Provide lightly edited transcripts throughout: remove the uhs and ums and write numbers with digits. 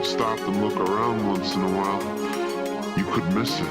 stopped and look around once in a while, you could miss it.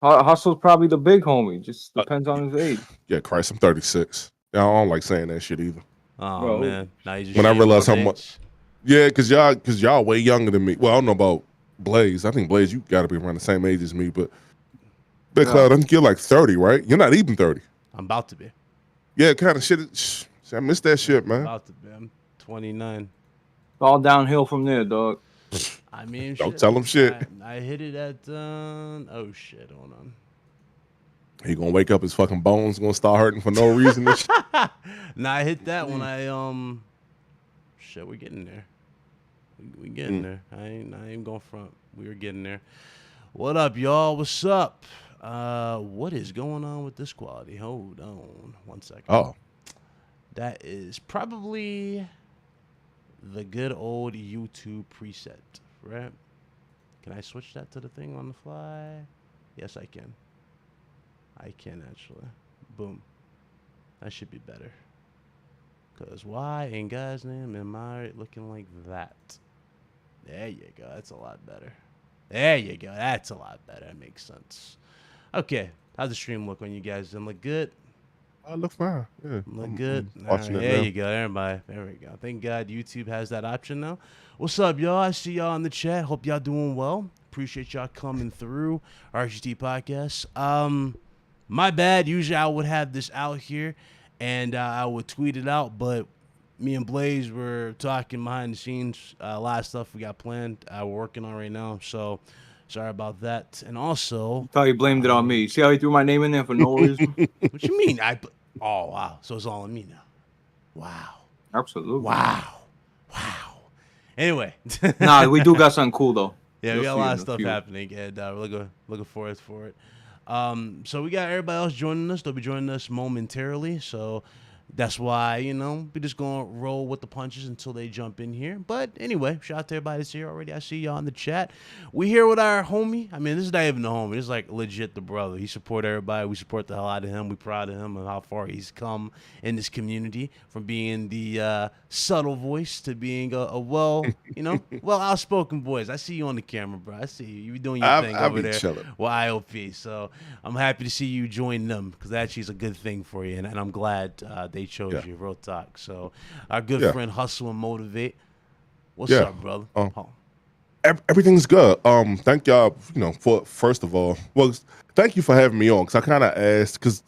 Hustle's probably the big homie. Just depends on his age. Yeah, Christ, I'm 36. I don't like saying that shit either. Oh Bro. man, now you just When I realized how age. much, yeah, cause y'all way younger than me. Well, I don't know about Blaze. I think Blaze, you got to be around the same age as me. But Big Cloud, I think you're like 30, right? You're not even 30. I'm about to be. Yeah, kind of shit. I miss that shit, man. About to be. I'm 29. All downhill from there, dog. I mean, Don't tell him shit. I hit it at oh shit, hold on. He gonna wake up, his fucking bones gonna start hurting for no reason. Nah, I hit that when I shit, we're getting there. We getting there. I ain't even going front. We were getting there. What up, y'all? What's up? What is going on with this quality? Hold on 1 second. Oh, that is probably the good old YouTube preset, right? Can I switch that to the thing on the fly? Yes, I can. I can actually. Boom. That should be better. Because why in God's name am I looking like that? There you go. That's a lot better. There you go. That's a lot better. That makes sense. Okay. How's the stream look on you guys? Does it look good? I look fine. Yeah. Look good. All right, there you go. Everybody. There we go. Thank God YouTube has that option now. What's up, y'all? I see y'all in the chat. Hope y'all doing well. Appreciate y'all coming through RGT Podcast. My bad. Usually I would have this out here and I would tweet it out, but me and Blaze were talking behind the scenes. A lot of stuff we got planned. We're working on right now. So sorry about that. And also, Thought he blamed it on me. See how he threw my name in there for no reason? what you mean? Oh wow. So it's all on me now. Wow. Absolutely. Wow. Anyway. Nah, we do got something cool though. Yeah, You'll we got a see lot in of a stuff few. happening, and we're looking forward for it. So we got everybody else joining us. They'll be joining us momentarily. So that's why, we just going to roll with the punches until they jump in here. But anyway, shout out to everybody that's here already. I see y'all in the chat. We here with our homie. I mean, this is not even the homie. This is like legit the brother. He support everybody. We support the hell out of him. We proud of him and how far he's come in this community, from being the subtle voice to being a well outspoken voice. I see you on the camera, bro. I see you. You be doing your thing over there chilling. with IOP. So I'm happy to see you join them, because that actually is a good thing for you, and I'm glad they chose you. Real talk. So our good friend Hustle and Motivate. What's up, brother? Everything's good. Thank y'all, for first of all, well, thank you for having me on, because I kind of asked, because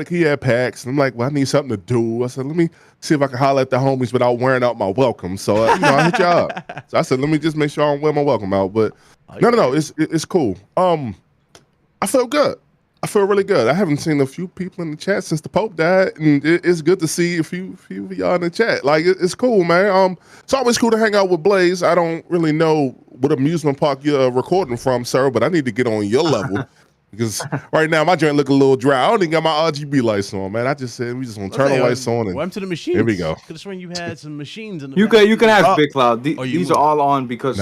he had packs, and I'm like, well, I need something to do. I said, let me see if I can holler at the homies without wearing out my welcome. So I hit y'all up. So I said, let me just make sure I don't wear my welcome out. But no, it's cool. I feel good. I feel really good. I haven't seen a few people in the chat since the Pope died, and it's good to see a few of y'all in the chat. Like, it's cool, man. It's always cool to hang out with Blaze. I don't really know what amusement park you're recording from, sir, but I need to get on your level, because right now my joint look a little dry. I don't even got my RGB lights on, man. I just said we just gonna turn the lights on and welcome to the machines. Here we go. Could have sworn you had some machines in the You can ask Big Cloud. These are all on because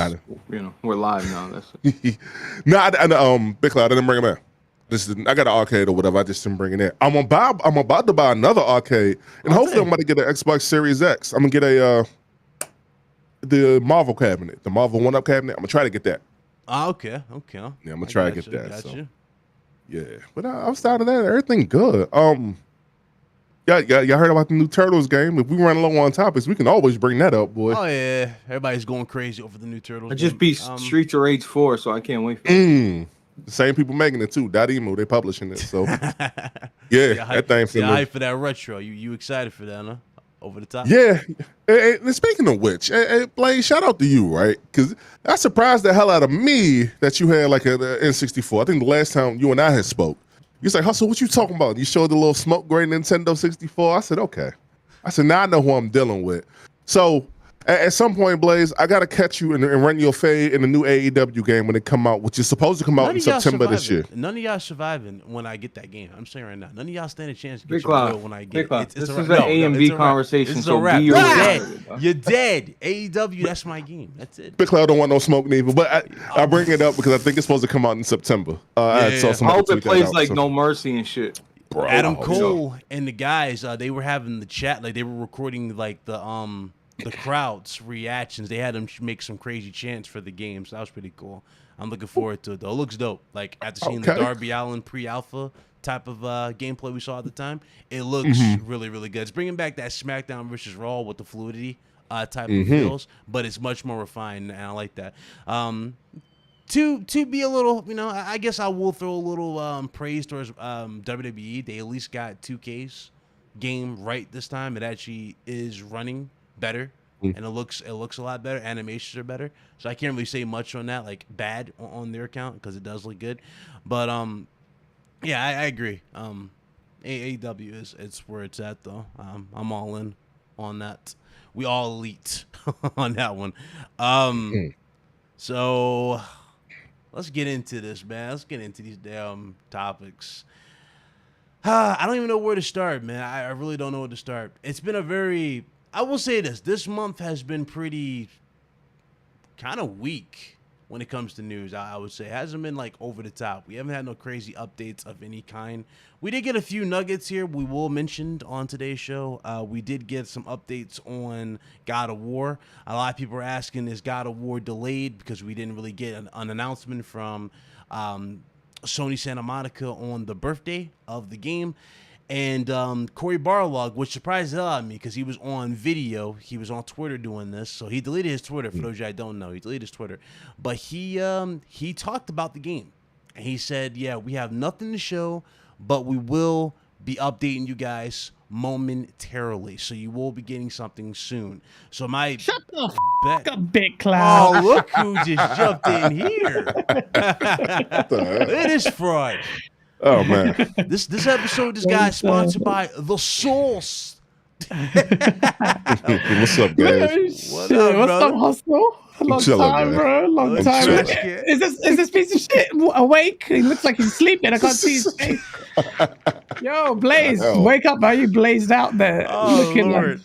we're live now. That's Big Cloud, I didn't bring them in. I got an arcade or whatever. I just didn't bring it in. I'm about to buy another arcade, and hopefully I'm about to get an Xbox Series X. I'm gonna get the Marvel cabinet, the Marvel 1-Up cabinet. I'm gonna try to get that. Okay. Yeah, I'm gonna try to get that. Got you. Yeah, but outside of that, everything good. Y'all heard about the new Turtles game? If we run low on topics, we can always bring that up, boy. Oh yeah, everybody's going crazy over the new Turtles. I just game. beat Streets of Rage 4, so I can't wait for it. The same people making it too. Dotemu, they publishing it. So yeah, that thing for hype for that retro. You excited for that, huh? Over the top. Yeah. And speaking of which, Blaze, shout out to you, right? Because that surprised the hell out of me that you had like an N64. I think the last time you and I had spoke, you was like, Hustle, what you talking about? You showed the little smoke gray Nintendo 64. I said, okay. I said, now I know who I'm dealing with. So at some point, Blaze, I got to catch you and run your fade in the new AEW game when it come out, which is supposed to come out in September this year. None of y'all surviving when I get that game. I'm saying right now, none of y'all stand a chance to get Big your Cloud. bill when I get it. This is an AMV conversation, It's so a wrap. be You're aware. dead. You're dead. AEW, that's my game. That's it. Big Cloud don't want no smoke neither, but I bring it up because I think it's supposed to come out in September. I saw I somebody hope it tweet that plays out, like so- No Mercy and shit. Bro, Adam I hope Cole so. and the guys, they were having the chat, like they were recording like the crowd's reactions. They had them make some crazy chants for the game, so that was pretty cool. I'm looking forward to it though. It looks dope. Like after seeing the Darby Allin pre-alpha type of gameplay we saw at the time, it looks really, really good. It's bringing back that SmackDown versus Raw with the fluidity type of feels, but it's much more refined, and I like that. To be a little, I guess I will throw a little praise towards WWE. They at least got 2K's game right this time. It actually is running better, and it looks a lot better. Animations are better, so I can't really say much on that, like bad on their account, because it does look good. But yeah, I agree. AEW it's where it's at though. I'm all in on that. We all elite on that one. So let's get into this, man. Let's get into these damn topics. I don't even know where to start, man. I really don't know where to start. It's been I will say this month has been pretty kind of weak when it comes to news, I would say. It hasn't been like over the top. We haven't had no crazy updates of any kind. We did get a few nuggets here we will mention on today's show. We did get some updates on God of War. A lot of people are asking, is God of War delayed? Because we didn't really get an announcement from Sony Santa Monica on the birthday of the game. And Corey Barlog, which surprised the hell out of me because he was on video. He was on Twitter doing this. So he deleted his Twitter. For those of you that don't know, he deleted his Twitter. But he talked about the game. And he said, yeah, we have nothing to show, but we will be updating you guys momentarily. So you will be getting something soon. So my Shut the bet. up, Big Cloud. Oh, look who just jumped in here. It is fraud. Oh man, This episode, this guy is sponsored by The Source. what's up, guys? What up, What's brother? up, Hustle? Long chilling, time, man. bro. Long I'm time. chilling. Is this piece of shit awake? He looks like he's sleeping. I can't see his face. Yo, Blaze, Hell. wake up! Are you blazed out there? Oh, Looking Lord. like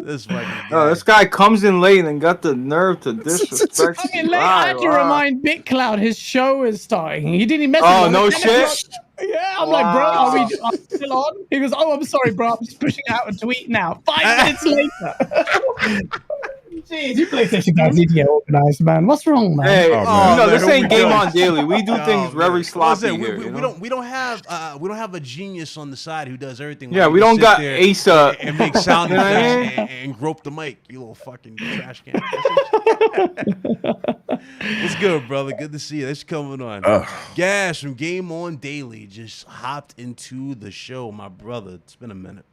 This fucking guy. Oh, this guy comes in late and got the nerve to disrespect. I mean, I had to remind Big Cloud his show is starting. He didn't even message Oh, me. no I'm like, 10 shit? o'clock. Yeah, I'm like, bro, are we still on? He goes, oh, I'm sorry, bro. I'm just pushing out a tweet now. 5 minutes later. Jeez, you PlayStation guys need to get organized, man. What's wrong, man? Hey, man. this man, ain't here we Game go. On Daily. We do things very sloppy Listen, here. we don't have a genius on the side who does everything. Yeah, Like, we you don't sit got there Asa. and make sound You know what I effects mean? and grope the mic. You little fucking trash can. What's good, brother? Good to see you. Thanks for coming on. Gas from Game On Daily just hopped into the show, my brother. It's been a minute.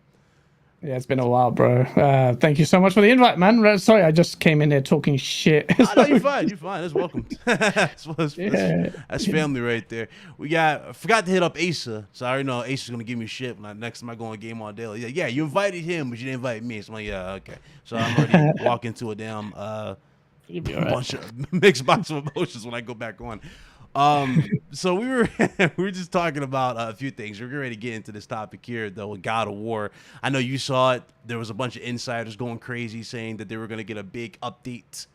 Yeah, it's been a while, bro. Thank you so much for the invite, man. Sorry, I just came in here talking shit. No, you're fine. You're fine. That's welcome. that's Yeah. family right there. I forgot to hit up Asa, so I already know Asa's gonna give me shit when next time I go on Game On Daily. Yeah, you invited him, but you didn't invite me. So I'm like, yeah, okay. So I'm already walking to a damn You'll be all right. bunch of mixed box of emotions when I go back on. So we were just talking about a few things. We're ready to get into this topic here, though, with God of War. I know you saw it. There was a bunch of insiders going crazy saying that they were going to get a big update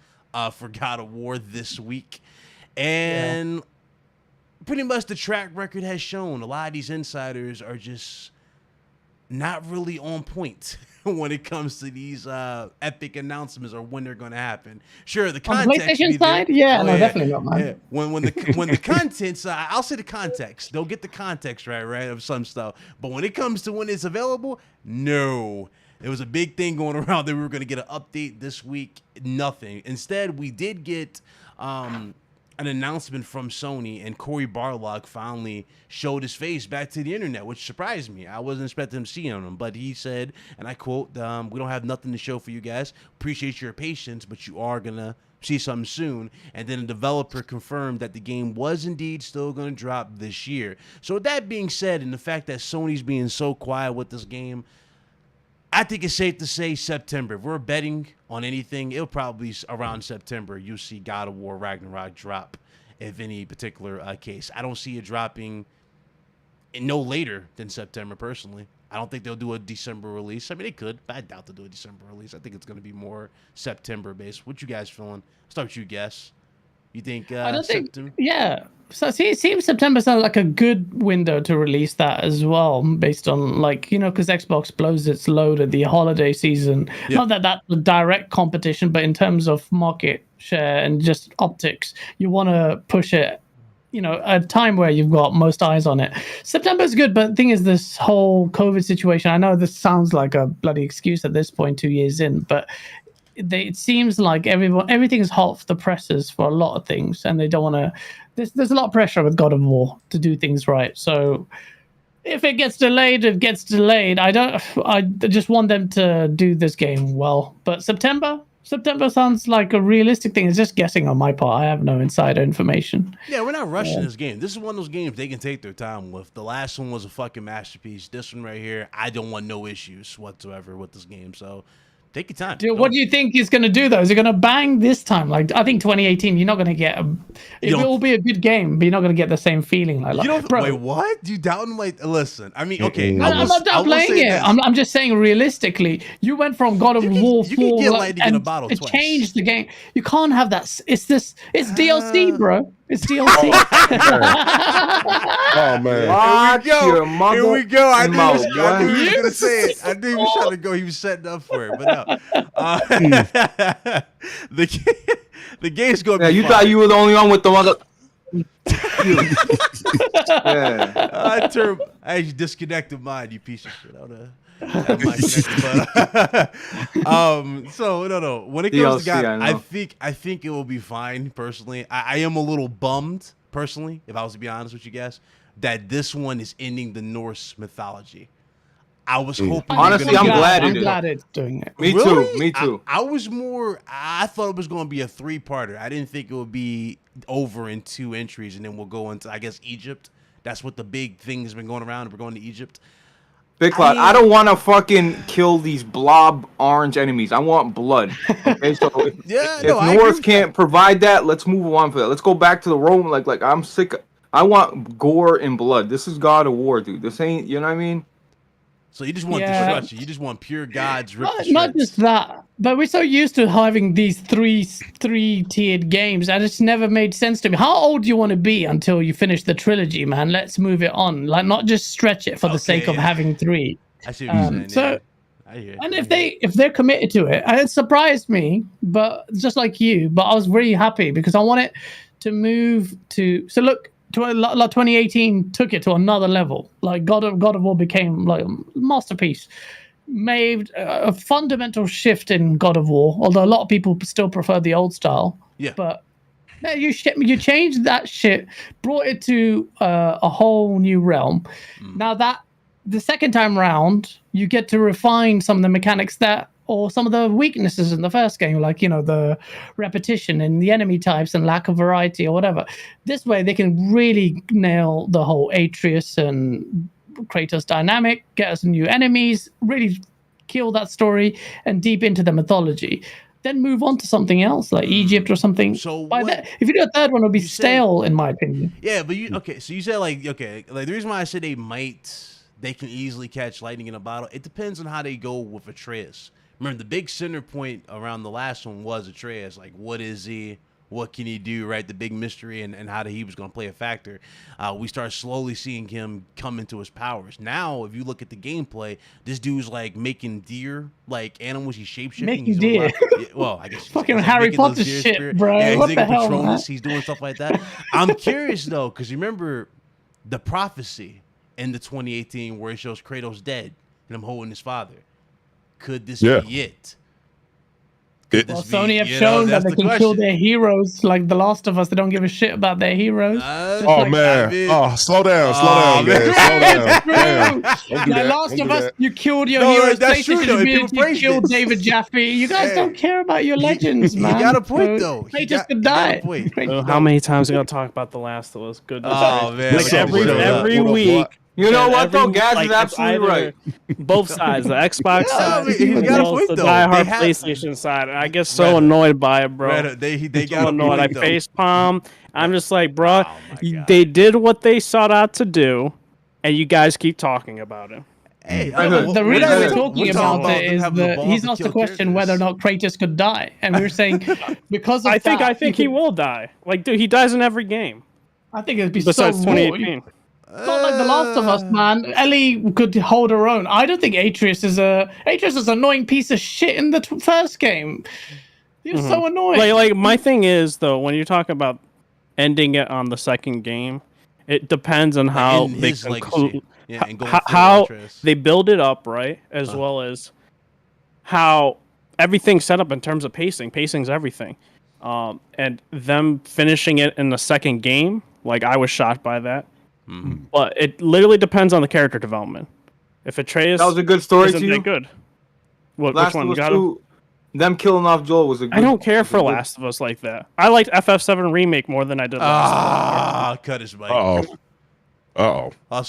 for God of War this week. And pretty much the track record has shown a lot of these insiders are just not really on point when it comes to these epic announcements or when they're going to happen. Sure, the On the context PlayStation be there. side, yeah, no, definitely not, man. Yeah. When the contents, I'll say the context. They'll get the context right of some stuff. But when it comes to when it's available, no. There was a big thing going around that we were going to get an update this week. Nothing. Instead, we did get an announcement from Sony, and Cory Barlog finally showed his face back to the internet, which surprised me. I wasn't expecting him to see him, but he said, and I quote, "We don't have nothing to show for you guys. Appreciate your patience, but you are going to see something soon." And then a developer confirmed that the game was indeed still going to drop this year. So with that being said, and the fact that Sony's being so quiet with this game, I think it's safe to say September. If we're betting on anything, it'll probably be around September. You'll see God of War Ragnarok drop, if any particular case. I don't see it dropping no later than September, personally. I don't think they'll do a December release. I mean, they could, but I doubt they'll do a December release. I think it's going to be more September-based. What you guys feeling? Start with you, guess. You think I don't September? think, yeah. So see, it seems September sounds like a good window to release that as well, based on like, you know, because Xbox blows its load at the holiday season. Yeah. Not that that's a direct competition, but in terms of market share and just optics, you want to push it, you know, at a time where you've got most eyes on it. September is good, but the thing is, this whole COVID situation, I know this sounds like a bloody excuse at this point, 2 years in, but it seems like everything is hot off the presses for a lot of things, and they don't want to. There's a lot of pressure with God of War to do things right. So if it gets delayed, it gets delayed. I just want them to do this game well. But September sounds like a realistic thing. It's just guessing on my part. I have no insider information. Yeah, we're not rushing this game. This is one of those games they can take their time with. The last one was a fucking masterpiece. This one right here, I don't want no issues whatsoever with this game. So take your time. Dude, what do you think he's going to do, though? Is he going to bang this time? Like, I think 2018, you're not going to get it will be a good game, but you're not going to get the same feeling. Like, You don't, bro, wait, what? You doubting? Like, listen, I mean, okay. I'm not downplaying it. I'm just saying realistically, you went from God of War 4 you can get lightning in a bottle it twice. changed the game. You can't have that. It's DLC, bro. It's DLC. Oh man. Watch your mother. Here we go. I mouth, knew he was boy. going to say it. I knew he was trying to go. He was setting up for it, but no. The game's going to Yeah, be you fun. thought you were the only one with the mother. Yeah. I actually disconnected mine, you piece of shit. I would have mine connected, but so no. When it comes to DLC, God, I know. I think it will be fine. Personally, I am a little bummed. Personally, if I was to be honest with you guys, that this one is ending the Norse mythology. I was hoping. Honestly, I'm glad I'm it is. glad it's doing it. Me Really? too. Me too. I thought it was going to be a 3-parter. I didn't think it would be over in 2 entries, and then we'll go into, I guess, Egypt. That's what the big thing has been going around. We're going to Egypt. Big Cloud, I don't want to fucking kill these blob orange enemies. I want blood. Okay, so if I agree North with can't provide that, let's move on for that. Let's go back to the Roman. Like I'm sick. I want gore and blood. This is God of War, dude. This ain't. You know what I mean? So you just want destruction. You just want pure gods ripped to Not shreds. just that, but we're so used to having these three-tiered games, and it's never made sense to me. How old do you want to be until you finish the trilogy, man? Let's move it on. Like, not just stretch it for the sake of having 3. I see what you're saying. So, yeah. I hear. and if they're committed to it, and it surprised me, but just like you, but I was really happy because I want it to move to. So look. 2018 took it to another level. Like God of War became like a masterpiece. Made a fundamental shift in God of War, although a lot of people still prefer the old style. Yeah. But you changed that shit, brought it to a whole new realm. Now that the second time round, you get to refine some of the mechanics or some of the weaknesses in the first game, like, you know, the repetition in the enemy types and lack of variety or whatever. This way, they can really nail the whole Atreus and Kratos dynamic, get us new enemies, really kill that story and deep into the mythology. Then move on to something else, like Egypt or something. So if you do a third one, it'll be stale, in my opinion. Yeah, but so you said like the reason why I said they can easily catch lightning in a bottle. It depends on how they go with Atreus. Remember, the big center point around the last one was Atreus. Like, what is he? what can he do, right? The big mystery and how he was going to play a factor. We start slowly seeing him come into his powers. Now, if you look at the gameplay, this dude's like making deer, like animals. He's shapeshifting. Making deer. Well, I guess Fucking he's Harry making Potter those deer shit, spirit. bro. Yeah, he's What like the a hell, Patronus. man? He's doing stuff like that. I'm curious though, because remember the prophecy in the 2018 where it shows Kratos dead and him holding his father. Could this be it? Well, Sony have shown that they can kill their heroes, like The Last of Us. They don't give a shit about their heroes. Oh man! Slow down, man. Slow down. Damn. The Last of Us, you killed your heroes. That's true, though. You killed David Jaffe. You guys don't care about your legends, man. You got a point, though. They just could die. How many times are we gonna talk about The Last of Us? Goodness. Oh man! Like every week. You know what though? Gaz is absolutely right. Both sides, the Xbox side, he's got a point, the though. diehard PlayStation side. I get so annoyed by it, bro. They So annoyed. I facepalm. I'm just like, bro, God. they did what they sought out to do, and you guys keep talking about it. Hey, the reason we're talking about it is that he's asked the question whether or not Kratos could die, and we were saying because of I think he will die. Like, dude, he dies in every game. I think it'd be Besides so 2018. Not like The Last of Us, man. Ellie could hold her own. I don't think Atreus is an annoying piece of shit in the first game. He was so annoying. Like my thing is though, when you talk about ending it on the second game, it depends on how they conclude, how they build it up, right? As well as how everything's set up in terms of pacing. Pacing's everything. And them finishing it in the second game, like I was shocked by that. But it literally depends on the character development. If Atreus that was a good story isn't to you. that good. Which Last one? of Us Got 2, them killing off Joel was a good. I don't care for Last of Us like that. I liked FF7 Remake more than I did Last of Us. Cut his mic. Uh-oh. Well, I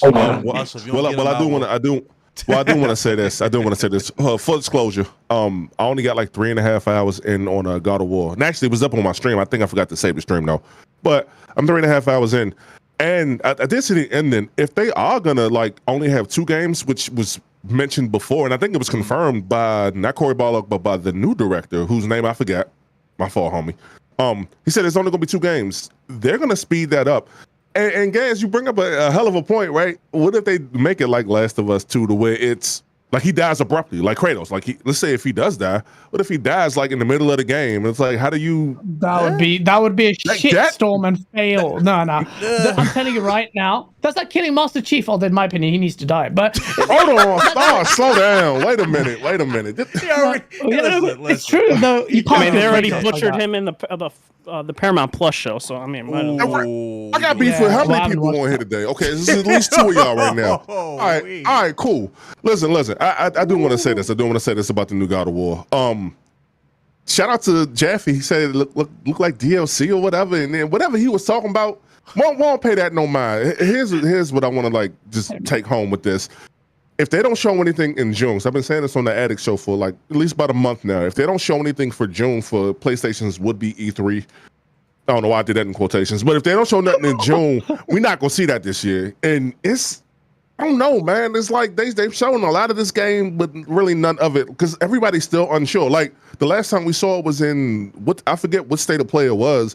do want to say this. Full disclosure, I only got like 3.5 hours in on God of War. And actually, it was up on my stream. I think I forgot to save the stream though. But I'm 3.5 hours in. And I did see the ending. If they are gonna like only have 2 games, which was mentioned before, and I think it was confirmed by not Cory Barlog, but by the new director, whose name I forgot. My fault, homie. He said it's only gonna be 2 games. They're gonna speed that up. And Gaz, you bring up a hell of a point, right? What if they make it like Last of Us 2, to where it's like he dies abruptly, like Kratos? Like let's say if he does die, what if he dies like in the middle of the game? It's like, how do you? That would be a shitstorm and fail. No. I'm telling you right now, that's like killing Master Chief. Although in my opinion, he needs to die. But hold on, slow down. Wait a minute. It's true though. You can't. I mean, they already butchered him in the Paramount Plus show, so I mean, I got beef with how many people on here today? Okay, this is at least 2 of y'all right now. All right, cool. Listen. I do want to say this. I do want to say this about the new God of War. Shout out to Jaffe. He said it look like DLC or whatever, and then whatever he was talking about, won't pay that no mind. Here's what I want to like just take home with this. If they don't show anything in June, so I've been saying this on the Addict Show for like at least about a month now. If they don't show anything for June for PlayStation's would-be E3, I don't know why I did that in quotations, but if they don't show nothing in June, we're not gonna see that this year. And I don't know, man. It's like they've shown a lot of this game, but really none of it, because everybody's still unsure. Like the last time we saw it was in I forget what state of play it was.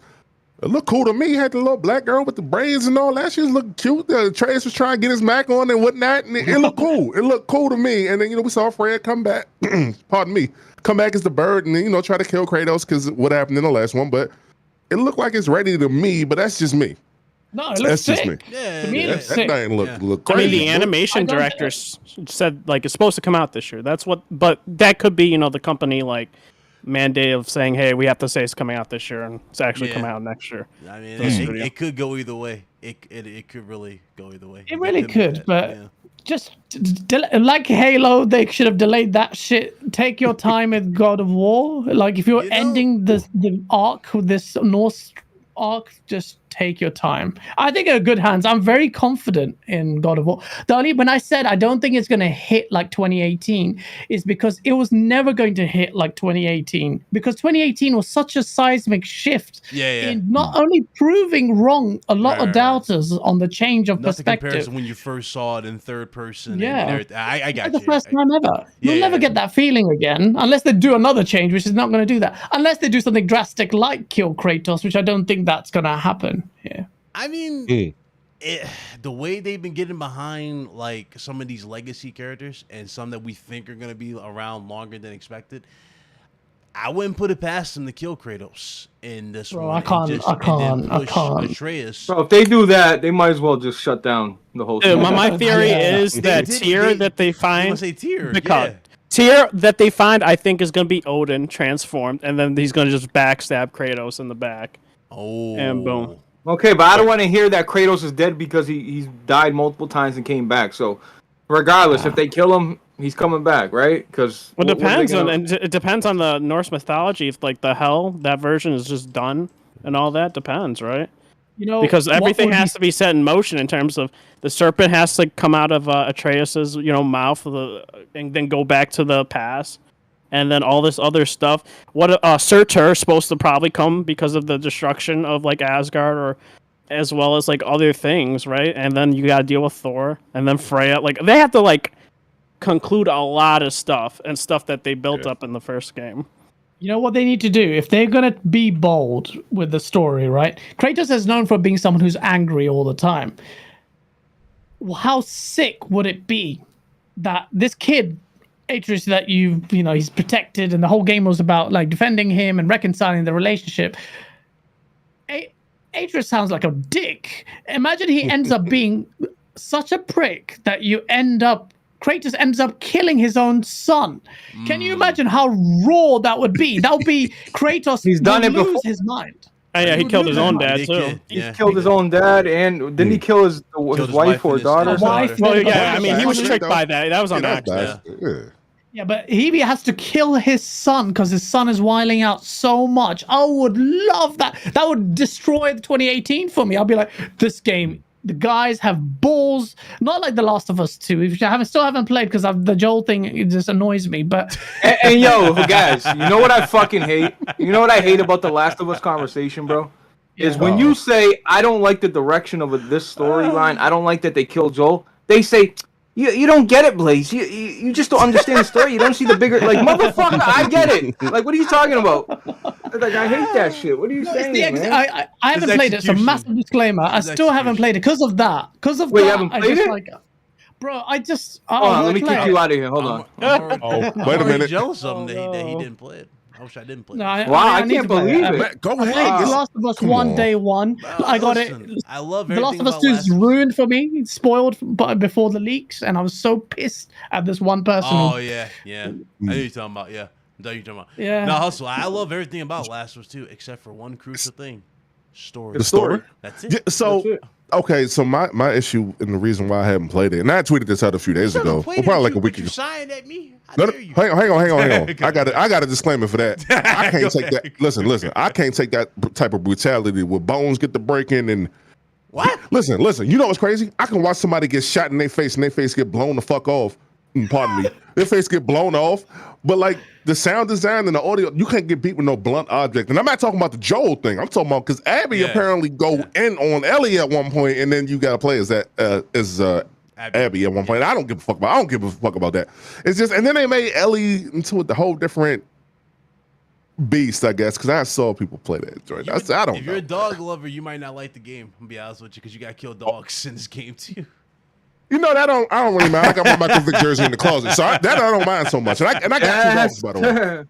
It looked cool to me. It had the little black girl with the braids and all that. She was looking cute. Trace was trying to get his Mac on and whatnot, and it looked cool. It looked cool to me. And then we saw Fred come back. Pardon me, come back as the bird, and then try to kill Kratos because what happened in the last one. But it looked like it's ready to me. But that's just me. No, it looks sick. Yeah, that thing look crazy. I mean, the animation directors said like it's supposed to come out this year. But that could be the company like mandate of saying, hey, we have to say it's coming out this year, and it's actually coming out next year. I mean, it could go either way. It could really go either way. It really could, but just like Halo, they should have delayed that shit. Take your time with God of War. Like if you're ending the arc with this Norse arc, just take your time. I think in good hands. I'm very confident in God of War. The only when I said I don't think it's going to hit like 2018 is because it was never going to hit like 2018 because 2018 was such a seismic shift in not only proving wrong a lot of doubters on the change of perspective. Comparison when you first saw it in third person. Yeah, and everything. I got the first time ever. You'll never get that feeling again unless they do another change, which is not going to do that. Unless they do something drastic like kill Kratos, which I don't think that's going to happen. Yeah. I mean, the way they've been getting behind like some of these legacy characters and some that we think are going to be around longer than expected, I wouldn't put it past them to kill Kratos in this one. I can't. Atreus. Bro, if they do that, they might as well just shut down the whole thing. My theory is that tier that they find, tier that they find, I think is going to be Odin transformed, and then he's going to just backstab Kratos in the back. Oh, and boom. Okay, but I don't want to hear that Kratos is dead because he's died multiple times and came back. So, regardless, if they kill him, he's coming back, right? Because it depends on the Norse mythology. If like the hell that version is just done and all that depends, right? You know, because everything has to be set in motion in terms of the serpent has to come out of Atreus's mouth and then go back to the past. And then all this other stuff. What Surtur is supposed to probably come because of the destruction of like Asgard, or as well as like other things, right? And then you got to deal with Thor, and then Freya. Like they have to like conclude a lot of stuff and stuff that they built up in the first game. You know what they need to do if they're gonna be bold with the story, right? Kratos is known for being someone who's angry all the time. How sick would it be that this kid, Atreus, that he's protected and the whole game was about like defending him and reconciling the relationship. Atreus sounds like a dick. Imagine he ends up being such a prick that Kratos ends up killing his own son. Can you imagine how raw that would be? That would be Kratos. He's done it before. Lose his mind. Oh, yeah, he killed his own dad too. He killed his own dad, and didn't he kill his wife or daughter? Well, yeah, I mean, he was tricked by that. That was on accident. Yeah, but he has to kill his son because his son is wiling out so much. I would love that. That would destroy 2018 for me. I'll be like, this game, the guys have balls. Not like The Last of Us 2, which I still haven't played because the Joel thing, it just annoys me. But and yo, guys, you know what I fucking hate? You know what I hate about the Last of Us conversation, bro? Is when you say, I don't like the direction of this storyline, I don't like that they killed Joel, they say, You don't get it, Blaze. You just don't understand the story. You don't see the bigger, like, motherfucker, I get it. Like, what are you talking about? Like, I hate that shit. What are you saying, man? I haven't played it. It's a massive disclaimer. I still haven't played it because of that. Wait, you haven't played it? Bro, hold on, let me kick you out of here. Hold on. Wait a minute. Jealous of him that he didn't play it. I wish I didn't play it. I can't believe it. Go ahead. The Last of Us 1 day one. I got it. I love The Last of Us 2 is ruined for me. It's spoiled before the leaks, and I was so pissed at this one person. Oh, yeah. I know you're talking about, Yeah. No, Hustle, I love everything about Last of Us 2, except for one crucial thing. Story. The story? That's it. Yeah, so, okay, so my issue and the reason why I haven't played it, and I tweeted this out a few days ago, probably like a week ago. You signed at me? No, hang on. I got a disclaimer for that. I can't take that. Listen. I can't take that type of brutality where bones get to breaking and. What? Listen. You know what's crazy? I can watch somebody get shot in their face and their face get blown the fuck off. Pardon me. Their face get blown off, but like the sound design and the audio, you can't get beat with no blunt object. And I'm not talking about the Joel thing. I'm talking about because Abby apparently go in on Ellie at one point, and then you got to play as Abby at one point. I don't give a fuck about that. It's just, and then they made Ellie into a whole different beast, I guess, because I saw people play that joint. I don't know. If you're a dog lover, you might not like the game. I'm gonna be honest with you, because you got to kill dogs in this game too. You know that I don't really mind. I got my Michael Vick jersey in the closet, so I don't mind so much. And I got 2 dogs, by the way.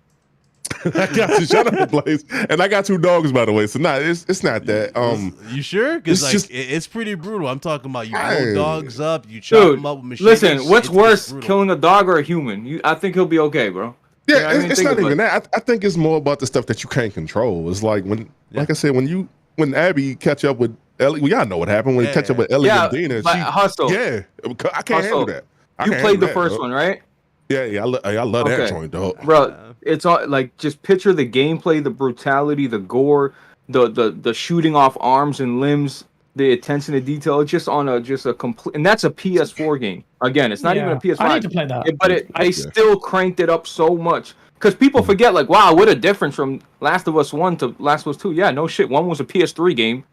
I got you. Shut up, Blaze. And I got 2 dogs, by the way. So it's not that. You sure? Because it's pretty brutal. I'm talking about you blow dogs up, you chop them up with machetes. Listen, what's worse, killing a dog or a human? I think he'll be okay, bro. Yeah, it's not even that. I think it's more about the stuff that you can't control. It's like like I said, when Abby catch up with Ellie, well, y'all know what happened when he catch up with Ellie and Dina. Hustle. Yeah, I can't handle that. You played the first one, right? Yeah, I love that joint, dog. Bro, it's all like just picture the gameplay, the brutality, the gore. the shooting off arms and limbs, the attention to detail. It's just on a complete, and that's a PS4 game. Again, it's not even a PS5. I need to play that. But they still cranked it up so much. Because people forget, like, wow, what a difference from Last of Us 1 to Last of Us 2. Yeah, no shit. One was a PS3 game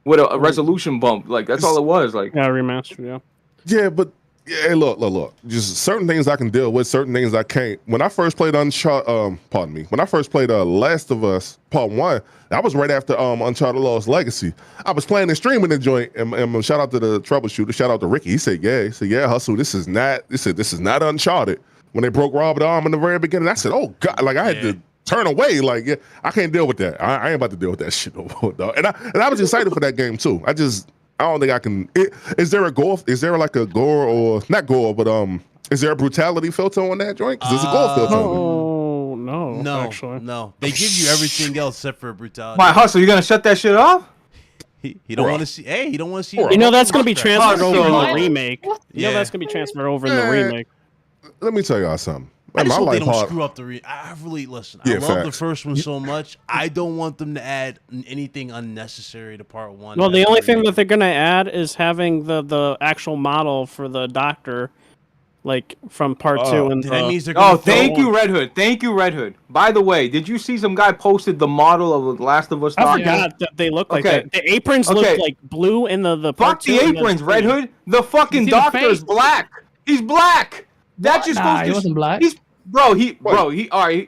with a resolution bump. Like, that's all it was. Like, yeah, remastered, yeah. Yeah, but yeah, look. Just certain things I can deal with, certain things I can't. When I first played When I first played Last of Us Part 1, that was right after Uncharted Lost Legacy. I was playing and streaming the joint, and shout out to the troubleshooter, shout out to Ricky. He said, yeah, Hustle, this is not Uncharted. When they broke Robert's arm in the very beginning, I said, oh God, like I had to turn away. Like, yeah, I can't deal with that. I ain't about to deal with that shit no more, dog. And I was excited for that game too. I don't think I can. Is there a gore? Is there like a gore or not gore, but is there a brutality filter on that joint? Because there's a gore filter. Oh no, actually, no. They give you everything else except for brutality. My Hustle, you gonna shut that shit off? He don't want to see. Hey, he don't want to see. You know that's gonna be transferred over in the remake. You know that's gonna be transferred over in the remake. Let me tell y'all something. I just hope they don't screw up the I really listen. I love the first one so much. I don't want them to add anything unnecessary to part 1. Well, the only thing that they're gonna add is having the actual model for the doctor, like from part 2. And that means they're gonna thank you, Red Hood. Thank you, Red Hood. By the way, did you see some guy posted the model of the Last of Us? I forgot that they look like that. The aprons look like blue in the part 2. Fuck the aprons, Red Hood. The fucking doctor is black. He's black. That just goes to. He wasn't black.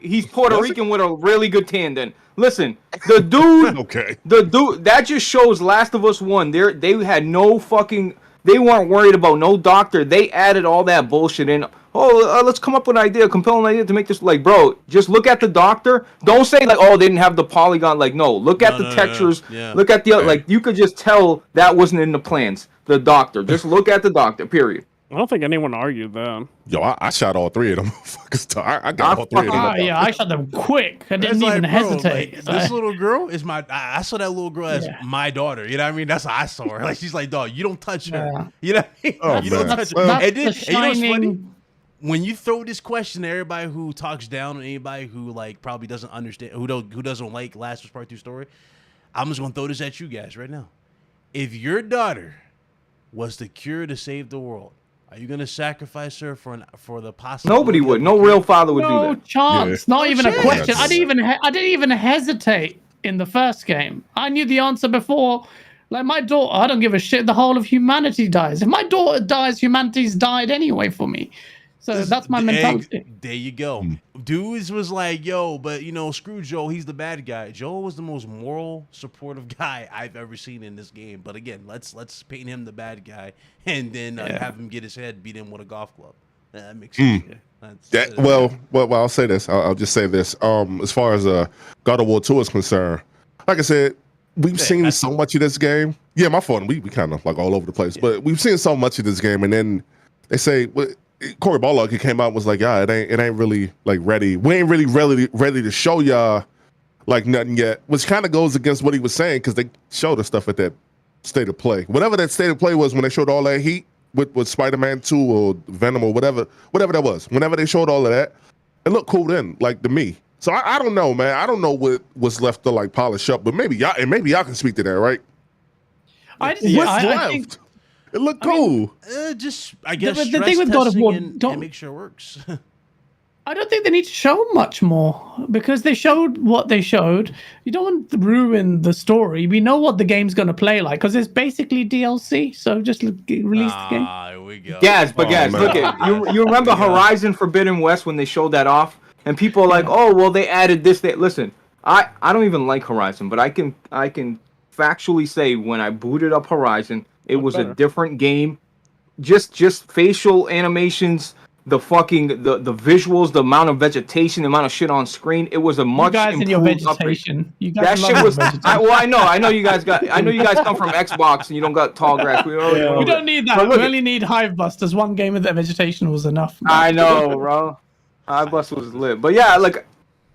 He's Puerto Rican with a really good tan. Then listen, the dude, that just shows Last of Us 1. They had no fucking. They weren't worried about no doctor. They added all that bullshit in. Let's come up with an idea, compelling idea to make this. Like, bro, just look at the doctor. Don't say like, they didn't have the polygon. Like, no, look at the textures. Yeah. Look at the like. You could just tell that wasn't in the plans. The doctor. Just look at the doctor. Period. I don't think anyone argued that. Yo, I shot all 3 of them. I got all 3 of them. Yeah, I shot them quick. I didn't even hesitate. Like, this little girl is I saw that little girl as my daughter. You know what I mean? That's how I saw her. Like, she's like, dog, you don't touch her. Yeah. You know what I mean? Oh, you don't touch her. And you know what's funny? When you throw this question to everybody who talks down on anybody who like probably doesn't understand, who doesn't like Last of Us Part 2 story, I'm just gonna throw this at you guys right now. If your daughter was the cure to save the world, are you gonna sacrifice her for the possibility? Nobody would. No real father would do that. No chance. Yeah. Not even a question. I didn't even hesitate in the first game. I knew the answer before. Like my daughter, I don't give a shit. The whole of humanity dies. If my daughter dies, humanity's died anyway for me. So that's my mentality. There you go. Dudes was like, yo, but screw Joel. He's the bad guy. Joel was the most moral, supportive guy I've ever seen in this game. But again, let's paint him the bad guy and then have him get his head beat in with a golf club. That makes sense. Yeah. Well, I'll say this. I'll just say this. As far as God of War 2 is concerned, like I said, we've seen so much of this game. Yeah, my fault. We kind of like all over the place, but we've seen so much of this game, and then they say, Corey Barlog came out and was like, it ain't really like ready. We ain't really ready to show y'all like nothing yet, which kind of goes against what he was saying because they showed us stuff at that state of play. Whatever that state of play was when they showed all that heat with Spider-Man 2 or Venom or whatever that was. Whenever they showed all of that, it looked cool then, like to me. So I don't know, man. I don't know what was left to like polish up, but maybe y'all can speak to that, right? What's left? I think, it looked cool. I guess the thing with God of War, and make sure it works. I don't think they need to show much more because they showed what they showed. You don't want to ruin the story. We know what the game's going to play like because it's basically DLC. So just release the game. Here we go. Guys, look at you remember Horizon Forbidden West when they showed that off, and people are like, oh, well, they added this. Listen, I don't even like Horizon, but I can factually say when I booted up Horizon, it was a different game. Just facial animations. The visuals, the amount of vegetation, the amount of shit on screen, it was a much improved in your vegetation. You guys that shit was. I know you guys come from Xbox and you don't got tall grass. We don't need that. We only need Hive Busters. One game with that vegetation was enough. I know, bro. Hive Busters was lit, but yeah, like,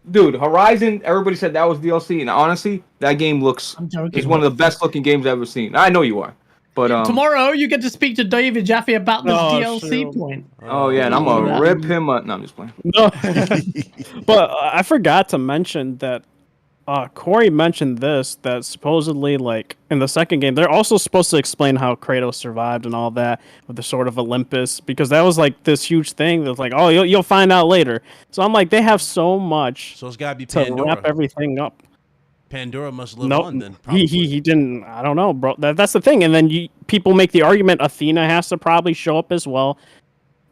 dude, Horizon. Everybody said that was DLC, and honestly, that game looks is one of the best looking games I've ever seen. I know you are. But tomorrow you get to speak to David Jaffe about this DLC point. Oh yeah, and I'm gonna rip him up. No, I'm just playing. No. But I forgot to mention that Corey mentioned this, that supposedly, like, in the second game, they're also supposed to explain how Kratos survived and all that with the Sword of Olympus, because that was, like, this huge thing that's like, oh, you'll find out later. So I'm like, they have so much So it's got to be to Pandora. wrap everything up. Pandora must live on then. He didn't. I don't know, bro. That's the thing. And then people make the argument Athena has to probably show up as well,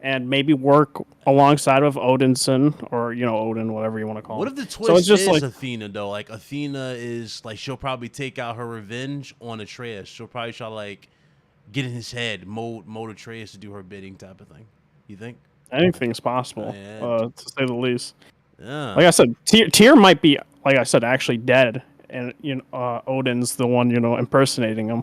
and maybe work alongside of Odinson, or Odin, whatever you want to call him. What if the twist is Athena though? Like Athena is like, she'll probably take out her revenge on Atreus. She'll probably try to, like, get in his head, mold Atreus to do her bidding, type of thing. You think? Anything's possible, to say the least. Yeah. Like I said, Tyr might be, like I said, actually dead, and Odin's the one impersonating him.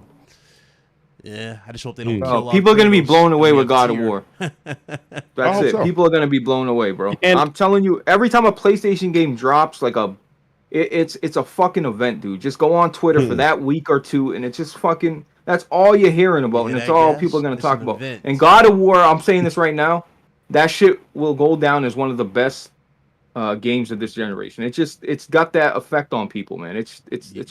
Yeah, I just hope they don't kill people are going to be blown away with God of Tyr. War. That's it. So. People are going to be blown away, bro. And I'm telling you, every time a PlayStation game drops, like it's a fucking event, dude. Just go on Twitter for that week or two, and it's just fucking, that's all you're hearing about, and it's all people are going to talk about. And God of War, I'm saying this right now, that shit will go down as one of the best games of this generation. It's got that effect on people, man. It's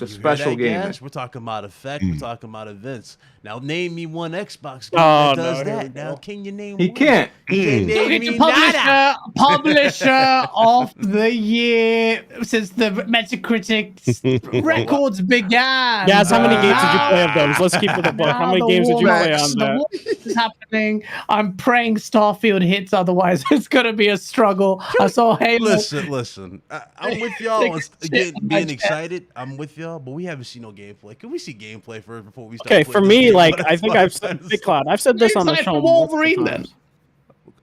a special game. Man. We're talking about effect. We're talking about events. Now name me one Xbox game that does that. Now can you name? He one? can't. Name me publisher of the year since the Metacritic records began. Yes, how many games did you play of those? Let's keep it a book. How many games did you play on that? This is happening. I'm praying Starfield hits, otherwise it's gonna be a struggle. I saw Halo. Listen. I'm with y'all on being excited. I'm with y'all, but we haven't seen no gameplay. Can we see gameplay first before we start? Okay, for me, like, I think I've said, Big Cloud, I've said this on the show. Wolverine, then.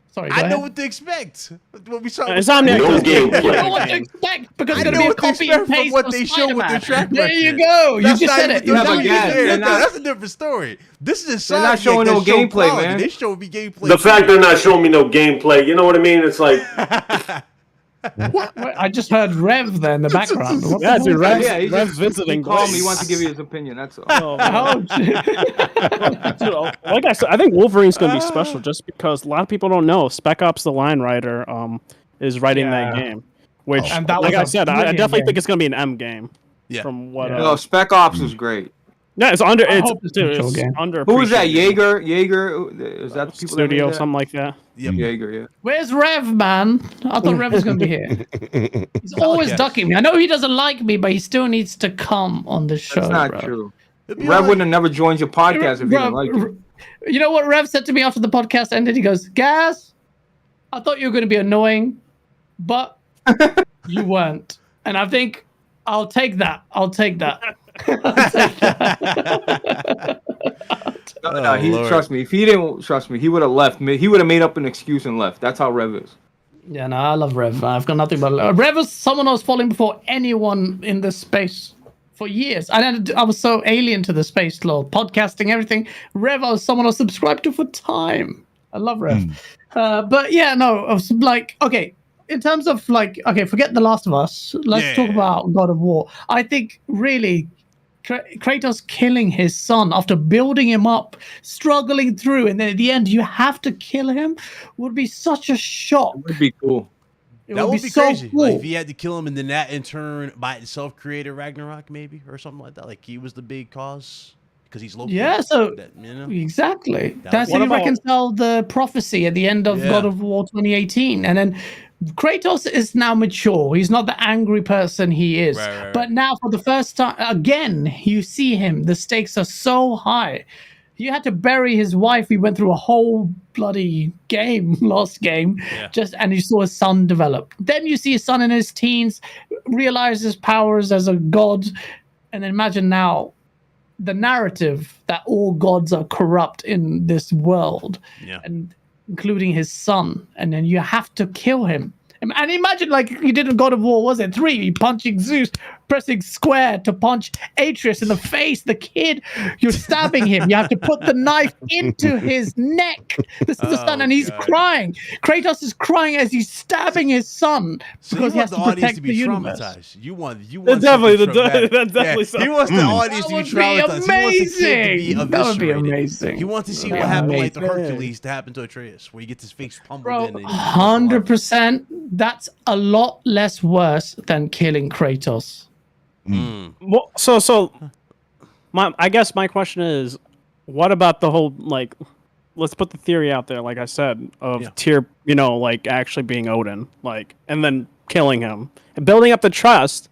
Sorry, I know what to expect. What we saw. It's on there. You know what to expect, because it's going to be a copy and paste from what of they show with their Spider-Man. track record. There you go. You just said it. That's a different story. This is they're not showing no gameplay, quality. man. They show me gameplay. The fact they're not showing me no gameplay, you know what I mean? It's like, What? I just heard Rev there in the background. Yeah, dude, Rev's Rev's visiting. He called me. He wants to give you his opinion. That's all. Oh, shit. Dude, like I said, I think Wolverine's going to be special just because a lot of people don't know Spec Ops: The Line Writer is writing that game. Which, like I said, I definitely think it's going to be an M game. Yeah. From what? No, Spec Ops is great. Yeah, it's under. I hope It's game. under. Who is that? Jaeger? Is that the people Studio, that something like that. Yep. Jaeger, yeah. Where's Rev, man? I thought Rev was going to be here. He's always ducking me. I know he doesn't like me, but he still needs to come on the show. That's not bro. true. Rev wouldn't have never joined your podcast if he didn't like you. You know what Rev said to me after the podcast ended? He goes, Gaz, I thought you were going to be annoying, but you weren't. And I think I'll take that. I'll take that. No, trust me. If he didn't trust me, he would have left. He would have made up an excuse and left. That's how Rev is. Yeah, no, I love Rev. I've got nothing but love. Rev was someone I was following before anyone in this space for years. I was so alien to the space, lore, podcasting, everything. Rev, I was someone I was subscribed to for time. I love Rev. But yeah, no, I was like, okay. In terms of forget The Last of Us. Let's talk about God of War. I think really Kratos killing his son after building him up, struggling through, and then at the end you have to kill him would be such a shock. It would be cool. That would be so crazy. cool. Like if he had to kill him and then that in turn by itself created Ragnarok maybe or something like that. Like he was the big cause because he's local. Yeah, so that, exactly. That's how you reconcile the prophecy at the end of God of War 2018. And then Kratos is now mature. He's not the angry person he is. Right. But now for the first time, again, you see him. The stakes are so high. He had to bury his wife. He went through a whole bloody lost game, and you saw his son develop. Then you see his son in his teens, realize his powers as a god. And then imagine now the narrative that all gods are corrupt in this world. Yeah. And including his son, and then you have to kill him. And imagine like he did in God of War, was it 3? Punching Zeus, pressing square to punch Atreus in the face, the kid. You're stabbing him. You have to put the knife into his neck. This is the son, and he's crying. Kratos is crying as he's stabbing his son because he has to protect the universe. You want that's definitely something. He wants the audience to be traumatized. Amazing. He wants the kid to be eviscerated. That would be amazing. He wants to see what happened like the Hercules to happen to Atreus, where he gets his face pummeled in. 100%. That's a lot less worse than killing Kratos. Well, I guess my question is, what about the whole like? Let's put the theory out there, like I said, of Tyr, like actually being Odin, like, and then killing him and building up the trust,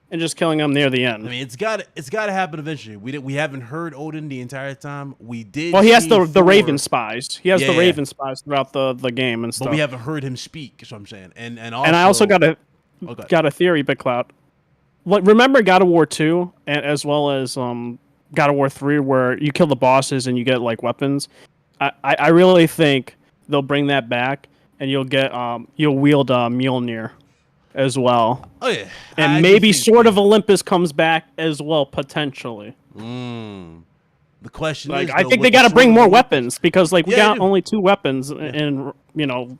and just killing him near the end. I mean, it's got to happen eventually. We haven't heard Odin the entire time. We did. Well, he has the Raven spies. He has the Raven spies throughout the game and stuff. But we haven't heard him speak. Is what I'm saying. And I also got a theory, Big Cloud. Like, remember God of War 2, and as well as God of War 3, where you kill the bosses and you get like weapons. I really think they'll bring that back, and you'll wield Mjolnir as well. Oh yeah, and maybe Sword of Olympus comes back as well potentially. The question is, though, I think they got to bring more weapons because like we got only 2 weapons in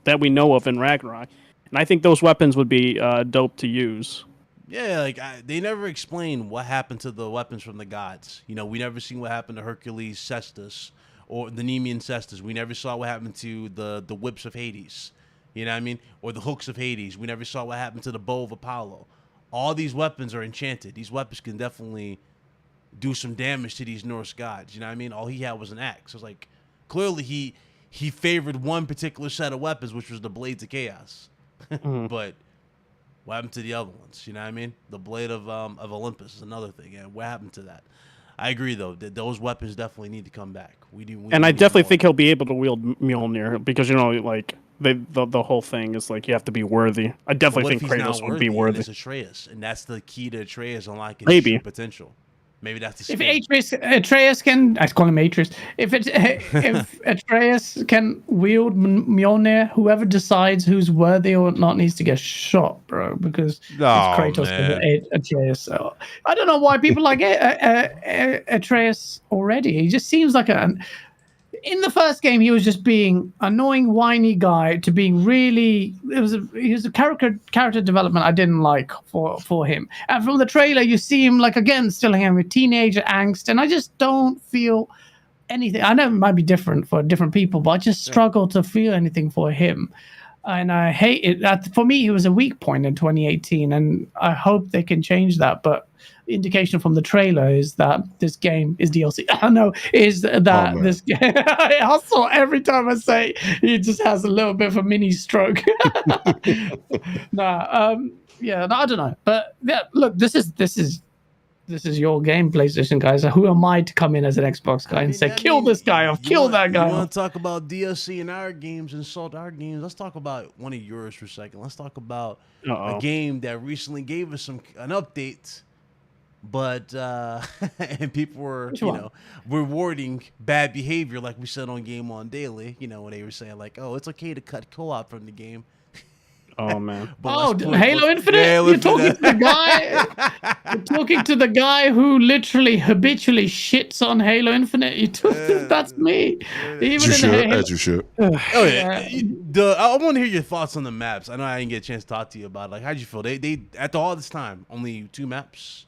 that we know of in Ragnarok, and I think those weapons would be dope to use. Yeah, like they never explain what happened to the weapons from the gods. We never seen what happened to Hercules' cestus. Or the Nemean cestus. We never saw what happened to the whips of Hades. You know what I mean? Or the hooks of Hades. We never saw what happened to the bow of Apollo. All these weapons are enchanted. These weapons can definitely do some damage to these Norse gods. You know what I mean? All he had was an axe. It's like, clearly he favored one particular set of weapons, which was the Blades of Chaos. But what happened to the other ones? You know what I mean? The Blade of Olympus is another thing. Yeah, what happened to that? I agree, though, that those weapons definitely need to come back. And I definitely think he'll be able to wield Mjolnir because, like, the whole thing is, like, you have to be worthy. I definitely think Kratos would be worthy. It's Atreus, and that's the key to Atreus unlocking his potential. Maybe that's the if Atreus can, I call him Atreus. If Atreus can wield Mjolnir, whoever decides who's worthy or not needs to get shot, bro. Because it's Kratos and Atreus. So I don't know why people like Atreus already. He just seems like in the first game, he was just being annoying, whiny guy to being really. He was a character development I didn't like for him. And from the trailer, you see him like again still having with teenager angst, and I just don't feel anything. I know it might be different for different people, but I just struggle to feel anything for him. And I hate it. For me, it was a weak point in 2018, and I hope they can change that. But the indication from the trailer is that this game is DLC. I know is that this game. I hustle every time I say he just has a little bit of a mini stroke. I don't know. But yeah, look, this is your game, PlayStation guys. Who am I to come in as an Xbox guy and say, kill this guy or kill that guy? You want to talk about DLC in our games, insult our games? Let's talk about one of yours for a second. Let's talk about a game that recently gave us an update, but and people were rewarding bad behavior, like we said on Game On Daily. When they were saying like, oh, it's okay to cut co-op from the game. Oh man! Halo Infinite. You're talking to the guy. You're talking to the guy who literally habitually shits on Halo Infinite. That's me. Even as you should. Oh yeah. I want to hear your thoughts on the maps. I know I didn't get a chance to talk to you about it. Like, how'd you feel? They after all this time, only 2 maps.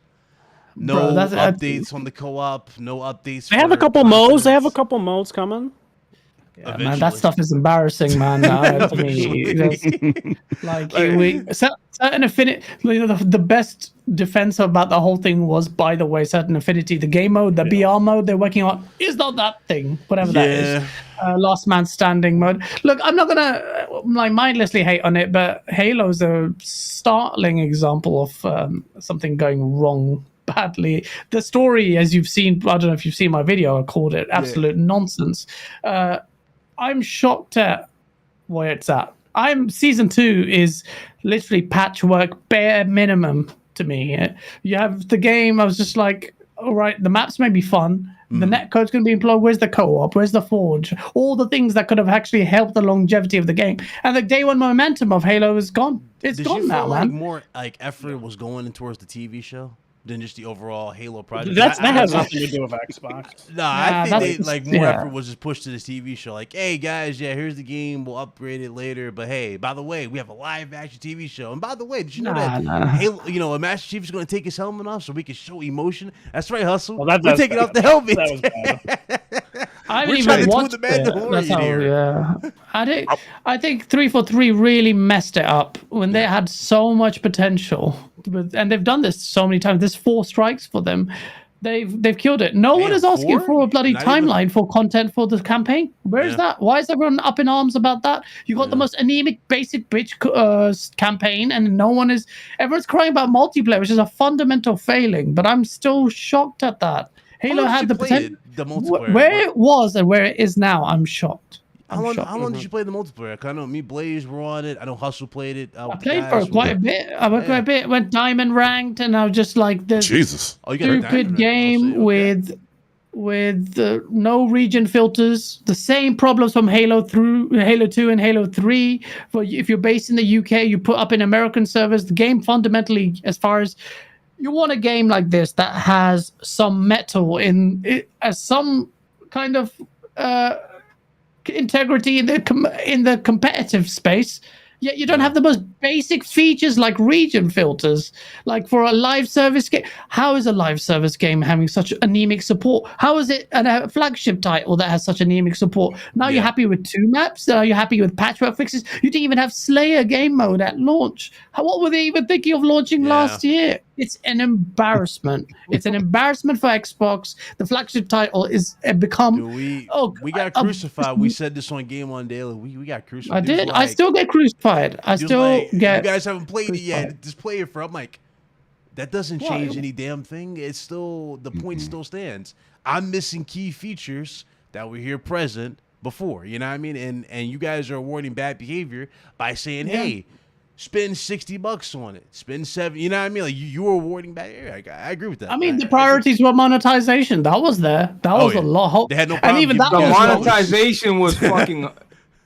No updates on the co-op. No updates. They have a couple modes. They have a couple modes coming. Yeah, man, that stuff is embarrassing, man. To me, certain affinity. The best defense about the whole thing was, by the way, certain affinity. The game mode, the BR mode they're working on is not that thing, whatever that is. Last man standing mode. Look, I'm not gonna mindlessly hate on it, but Halo's a startling example of something going wrong badly. The story, as you've seen, I don't know if you've seen my video, I called it absolute nonsense. I'm shocked at where it's at. Season 2 is literally patchwork, bare minimum to me. You have the game, I was just like, all right, the maps may be fun. The netcode's going to be employed. Where's the co-op? Where's the forge? All the things that could have actually helped the longevity of the game. And the day one momentum of Halo is gone. It's gone now, man. More like effort was going in towards the TV show than just the overall Halo project. That has nothing to do with Xbox. I think more effort was just pushed to this TV show. Like, hey guys, here's the game. We'll upgrade it later. But hey, by the way, we have a live action TV show. And by the way, did you know that Halo, a Master Chief is going to take his helmet off so we can show emotion? That's right, Hustle. Well, we're taking off the helmet. I haven't even watched it. I think 343 really messed it up when they had so much potential and they've done this so many times. There's 4 strikes for them. They've killed it. No one is asking for a bloody timeline for content for the campaign. Where is that? Why is everyone up in arms about that? You got the most anemic, basic bitch campaign, and everyone's crying about multiplayer, which is a fundamental failing. But I'm still shocked at that. Halo had the potential. The multiplayer. Where it was and where it is now, I'm shocked. How long did you play the multiplayer? I know me, Blaze were on it. I know Hustle played it. I played for quite a bit. I went quite a bit. Went diamond ranked, and I was just like, "This stupid game with no region filters. The same problems from Halo 2 and Halo 3. If you're based in the UK, you put up in American servers. The game fundamentally, as far as you want a game like this that has some metal in it, as some kind of integrity in the competitive space, yet you don't have the most basic features like region filters. Like for a live service game, how is a live service game having such anemic support? How is it a flagship title that has such anemic support? Now you're happy with 2 maps? Now you're happy with patchwork fixes? You didn't even have Slayer game mode at launch. What were they even thinking of launching last year? It's an embarrassment. It's an embarrassment for Xbox. The flagship title is become. Dude, we got crucified. We said this on Game On Daily. We got crucified. I did. I still get crucified. You guys haven't played it yet. Just play it for. I'm like, that doesn't change any damn thing. It's still the point still stands. I'm missing key features that were here present before. You know what I mean? And you guys are awarding bad behavior by saying, hey, spend $60 on it. Spend $70. You know what I mean? Like you were awarding bad. I agree with that. I mean, the priorities were monetization. That was there. That was a lot. They had no problem. And even the monetization was fucking.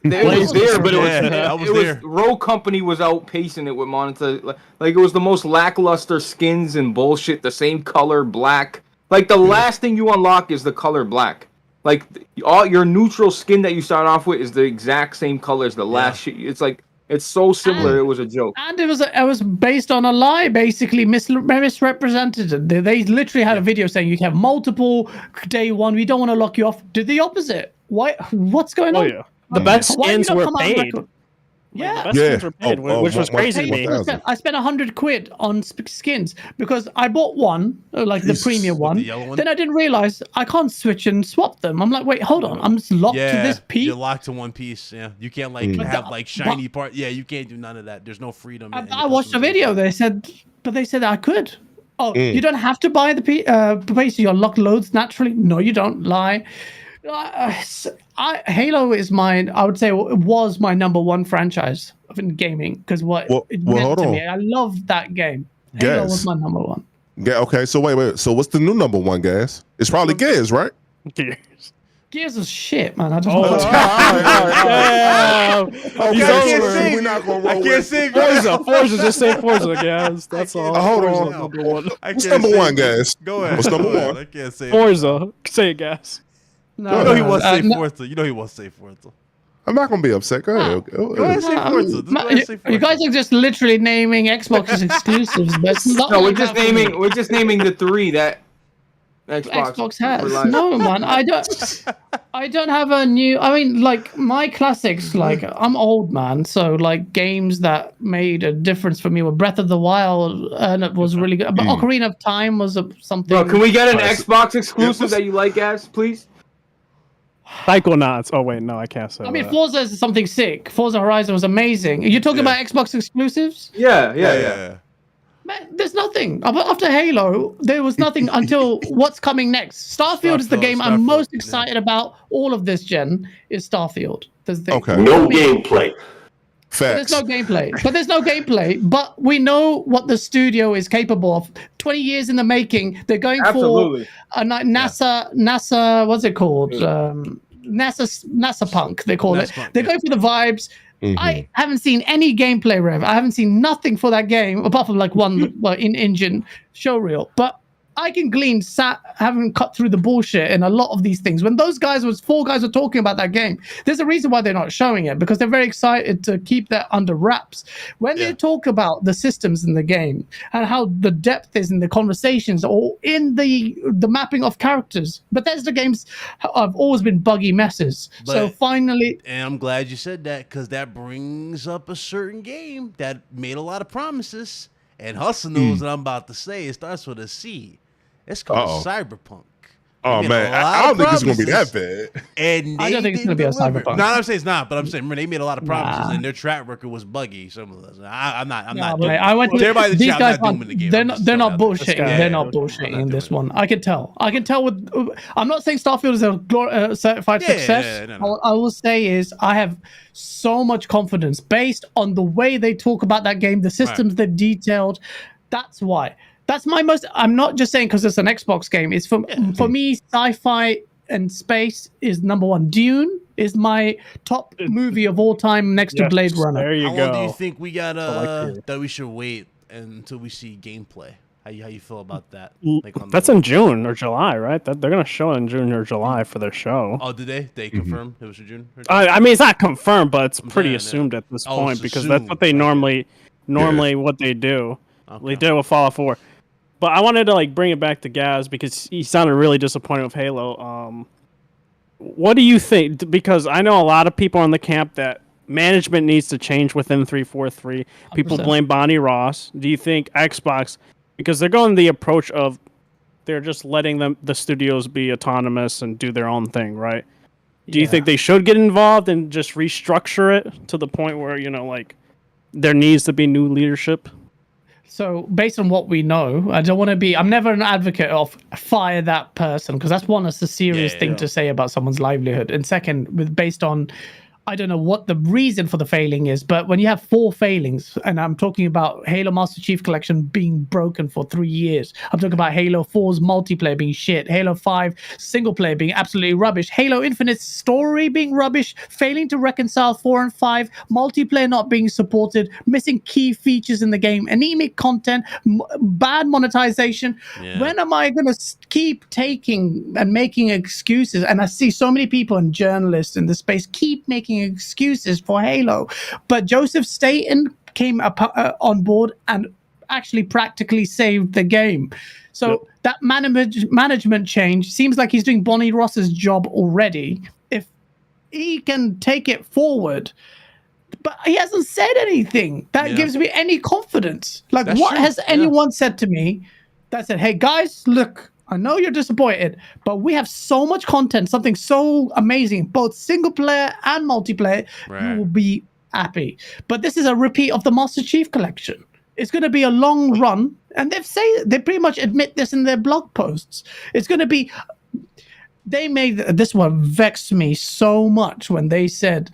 It was there, but it was Rogue Company was outpacing it with monetization. Like it was the most lackluster skins and bullshit. The same color, black. Like the last thing you unlock is the color black. Like all your neutral skin that you start off with is the exact same color as the last shit. It's like. It's so similar. It was a joke, and it was based on a lie. Basically, misrepresented. They literally had a video saying you can have multiple day one. We don't want to lock you off. Did the opposite. Why? What's going on? Yeah. The best skins were paid. Yeah, which was crazy to me. I spent £100 on skins because I bought one, like the premium one. Then I didn't realize I can't switch and swap them. I'm like, wait, hold on, I'm just locked to this piece. You're locked to one piece. Yeah, you can't have like shiny part. Yeah, you can't do none of that. There's no freedom. I watched a video. They said I could. Oh, you don't have to buy the piece. Your lock loads naturally. No, you don't. Lie. Halo is mine. I would say it was my number 1 franchise in gaming because it meant to me. I loved that game. Halo was my number 1. Yeah. Okay. So wait. So what's the new number 1, guys? It's probably Gears, right? Gears is shit, man. I just. I can't say Forza. Just say Forza, guys. That's all. Hold on. Number 1. What's number 1, guys? Go ahead. What's number 1? I can't say Forza. Say it, guys. No, he wants to say Forza. You know he wants to say Forza. I'm not gonna be upset. Go ahead. Go ahead, say Forza. You guys are just literally naming Xbox's exclusives, but no, we're just naming the 3 that Xbox has. No, man, I don't have a new. I mean, like my classics. Like I'm old, man, so like games that made a difference for me were Breath of the Wild, and it was really good. But Ocarina of Time was something. Bro, can we get an Xbox exclusive that you like, guys, please? Psychonauts. Oh wait, no, I can't say. I mean, Forza is something sick. Forza Horizon was amazing. You're talking about Xbox exclusives? Yeah. Man, there's nothing after Halo. There was nothing until what's coming next. Starfield is the game I'm most excited about. All of this gen is Starfield. Okay. No gameplay. Facts. There's no gameplay. But we know what the studio is capable of. 20 years in the making. They're going for a NASA. What's it called? NASA punk. They call it. They're going for the vibes. I haven't seen any gameplay, Rev. I haven't seen nothing for that game apart from like one in-engine showreel. But I can glean having cut through the bullshit in a lot of these things. When those 4 guys were talking about that game, there's a reason why they're not showing it, because they're very excited to keep that under wraps. When they talk about the systems in the game and how the depth is in the conversations or in the mapping of characters, Bethesda games have always been buggy messes. So finally, and I'm glad you said that, because that brings up a certain game that made a lot of promises And Hustle knows what I'm about to say. It starts with a C. It's called Cyberpunk. Oh man, I don't think it's gonna be that bad. And I don't think it's gonna be a Cyberpunk. No, I'm saying it's not. But I'm saying, remember, they made a lot of promises, and their track record was buggy. Some of those. I'm not. I went to everybody. These guys I'm not dooming the game. They're not bullshitting. They're not bullshitting in this one. I can tell. with. I'm not saying Starfield is a certified success. No. All I will say is I have so much confidence based on the way they talk about that game, the systems they've detailed. That's why. That's my most. I'm not just saying because it's an Xbox game. It's for me, sci-fi and space is number one. Dune is my top movie of all time, next to Blade Runner. There you go. How long do you think we got? That we should wait until we see gameplay. How you feel about that? Like that's in June or July, right? They're gonna show it in June or July for their show. Oh, did they? They confirmed it was in June. I mean, it's not confirmed, but it's pretty assumed at this point because that's what they normally what they do. Okay. They did it with Fallout 4. But I wanted to bring it back to Gaz because he sounded really disappointed with Halo. What do you think? Because I know a lot of people in the camp that management needs to change within 343. People 100%. Blame Bonnie Ross. Do you think Xbox, because they're going the approach of they're just letting the studios be autonomous and do their own thing, right? Do you think they should get involved and just restructure it to the point where there needs to be new leadership? So based on what we know, I don't want to be, I'm never an advocate of fire that person because that's one, it's a serious thing to say about someone's livelihood. And second, based on, I don't know what the reason for the failing is, but when you have 4 failings, and I'm talking about Halo Master Chief Collection being broken for 3 years. I'm talking about Halo 4's multiplayer being shit, Halo 5 single player being absolutely rubbish, Halo Infinite's story being rubbish, failing to reconcile 4 and 5, multiplayer not being supported, missing key features in the game, anemic content, bad monetization. Yeah. When am I going to keep taking and making excuses? And I see so many people and journalists in the space keep making excuses for Halo, but Joseph Staten came on board and actually practically saved the game. So that management change seems like he's doing Bonnie Ross's job already. If he can take it forward, but he hasn't said anything that gives me any confidence. That's what true. Has anyone said to me that said, hey guys, look, I know you're disappointed, but we have so much content, something so amazing, both single player and multiplayer, you will be happy. But this is a repeat of the Master Chief Collection. It's going to be a long run, and they pretty much admit this in their blog posts. It's going to be, they made this one vex me so much when they said,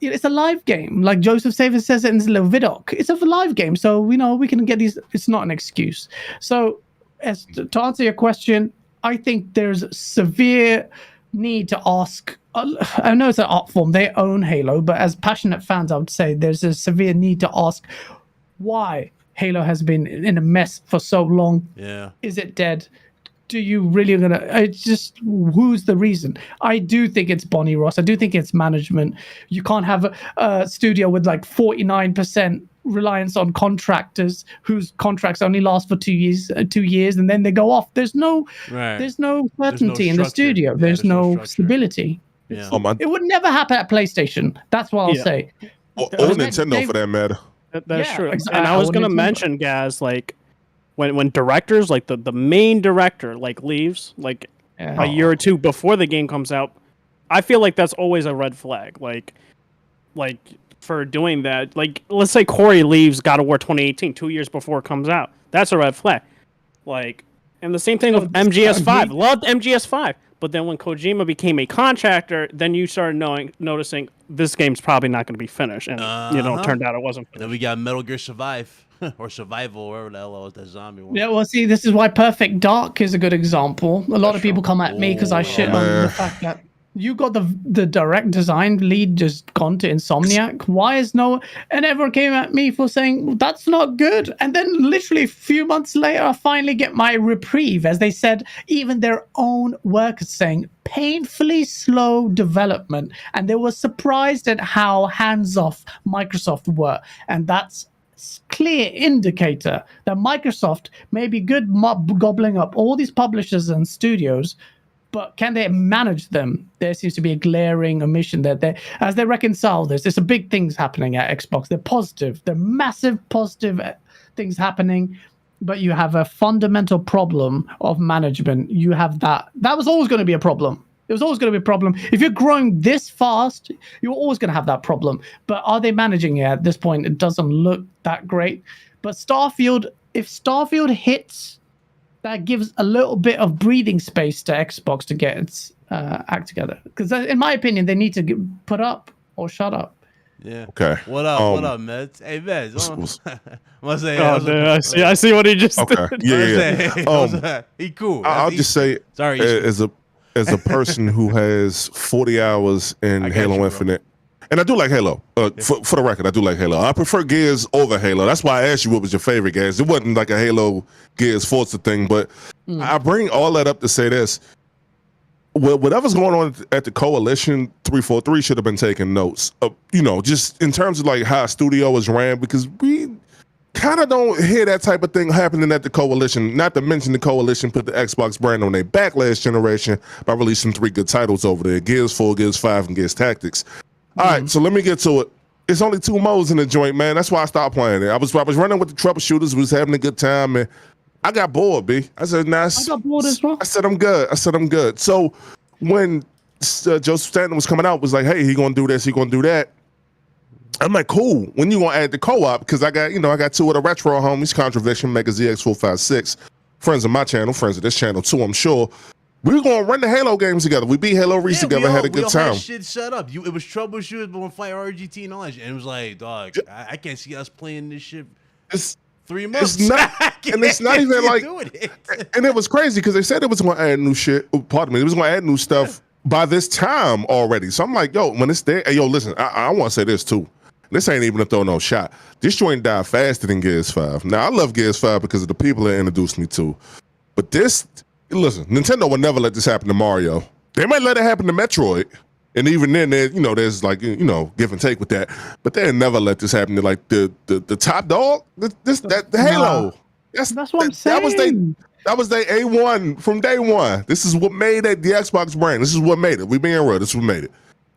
it's a live game. Like Joseph Saver says it in his little vidoc. It's a live game, so we can get these. It's not an excuse. So, to answer your question, I think there's severe need to ask. I know it's an art form; they own Halo, but as passionate fans, I would say there's a severe need to ask why Halo has been in a mess for so long. Yeah, is it dead? Do you really gonna? It's just who's the reason? I do think it's Bonnie Ross. I do think it's management. You can't have a studio with 49% reliance on contractors whose contracts only last for 2 years, and then they go off. There's no certainty in the studio. There's no stability. Yeah. It would never happen at PlayStation. That's what I'll say. Or Nintendo for that matter. That's true. Exactly. And I was gonna mention, guys, when directors the main director leaves a year or two before the game comes out, I feel like that's always a red flag. For doing that, let's say Corey leaves God of War 2018 2 years before it comes out. That's a red flag. And the same thing with MGS5. Loved MGS5, but then when Kojima became a contractor, then you started noticing this game's probably not going to be finished, and turned out it wasn't finished. Then we got Metal Gear Survive. Or Survival, whatever the hell was that zombie one. Yeah, well, see, this is why Perfect Dark is a good example. A lot of people come at me because I shit on the fact that you got the direct design lead just gone to Insomniac. Why is and everyone came at me for saying, well, that's not good. And then literally a few months later, I finally get my reprieve, as they said, even their own workers saying, painfully slow development. And they were surprised at how hands-off Microsoft were. And that's clear indicator that Microsoft may be good gobbling up all these publishers and studios, but can they manage them? There seems to be a glaring omission that as they reconcile this, there's some big things happening at Xbox. They're positive. They're massive positive. things happening, but you have a fundamental problem of management. You have that. That was always going to be a problem. It was always going to be a problem. If you're growing this fast, you're always going to have that problem. But are they managing it at this point? It doesn't look that great. But Starfield, if Starfield hits, that gives a little bit of breathing space to Xbox to get its act together. Because in my opinion, they need to put up or shut up. Yeah. Okay. What up, Meds? Hey, Meds. I see what he just did. Yeah. He cool. I'll just say, sorry, as a person who has 40 hours in Halo Infinite, and I do like Halo. For the record, I do like Halo. I prefer Gears over Halo. That's why I asked you what was your favorite Gears. It wasn't like a Halo Gears Forza thing, but I bring all that up to say this. Whatever's going on at the Coalition, 343 should have been taking notes. Just in terms of like how a studio is ran, because we kind of don't hear that type of thing happening at the Coalition. Not to mention the Coalition put the Xbox brand on their back last generation by releasing 3 good titles over there: Gears 4, Gears 5, and Gears Tactics. All right, so let me get to it. It's only 2 modes in the joint, man. That's why I stopped playing it. I was running with the troubleshooters, was having a good time, and I got bored, B. I said, nah. I got bored as well. I said, I'm good. So when Joseph Stanton was coming out, was like, hey, he gonna do this, he gonna do that. I'm like, cool. When you gonna add the co-op? Because I got 2 of the retro homies, Contradiction, Mega ZX456, friends of my channel, friends of this channel too, I'm sure. We're gonna run the Halo games together. We beat Halo Reach together, had a good time. Had shit set up. It was troubleshooted, but on Fire RGT and all that shit. And it was like, dog, I can't see us playing this shit. It's 3 months. It's not, and it's not even like. And it was crazy because they said it was gonna add new shit. Pardon me, it was gonna add new stuff by this time already. So I'm like, yo, when it's there, hey, yo, listen, I want to say this too. This ain't even a throw no shot. This joint died faster than Gears 5. Now I love Gears 5 because of the people that introduced me to, but this. Listen, Nintendo would never let this happen to Mario. They might let it happen to Metroid, and even then, there's like give and take with that. But they'd never let this happen to like the top dog. The Halo. That's what I'm saying. That was their A1 from day one. This is what made it the Xbox brand. This is what made it. We being real. This is what made it.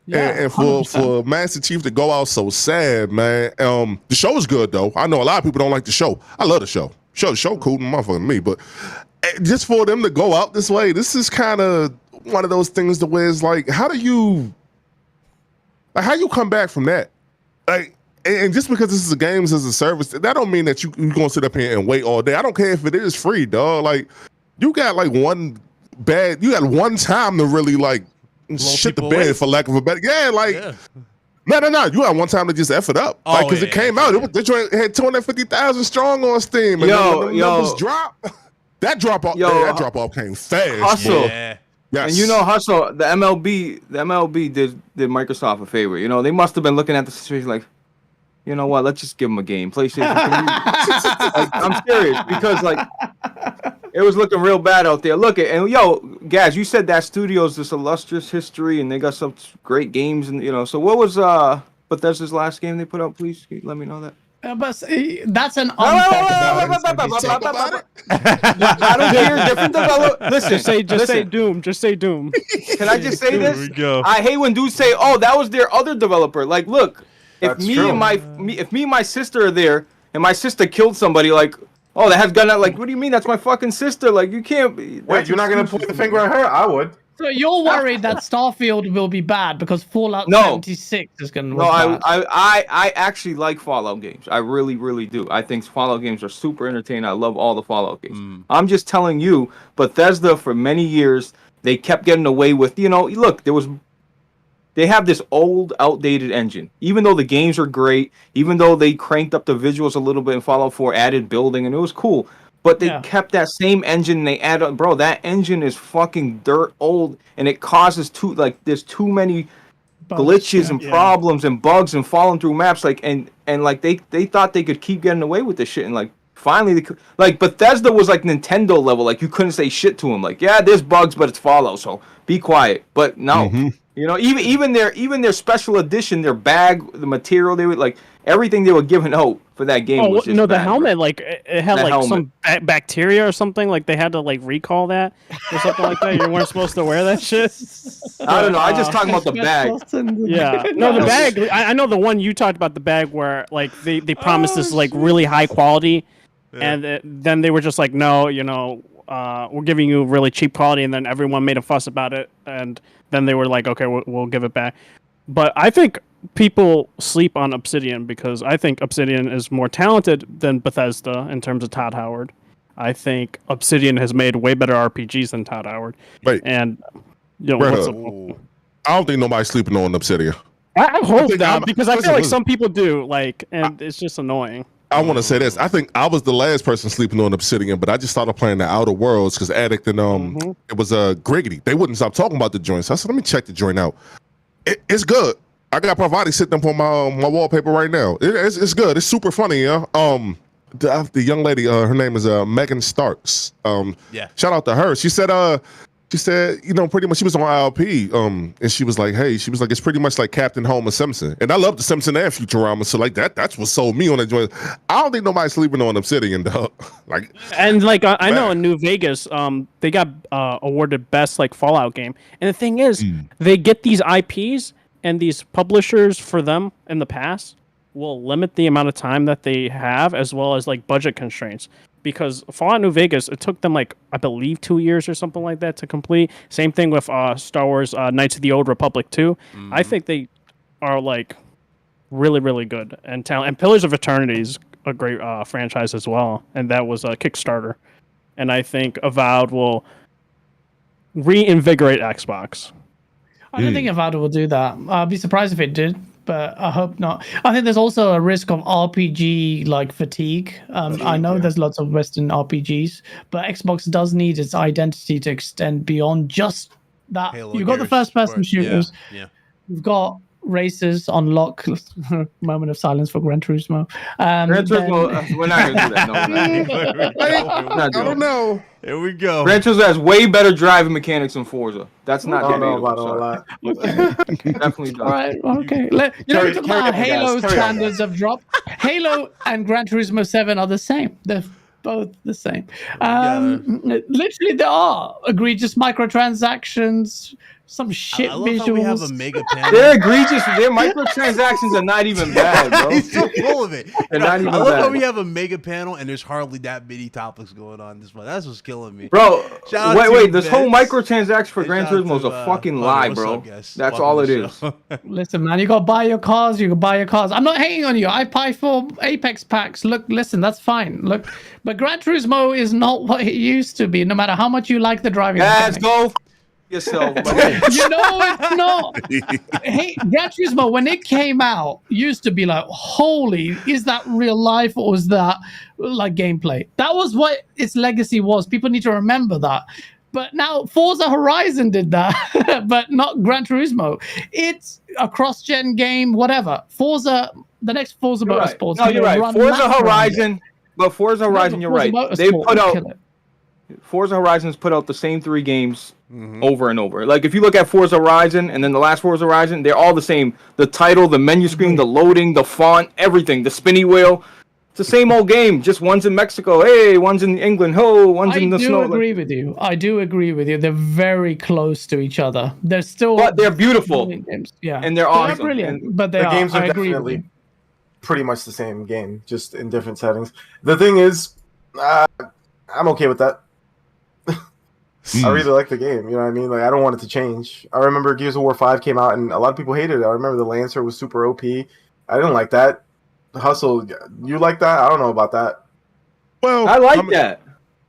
Yeah, and for Master Chief to go out so sad, man. The show is good though. I know a lot of people don't like the show. I love the show. The show cool, motherfucking me, but. Just for them to go out this way, this is kind of one of those things to where it's like, how you come back from that? Like, and just because this is a games as a service, that don't mean that you're gonna sit up here and wait all day. I don't care if it is free, dog. Like, you got like one time to really like shit the bed for lack of a better. Yeah, like. Yeah. No. You had one time to just F it up. Because it came out. It had 250,000 strong on Steam. And when the numbers drop. That drop off came fast. Hustle. Yeah. Yes. And Hustle, the MLB did Microsoft a favor. They must have been looking at the situation like, you know what, let's just give them a game. PlayStation. Like, I'm serious because like it was looking real bad out there. Look, and Gaz, you said that studio's this illustrious history and they got some great games and so what was Bethesda's last game they put out, please? Can you let me know that? But that's an I don't hear different developers. Listen, just say Doom. Just say Doom. Can I just say this? Here we go. I hate when dudes say, "Oh, that was their other developer." Like, look, if me and my sister are there, and my sister killed somebody, like, oh, that has gun out. Like, what do you mean? That's my fucking sister. Like, you can't. Wait, you're not gonna point the finger at her? I would. So you're worried that Starfield will be bad because Fallout 76 is going to be bad? I actually like Fallout games. I really, really do. I think Fallout games are super entertaining. I love all the Fallout games. I'm just telling you, Bethesda for many years, they kept getting away with, look, they have this old, outdated engine. Even though the games are great, even though they cranked up the visuals a little bit in Fallout 4, added building, and it was cool. But they kept that same engine and they added, bro, that engine is fucking dirt old and it causes there's too many glitches and problems and bugs and falling through maps. Like, and like they thought they could keep getting away with this shit. And like, finally, like Bethesda was like Nintendo level. Like you couldn't say shit to them. Like, yeah, there's bugs, but it's Fallout. So be quiet. But no, even their special edition, their bag, the material they would like, everything they were giving out for that game was just the bad, helmet, bro. like it had some bacteria or something. Like they had to like recall that or something like that. You weren't supposed to wear that shit. I don't know. I just talking about the bag. Yeah, no, the bag. I know the one you talked about, the bag where like they promised this like really high quality and then they were just like, no, we're giving you really cheap quality, and then everyone made a fuss about it, and then they were like, okay, we'll give it back. But I think people sleep on Obsidian because I think Obsidian is more talented than Bethesda in terms of Todd Howard. I think Obsidian has made way better RPGs than Todd Howard. Right. And I don't think nobody's sleeping on Obsidian. I hope that because I feel like some people do, and it's just annoying. I want to say this. I think I was the last person sleeping on Obsidian, but I just started playing the Outer Worlds because Addict and it was Griggity. They wouldn't stop talking about the joint. So I said, let me check the joint out. It's good. I got Parvati sitting up on my wallpaper right now. It's good. It's super funny, yeah. The young lady, her name is Megan Starks. Shout out to her. She said, pretty much she was on ILP, and she was like, it's pretty much like Captain Homer Simpson. And I love the Simpson and Futurama, so like that's what sold me on that joint. I don't think nobody's sleeping on Obsidian, though. I know in New Vegas, they got awarded best Fallout game. And the thing is, they get these IPs and these publishers for them in the past will limit the amount of time that they have as well as budget constraints. Because Fallout New Vegas, it took them I believe 2 years or something like that to complete. Same thing with Star Wars Knights of the Old Republic 2. I think they are really, really good and talent. And Pillars of Eternity is a great franchise as well. And that was a Kickstarter. And I think Avowed will reinvigorate Xbox. I don't think Avowed will do that. I'd be surprised if it did, but I hope not. I think there's also a risk of RPG fatigue. I know there's lots of Western RPGs, but Xbox does need its identity to extend beyond just that. Halo, You've got the first-person shooters. Yeah. You've got races on lock. Moment of silence for Gran Turismo. Gran Turismo, we're not gonna do that. No, I don't know. Here we go. Gran Turismo has way better driving mechanics than Forza. That's not debatable. Definitely does. All right, okay. Talk about Halo standards have dropped. Halo and Gran Turismo 7 are the same. They're both the same. Literally, there are egregious microtransactions, some shit I love visuals. how we have a mega panel. They're egregious. Their microtransactions are not even bad, bro. He's so full of it. They're not even I love bad. how we have a mega panel and there's hardly that many topics going on this month. That's what's killing me. Bro, Shout out to wait. This whole Vince. microtransaction for Gran Shout out Turismo is to, a fucking lie, what's bro. up, guys? That's Welcome all it to the is. show. Listen, man, you gotta buy your cars. You can buy your cars. I'm not hating on you. I pay for Apex packs. Look, listen, that's fine. Look, but Gran Turismo is not what it used to be. No matter how much you like the driving. Let's mechanics. go yourself. You know it's not. Hey, Gran Turismo, when it came out, used to be like, holy, is that real life or is that gameplay? That was what its legacy was. People need to remember that. But now Forza Horizon did that, but not Gran Turismo. It's a cross-gen game, whatever. Forza, the next Forza Motorsports. No, you're right. Forza Horizon, but Forza Horizon, you're right. They put out Forza Horizon's put out the same 3 games over and over. If you look at Forza Horizon and then the last Forza Horizon, they're all the same. The title, the menu screen, the loading, the font, everything, the spinny wheel. It's the same old game. Just one's in Mexico. Hey, one's in England. One's in the snow. I do agree with you. I do agree with you. They're very close to each other. They're still, but they're beautiful. Games. Yeah, and they're awesome. They're brilliant. And but the games are definitely pretty much the same game, just in different settings. The thing is, I'm okay with that. I really like the game, you know what I mean? I don't want it to change. I remember Gears of War 5 came out and a lot of people hated it. I remember the Lancer was super OP. I didn't like that. Hustle, you like that? I don't know about that. Well, I like that.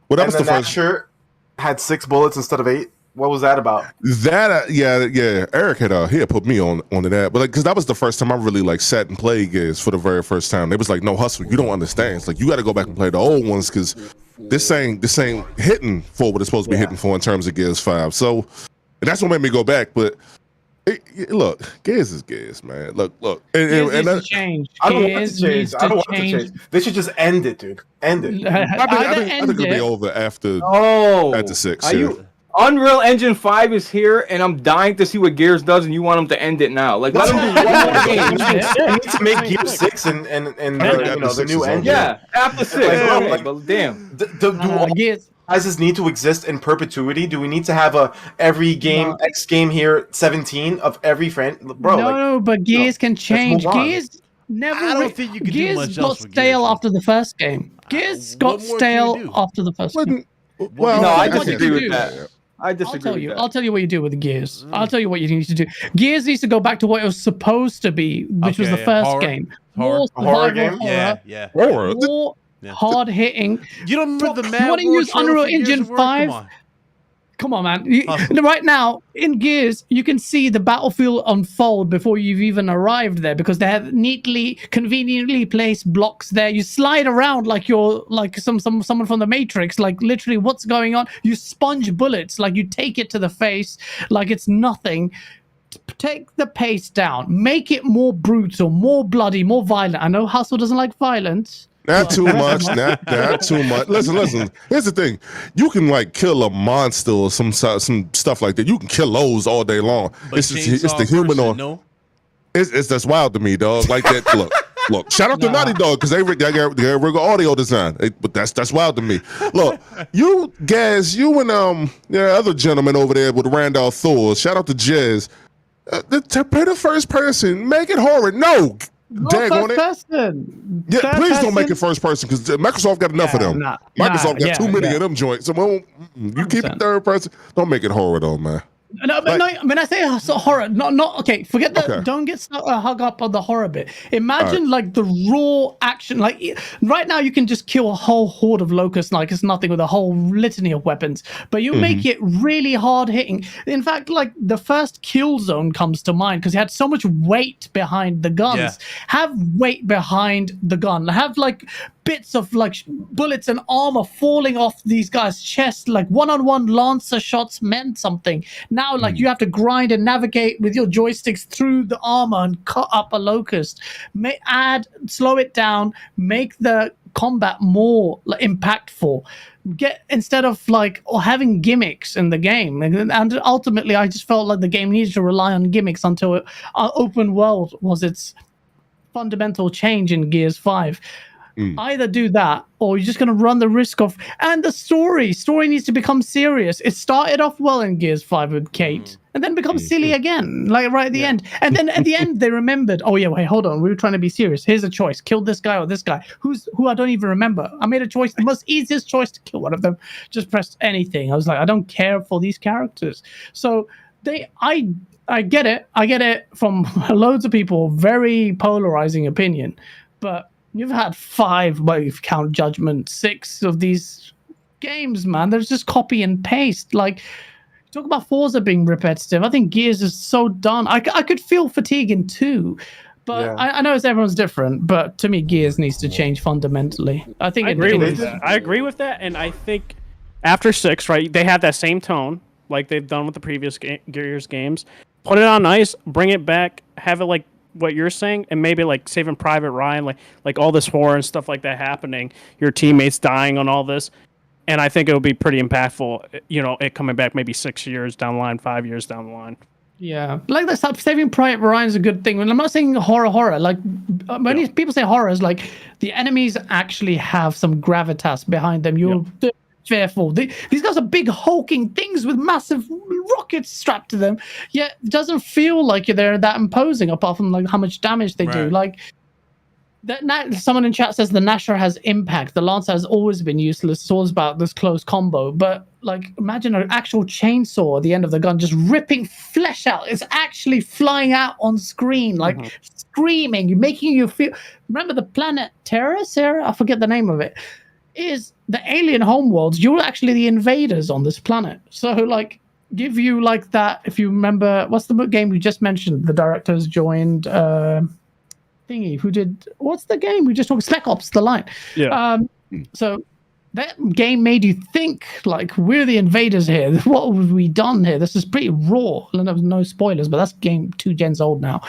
Well, that and was then the that first shirt had 6 bullets instead of 8. What was that about? That yeah. Eric had put me on to that, but because that was the first time I really sat and played Gears for the very first time. They was like, "No, Hustle, you don't understand. It's you got to go back and play the old ones because this ain't hitting for what it's supposed to be hitting for in terms of Gears 5." So and that's what made me go back. But look, Gears is Gears, man. Look, Gears needs to change. I don't want it to change. I don't want it to change. They should just end it, dude. End it. I think it'll be over after 6. Are you? Unreal Engine 5 is here, and I'm dying to see what Gears does, and you want them to end it now. Let them do one more game. You need to make Gears 6 and the new engine. Yeah, after 6. But damn. Do all franchises need to exist in perpetuity? Do we need to have every game, X game here, 17 of every friend? Bro, no, but Gears can change. Never. I don't think you could do Gears much got else with stale Gears. after the first game. Gears got what more can you stale do? after the first game. Well, No, I what disagree you with do. that. I disagree with that. I'll tell you what you do with the Gears. I'll tell you what you need to do. Gears needs to go back to what it was supposed to be, which was the first Horror. game. Horror. More Horror survival game? horror. Yeah. Horror. More hard hitting. You don't remember the You Mad want to War use trailer Unreal for Gears Engine of War? 5? Come on. Come on, man. Hustle. Right now, in Gears, you can see the battlefield unfold before you've even arrived there because they have conveniently placed blocks there. You slide around like you're like someone from the Matrix, like literally what's going on. You sponge bullets, like you take it to the face like it's nothing. Take the pace down. Make it more brutal, more bloody, more violent. I know Hustle doesn't like violence. Not too much. Not too much. Listen. Here's the thing: you can like kill a monster or some stuff like that. You can kill those all day long. But It's the human on. No. It's that's wild to me, dog. Like that. Look. Shout out to Naughty Dog because they got regular audio design. But that's wild to me. Look, you guys, you and other gentleman over there with Randolph Thor. Shout out to Jez. To play the first person, make it horror. No. Dag on it. Person. Yeah, Third please don't person. make it first person because Microsoft got enough of them. Microsoft got too many of them joints. So you keep it third person. Don't make it horror though, man. No, but Like- no, when I say horror, not okay. Forget that. Okay. Don't get hung up on the horror bit. Imagine like the raw action. Like right now, you can just kill a whole horde of locusts like it's nothing with a whole litany of weapons. But you make it really hard hitting. In fact, like the first kill zone comes to mind because it had so much weight behind the guns. Yeah. Have weight behind the gun. Have like bits of like bullets and armor falling off these guys' chests, like one-on-one lancer shots meant something. Now, like you have to grind and navigate with your joysticks through the armor and cut up a locust. Slow it down, make the combat more impactful. Instead of like having gimmicks in the game, and ultimately, I just felt like the game needed to rely on gimmicks until open world was its fundamental change in Gears 5. Either do that or you're just going to run the risk of and the story needs to become serious. It started off well in Gears 5 with Kate and then becomes silly again like right at the end, and then at the end they remembered, oh yeah, wait, hold on, we were trying to be serious. Here's a choice: kill this guy or this guy who I don't even remember. I made a choice, the most easiest choice to kill one of them. Just press anything. I was like, I don't care for these characters. So I get it from loads of people, very polarizing opinion, but you've had 5, well, if you count Judgment, 6 of these games, man. There's just copy and paste. Like, talk about Forza being repetitive. I think Gears is so done. I could feel fatigue in 2, but Yeah. I know everyone's different. But to me, Gears needs to change fundamentally. I think I it agree needs- with that. I agree with that, and I think after 6, right, they have that same tone like they've done with the previous Gears games. Put it on ice, bring it back, have it like what you're saying, and maybe like Saving Private Ryan, like all this horror and stuff like that happening, your teammates dying on all this, and I think it would be pretty impactful. You know, it coming back maybe 6 years down the line, 5 years down the line. Yeah, like that stuff. Saving Private Ryan is a good thing. And I'm not saying horror. Like when people say horror, is like the enemies actually have some gravitas behind them. You're fearful. These guys are big hulking things with massive rockets strapped to them. Yet it doesn't feel like they're that imposing, apart from like how much damage they do. Like that. Someone in chat says the Nashor has impact. The Lancer has always been useless. It's always about this close combo. But like, imagine an actual chainsaw at the end of the gun just ripping flesh out. It's actually flying out on screen, like screaming, making you feel. Remember the planet Terra? Sarah? I forget the name of it. Is the alien homeworlds? You're actually the invaders on this planet. So like, give you like that. If you remember, what's the game we just mentioned? The directors joined. Thingy who did what's the game we just talked? Spec Ops: The Line. So that game made you think like we're the invaders here. What have we done here? This is pretty raw. No spoilers, but that's game 2 gens old now.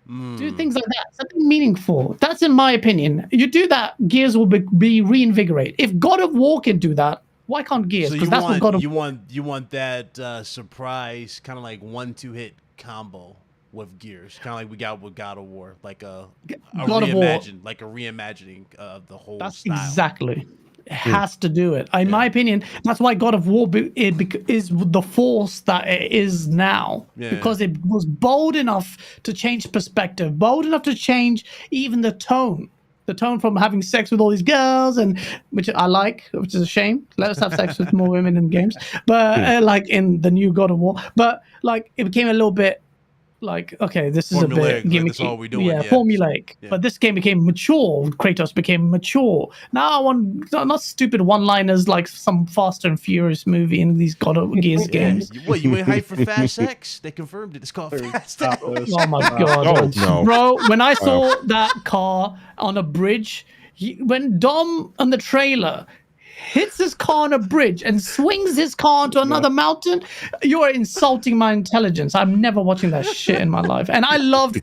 Do things like that, something meaningful. That's in my opinion. You do that, Gears will be reinvigorate. If God of War can do that, why can't Gears? So Because that's what God of you want that surprise kind of like 1-2 hit combo with Gears, kind of like we got with God of War, like a God of War. like a reimagining of the whole That's style. exactly. It has to do it. In my opinion, that's why God of War is the force that it is now. Because it was bold enough to change perspective, bold enough to change even the tone. The tone from having sex with all these girls, and which I like, which is a shame. Let us have sex with more women in games, but like in the new God of War. But like it became a little bit like, okay, this is formulaic, a bit gimmicky. Like, that's all we doing, formulaic. Yeah. But this game became mature. Kratos became mature. Now I want not stupid one-liners like some Fast and Furious movie in these God of Gears games. What, you ain't hyped for Fast X? They confirmed it. It's called Fast X. Oh my god, bro! When I saw that car on a bridge, when Dom on the trailer hits his car on a bridge and swings his car onto another mountain, you are insulting my intelligence. I'm never watching that shit in my life. And I loved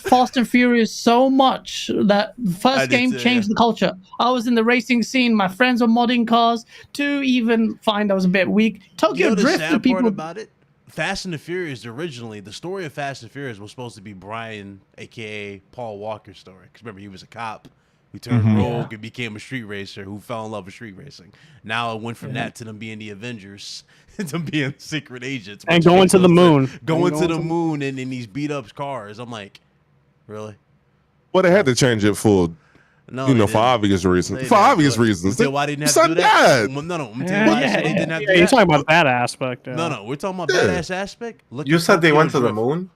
Fast and Furious so much that the first game changed the culture. I was in the racing scene. My friends were modding cars to even find I was a bit weak. Tokyo Drift. The sad part about it? Fast and the Furious originally, the story of Fast and Furious was supposed to be Brian, aka Paul Walker's story. Because remember, he was a cop who turned rogue and became a street racer who fell in love with street racing. Now it went from that to them being the Avengers to being secret agents. And going to the moon. Going to the moon in these beat up cars. I'm like, really? Well, they had to change it for, for obvious reasons. For obvious reasons. Why they didn't have to do that? No, I'm telling you why they didn't have to do that. You're talking about that aspect. No, we're talking about badass aspect. You said they went to the moon?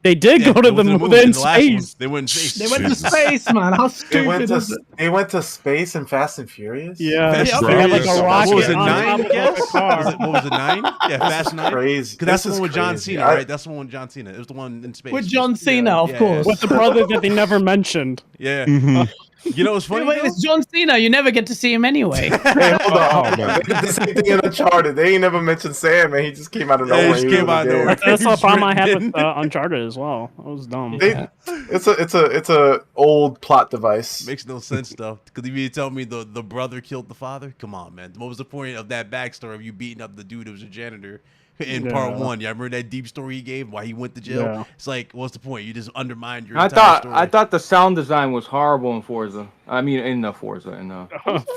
They did go to the moon. They're in space. They went in space. They went to space, man. How stupid is it? They went to space in Fast and Furious? Yeah. They had like a rocket. What was it, 9, I guess? What was it, 9? Yeah, Fast 9? Crazy. Because that's the one with John Cena, right? That's the one with John Cena. It was the one in space. With John Cena, of course. With the brother that they never mentioned. Yeah. You know what's funny? Wait, it's John Cena. You never get to see him anyway. Hey, hold on. They did the same thing in Uncharted. They ain't never mentioned Sam, man. He just came out of nowhere. He just came out of nowhere. That's the problem I had with Uncharted as well. That was dumb. It's a old plot device. Makes no sense though. Because if you tell me the brother killed the father, come on, man. What was the point of that backstory of you beating up the dude who was a janitor? In part 1, yeah, I remember that deep story he gave why he went to jail. Yeah. It's like, what's the point? You just undermined your entire story. I thought the sound design was horrible in Forza. I mean, in the Forza,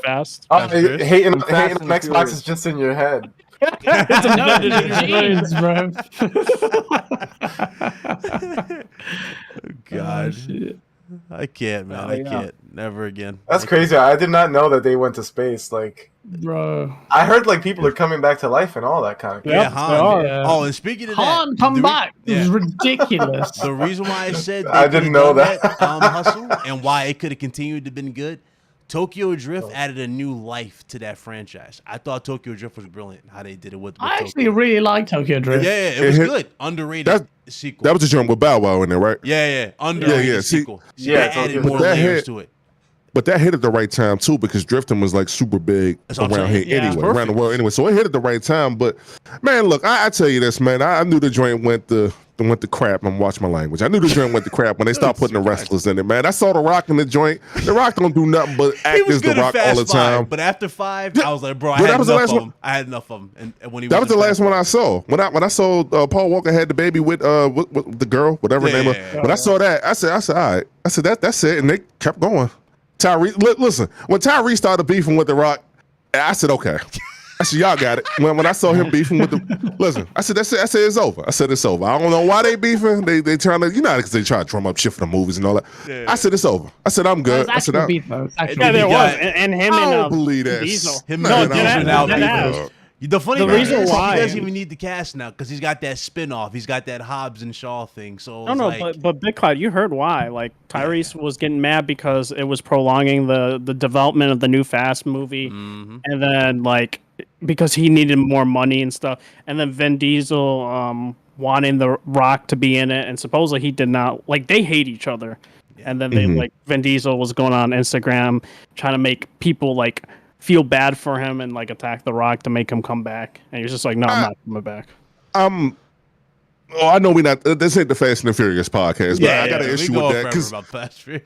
Fast. Hating on Xbox is just in your head. It's embedded in your genes, bro. God. I can't, man. I can't. Never again. That's crazy. I did not know that they went to space. Like, bro, I heard like people are coming back to life and all that kind of thing. Yeah, Han. Oh, and speaking of Han, come back. It was ridiculous. The reason why I said I didn't know that hustle and why it could have continued to been good. Tokyo Drift added a new life to that franchise. I thought Tokyo Drift was brilliant. How they did it with I actually really like Tokyo Drift. Yeah, it was good. Underrated sequel. That was a joint with Bow Wow in there, right? Yeah. Underrated sequel. Yeah, added more layers to it. But that hit at the right time too, because drifting was like super big around here anyway, around the world anyway. So it hit at the right time. But man, look, I tell you this, man. I knew the joint went to crap. I'm watching my language. I knew the joint went to crap when they stopped putting the wrestlers in it, man. I saw The Rock in the joint. The Rock don't do nothing but act as The Rock all the time. But after 5, I was like, bro, I had enough of him. And when he that was the last one I saw. When I saw Paul Walker had the baby with the girl, whatever her name was. When I saw that, I said, all right. I said that's it, and they kept going. Tyrese, listen, when Tyrese started beefing with The Rock, I said, okay. I said, y'all got it. When I saw him beefing with listen, I said, that's it. I said, it's over. I said, it's over. I don't know why they beefing. They trying to, because they try to drum up shit for the movies and all that. Yeah. I said, it's over. I said, I'm good. I said, beef, though. There was. And him I and don't believe that. Diesel. Him and Diesel now beefing. The funny thing is, he doesn't even need the cast now because he's got that spin-off. He's got that Hobbs and Shaw thing. So but Big Cloud, you heard why. Like Tyrese was getting mad because it was prolonging the development of the new Fast movie, and then like because he needed more money and stuff, and then Vin Diesel wanting The Rock to be in it, and supposedly he did not. Like they hate each other, and then they like Vin Diesel was going on Instagram trying to make people like feel bad for him and like attack The Rock to make him come back, and he's just like, no, I'm not coming back. I know this ain't the Fast and the Furious podcast, but I got an issue with that because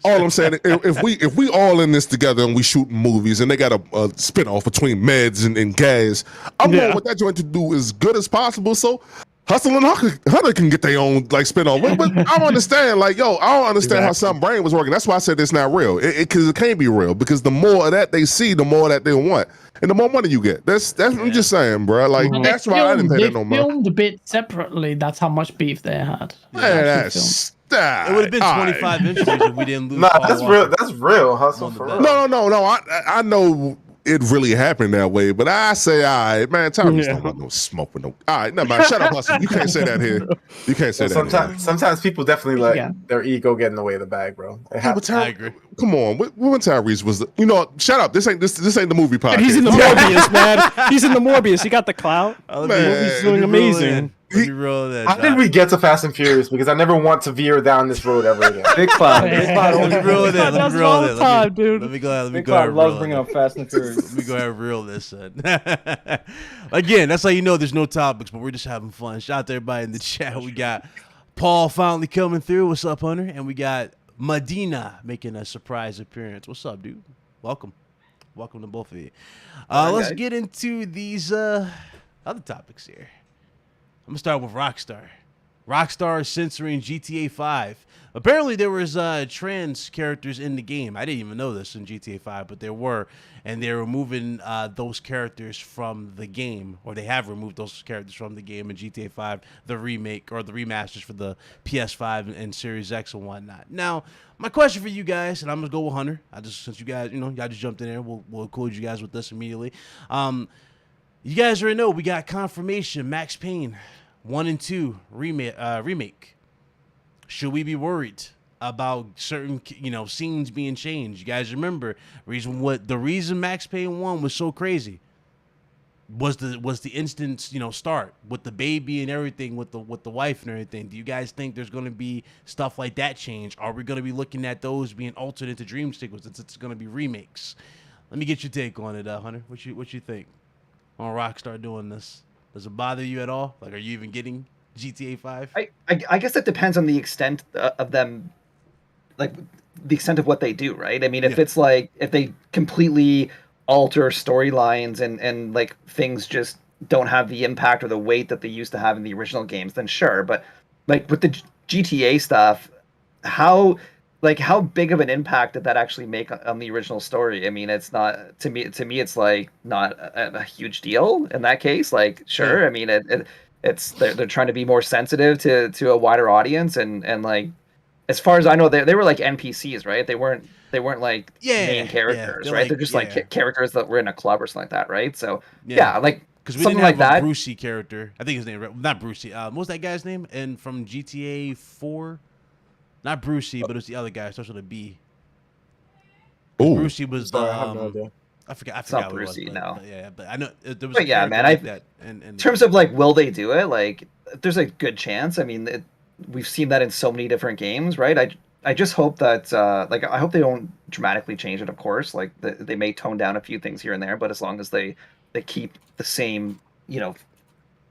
all I'm saying, if we all in this together and we shooting movies and they got a spinoff between meds and gas, I want what that joint to do as good as possible. So Hustle and Hunter can get their own like spin on. But I don't understand. Like, yo, I don't understand how something brain was working. That's why I said it's not real. Because it can't be real. Because the more of that they see, the more that they want, and the more money you get. That's I'm just saying, bro. Like that's why I didn't pay that no more. They filmed a bit separately. That's how much beef they had. Man, that's it would have been 25 inches if we didn't lose. Nah, that's real. That's real hustle for real. No. I know it really happened that way, but I say, all right, man, Tyrese don't want no smoke with no. All right, no, man, shut up, hustle. You can't say that here. You can't say that. Sometimes people definitely let their ego get in the way of the bag, bro. I agree. Come on, when Tyrese was, shut up. This ain't the movie podcast. He's in the Morbius, man. He's in the Morbius. He got the clout. Man, the movie's doing amazing. How did we get to Fast and Furious? Because I never want to veer down this road ever again. Big Cloud. Let me reel it in. Let me reel it in. Let me go ahead. Big Cloud loves bringing up Fast and Furious. Let me go ahead and reel this in. Again, that's how you know there's no topics, but we're just having fun. Shout out to everybody in the chat. We got Paul finally coming through. What's up, Hunter? And we got Medina making a surprise appearance. What's up, dude? Welcome to both of you. Let's get into these other topics here. I'm gonna start with Rockstar. Rockstar is censoring GTA 5. Apparently, there was trans characters in the game. I didn't even know this in GTA 5, but there were, and they're removing those characters from the game, or they have removed those characters from the game in GTA 5, the remake or the remasters for the PS5 and Series X and whatnot. Now, my question for you guys, and I'm gonna go with Hunter. Since you guys, y'all just jumped in there, we'll include you guys with this immediately. You guys already know we got confirmation. Max Payne 1 and 2 remake. Should we be worried about certain scenes being changed? You guys remember the reason Max Payne 1 was so crazy was the instant start with the baby and everything with the wife and everything. Do you guys think there's going to be stuff like that change? Are we going to be looking at those being altered into dream sequences since it's going to be remakes? Let me get your take on it, Hunter. What you think on Rockstar doing this? Does it bother you at all? Like, are you even getting GTA 5? I guess it depends on the extent of them, like the extent of what they do, right? I mean, if it's like if they completely alter storylines and like things just don't have the impact or the weight that they used to have in the original games, then sure. But like with the GTA stuff, how big of an impact did that actually make on the original story? I mean, it's not to me. It's like not a huge deal in that case. Like, sure. I mean, it's they're trying to be more sensitive to a wider audience, and like as far as I know, they were like NPCs, right? They weren't like main characters, right? They're just like characters that were in a club or something like that, right? So like because we something didn't have like that. Brucey character. I think his name not Brucey. What was that guy's name? And from GTA 4. Not Brucey, but it was the other guy. It starts with a B. Oh, Brucey was the. I have no idea. I forgot. It's not Brucey, no. Yeah, but I know there was. But yeah, man. Like that in terms of like, will they do it? Like, there's a good chance. I mean, we've seen that in so many different games, right? I just hope that I hope they don't dramatically change it. Of course, like they may tone down a few things here and there, but as long as they keep the same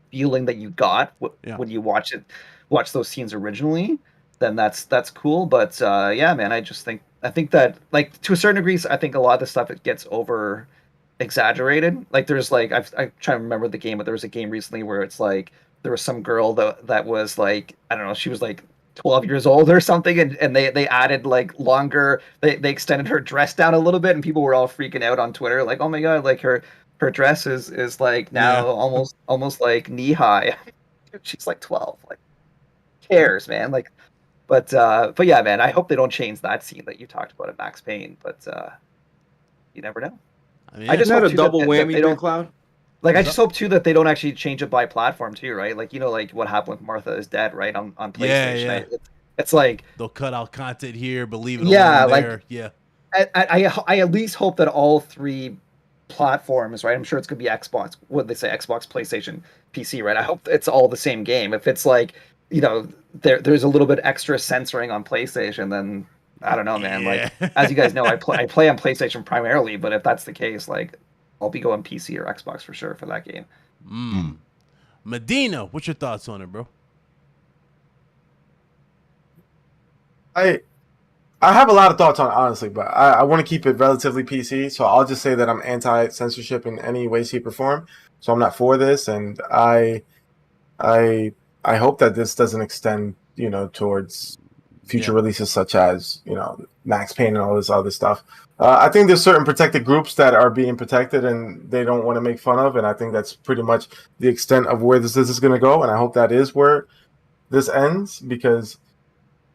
feeling that you got when you watch those scenes originally, then that's cool. But yeah, man, I think that like to a certain degree, I think a lot of the stuff it gets over exaggerated. Like there's like I'm trying to remember the game, but there was a game recently where it's like there was some girl that was like, I don't know, she was like 12 years old or something, and they added like longer, they extended her dress down a little bit, and people were all freaking out on Twitter like, oh my god, like her dress is like now almost like knee high. She's like 12. Like, cares, man? Like, but yeah, man, I hope they don't change that scene that you talked about at Max Payne, but you never know. I mean, I just hope a double whammy, Big Cloud. Like, I just hope too that they don't actually change it by platform too, right? Like, like what happened with Martha is Dead, right? On PlayStation. Yeah. It's like they'll cut out content here, believe it. Yeah, like there. Yeah. I at least hope that all three platforms, right? I'm sure it's gonna be Xbox. What they say, Xbox, PlayStation, PC, right? I hope it's all the same game. If it's like there's a little bit extra censoring on PlayStation, then I don't know, man. Like, as you guys know, I play on PlayStation primarily, but if that's the case, like, I'll be going PC or Xbox for sure for that game. Medina, what's your thoughts on it, bro? I have a lot of thoughts on it, honestly, but I want to keep it relatively PC, so I'll just say that I'm anti-censorship in any way, shape, or form. So I'm not for this, and I I hope that this doesn't extend, towards future releases such as, Max Payne and all this other stuff. I think there's certain protected groups that are being protected and they don't want to make fun of, and I think that's pretty much the extent of where this is going to go, and I hope that is where this ends, because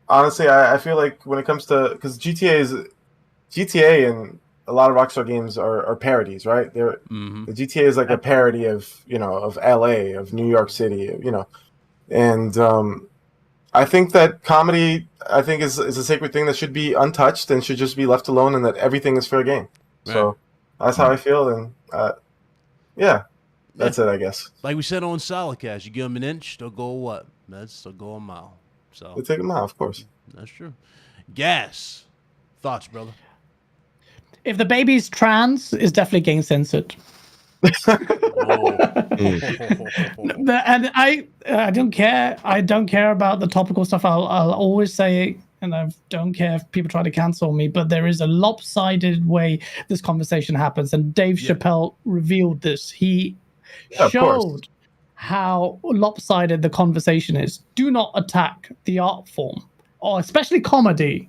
honestly, I feel like when it comes to, because GTA and a lot of Rockstar games are parodies, right? The GTA is like a parody of of LA, of New York City, and I think that comedy, is a sacred thing that should be untouched and should just be left alone, and that everything is fair game. Right. So that's how I feel, and that's it, I guess. Like we said on Solidcast, you give them an inch, they'll go what? They'll go a mile. So they'll take a mile, of course. That's true. Gas. Thoughts, brother? If the baby's trans, it's definitely getting censored. And I don't care. I don't care about the topical stuff. I'll always say, and I don't care if people try to cancel me, but there is a lopsided way this conversation happens. And Dave Chappelle revealed this. He showed how lopsided the conversation is. Do not attack the art form, or especially comedy.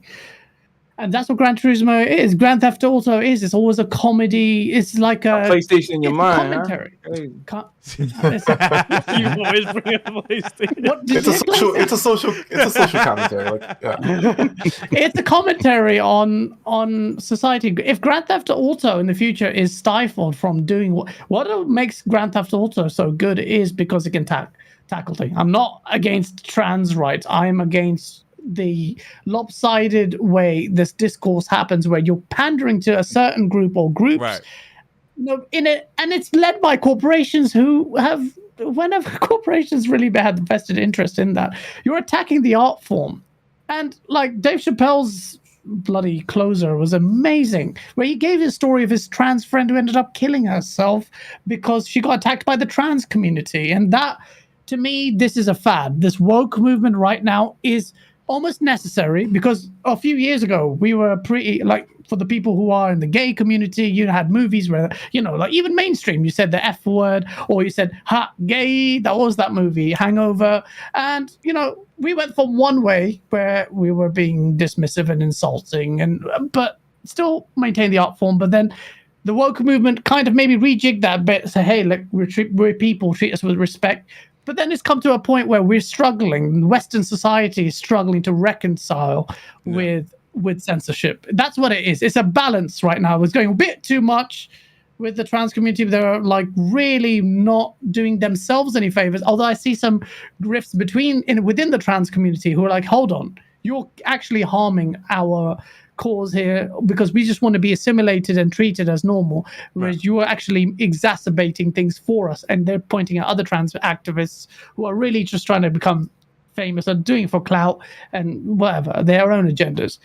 And that's what Gran Turismo is. Grand Theft Auto is. It's always a comedy. It's like a PlayStation in your mind. Commentary. Huh? You always bring up PlayStation. It's a social commentary. It's a commentary on society. If Grand Theft Auto in the future is stifled from doing what makes Grand Theft Auto so good is because it can tackle things. I'm not against trans rights. I'm against the lopsided way this discourse happens, where you're pandering to a certain group or groups, right? In it, and it's led by corporations who have, whenever corporations really had the vested interest in that, you're attacking the art form. And like Dave Chappelle's bloody closer was amazing, where he gave his story of his trans friend who ended up killing herself because she got attacked by the trans community. And that, to me, this is a fad. This woke movement right now is almost necessary, because a few years ago we were pretty, like, for the people who are in the gay community, you had movies where, like even mainstream, you said the F word, or you said ha gay. That was that movie Hangover. And we went from one way where we were being dismissive and insulting, but still maintain the art form. But then the woke movement kind of maybe rejigged that bit, say, hey, look, we're people, treat us with respect. But then it's come to a point where we're struggling. Western society is struggling to reconcile with censorship. That's what it is. It's a balance right now. It's going a bit too much with the trans community. They're like really not doing themselves any favors. Although I see some grifts within the trans community who are like, hold on, you're actually harming our cause here because we just want to be assimilated and treated as normal, whereas you are actually exacerbating things for us. And they're pointing at other trans activists who are really just trying to become famous and doing it for clout and whatever, their own agendas.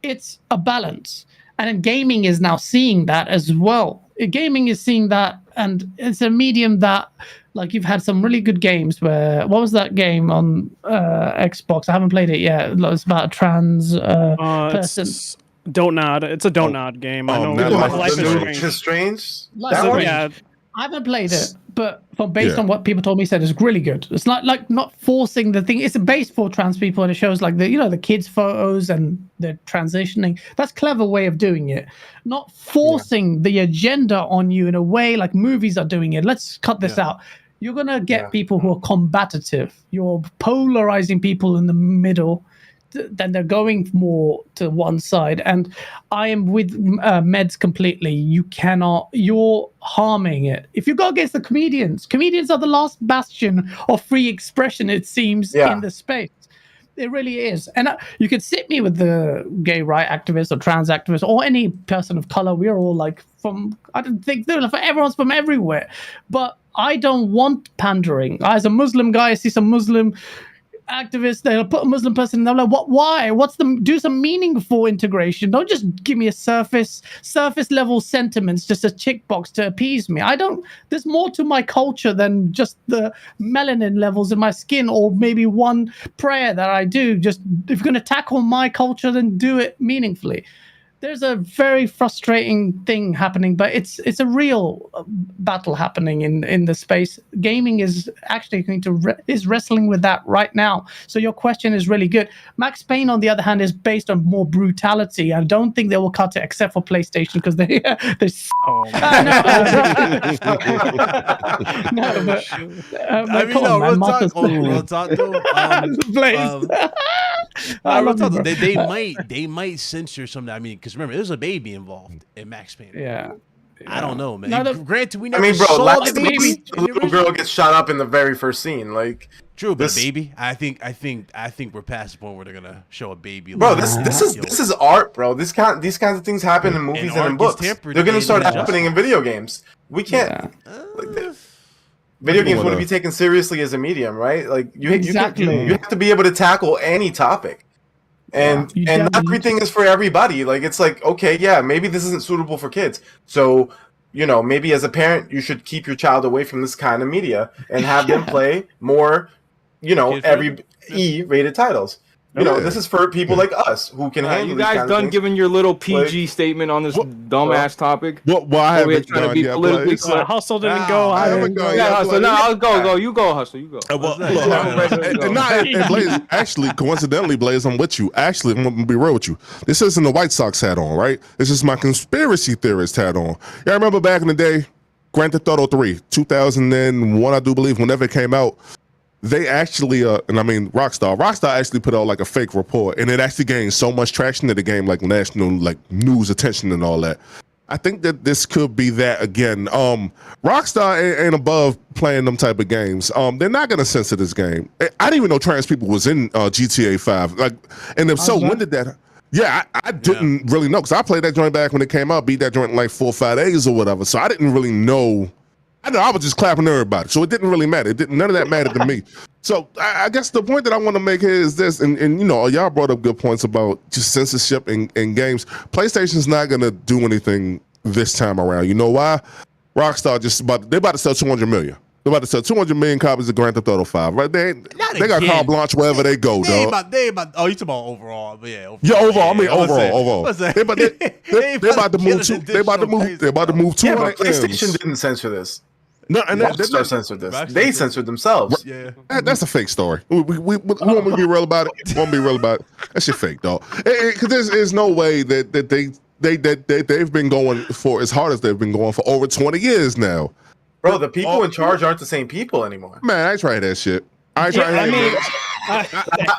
It's a balance. And then gaming is now seeing that as well. Gaming is seeing that, and it's a medium that, like, you've had some really good games where, what was that game on Xbox? I haven't played it yet. It was about a trans person. Don't Nod. It's a Don't Nod game. I know. Life is Strange. That one? Yeah. I haven't played it, but based on what people told me, said it's really good. It's like not forcing the thing. It's based for trans people, and it shows like the kids' photos and they're transitioning. That's a clever way of doing it. Not forcing the agenda on you in a way like movies are doing it. Let's cut this out. You're gonna get people who are combative. You're polarizing people in the middle. Then they're going more to one side, and I am with Meds completely. You're harming it. If you go against the comedians are the last bastion of free expression, it seems, in the space. It really is. And you could sit me with the gay right activists or trans activists or any person of color. We're all like everyone's from everywhere. But I don't want pandering. As a Muslim guy, I see some Muslim activists, they'll put a Muslim person, they're like, why? Do some meaningful integration. Don't just give me a surface level sentiments, just a tick box to appease me. There's more to my culture than just the melanin levels in my skin, or maybe one prayer that I do. Just, if you're going to tackle my culture, then do it meaningfully. there's a very frustrating thing happening, but it's a real battle happening in the space. Gaming is actually going to is wrestling with that right now. So your question is really good. Max Payne, on the other hand, is based on more brutality. I don't think they will cut it except for PlayStation because they no, but I mean, no, real talk though. They might censor something. I mean, because remember, there's a baby involved in Max Payne. Yeah. I don't know, man. No, Granted, we never I mean, bro, saw the baby. The little girl gets shot up in the very first scene. Like, true, but baby, I think we're past the point where they're gonna show a baby. Bro, this is art, bro. These kinds of things happen in movies and in books. They're gonna start happening in video games. We can't. Video games wouldn't be taken seriously as a medium, right? Like you have to be able to tackle any topic. And not everything is for everybody. Like it's like, okay, yeah, maybe this isn't suitable for kids. So, maybe as a parent, you should keep your child away from this kind of media and have them play more, every E-rated titles. This is for people like us who can handle. You guys done giving your little PG statement on this dumbass topic? Well, I haven't done yet. Hustle didn't go. I haven't gone yet. Hustle. No, I'll go. You go, Hustle. You go. Blaze, actually, coincidentally, Blaze, I'm with you. Actually, I'm gonna be real with you. This isn't the White Sox hat on, right? This is my conspiracy theorist hat on. Yeah, I remember back in the day, Grand Theft Auto 3, 2001, I do believe, whenever it came out. They actually, Rockstar actually put out like a fake report, and it actually gained so much traction that it gained like national news attention and all that. I think that this could be that again. Rockstar ain't above playing them type of games. They're not gonna censor this game. I didn't even know trans people was in GTA 5. And if so, when did that? Yeah, I didn't really know because I played that joint back when it came out. Beat that joint in like 4 or 5 days or whatever. So I didn't really know. I was just clapping everybody, so it didn't really matter. None of that mattered to me. So I guess the point that I want to make here is this, and y'all brought up good points about just censorship in games. PlayStation's not gonna do anything this time around. You know why? Rockstar they're about to sell 200 million. They're about to sell 200 million copies of Grand Theft Auto 5. Right? They got carte blanche wherever they go, dog. You talking about overall? But yeah, overall. I mean, overall. They're about to move. They're about to move 200. Yeah, but PlayStation didn't censor this. No, and Rockstar censored this. They censored themselves. Yeah, that's a fake story. We want to be real about it. That shit fake, dog. Because there's no way that they've been going for as hard as they've been going for over 20 years now. Bro, the people in charge aren't the same people anymore. Man, I tried that shit.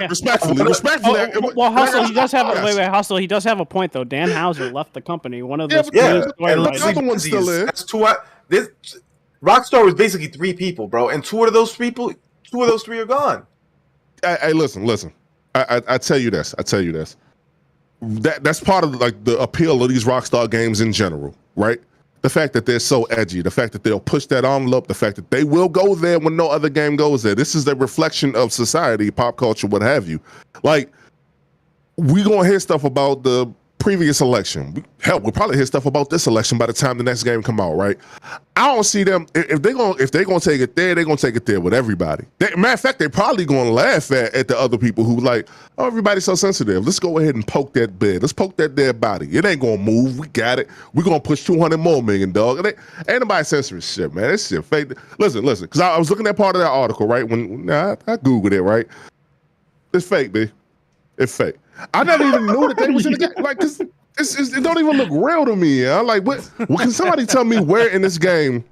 Respectfully. Well, Hustle, he does have Hustle. He does have a point though. Dan Houser left the company. One of those. And the one still is. That's Rockstar was basically 3 people, bro, and 2 of those 3 are gone. Hey, listen. I tell you this. That's part of the appeal of these Rockstar games in general, right? The fact that they're so edgy, the fact that they'll push that envelope, the fact that they will go there when no other game goes there. This is the reflection of society, pop culture, what have you. Like, we gonna hear stuff about the previous election. Hell, we'll probably hear stuff about this election by the time the next game come out, right? I don't see them if they're gonna take it there, they're gonna take it there with everybody. Matter of fact, they're probably gonna laugh at the other people who like, oh, everybody's so sensitive. Let's go ahead and poke that bed. Let's poke that dead body. It ain't gonna move. We got it. We're gonna push 200 more million, dog. Ain't nobody censoring shit, man. This shit fake. Listen, because I was looking at part of that article, right? I Googled it, right? It's fake, B. It's fake. I never even knew that they was in the game. Like, it don't even look real to me. I'm like, what? Can somebody tell me where in this game?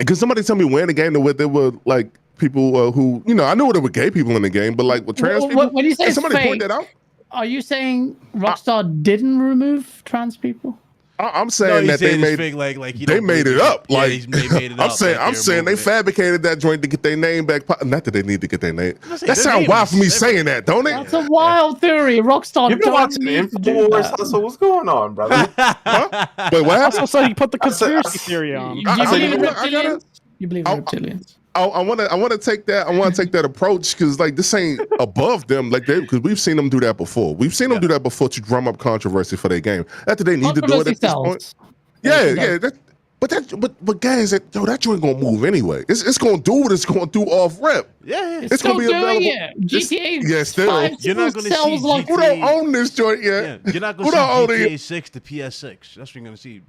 Can somebody tell me where in the game there were like people who, I knew there were gay people in the game, but like with trans people. When you say somebody fake, point that out? Are you saying Rockstar didn't remove trans people? I'm saying that they made they made it up. Yeah, like they made it up. I'm saying they fabricated that joint to get their name back. Not that they need to get their name. That sounds wild for me saying that, don't it? That's a wild theory. Rockstar. You've been watching InfoWars, so what's going on, brother? Huh? Wait, what happened? So you put the conspiracy theory on. You believe in reptilians? You believe in reptilians? I want to take that approach because like this ain't above them because we've seen them do that before. We've seen them do that before to drum up controversy for their game. After they need to do it at this point. Yeah. But guys, that joint gonna move anyway. It's gonna do what it's gonna do off rep. Yeah, it's gonna be available. GTA. Still. You're not gonna see like who don't own this joint yet. Yeah, you're not gonna see GTA 6 to PS6. That's what you're gonna see.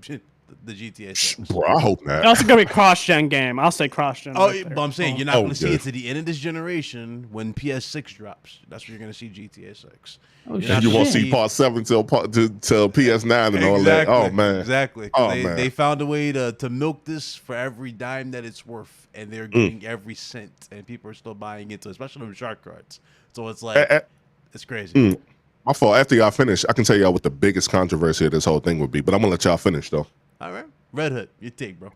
The GTA 6. Bro, I hope not. That's gonna be a cross-gen game. I'll say cross-gen. Oh, right but I'm saying you're not going to see good. it to the end of this generation when PS6 drops. That's when you're going to see GTA 6. And you won't see part 7 till PS9 and all that. Oh man, exactly. They found a way to milk this for every dime that it's worth, and they're getting every cent, and people are still buying into it, especially with shark cards. So it's like it's crazy. My fault. After y'all finish, I can tell y'all what the biggest controversy of this whole thing would be, but I'm gonna let y'all finish though. All right, Red Hood, your take, bro.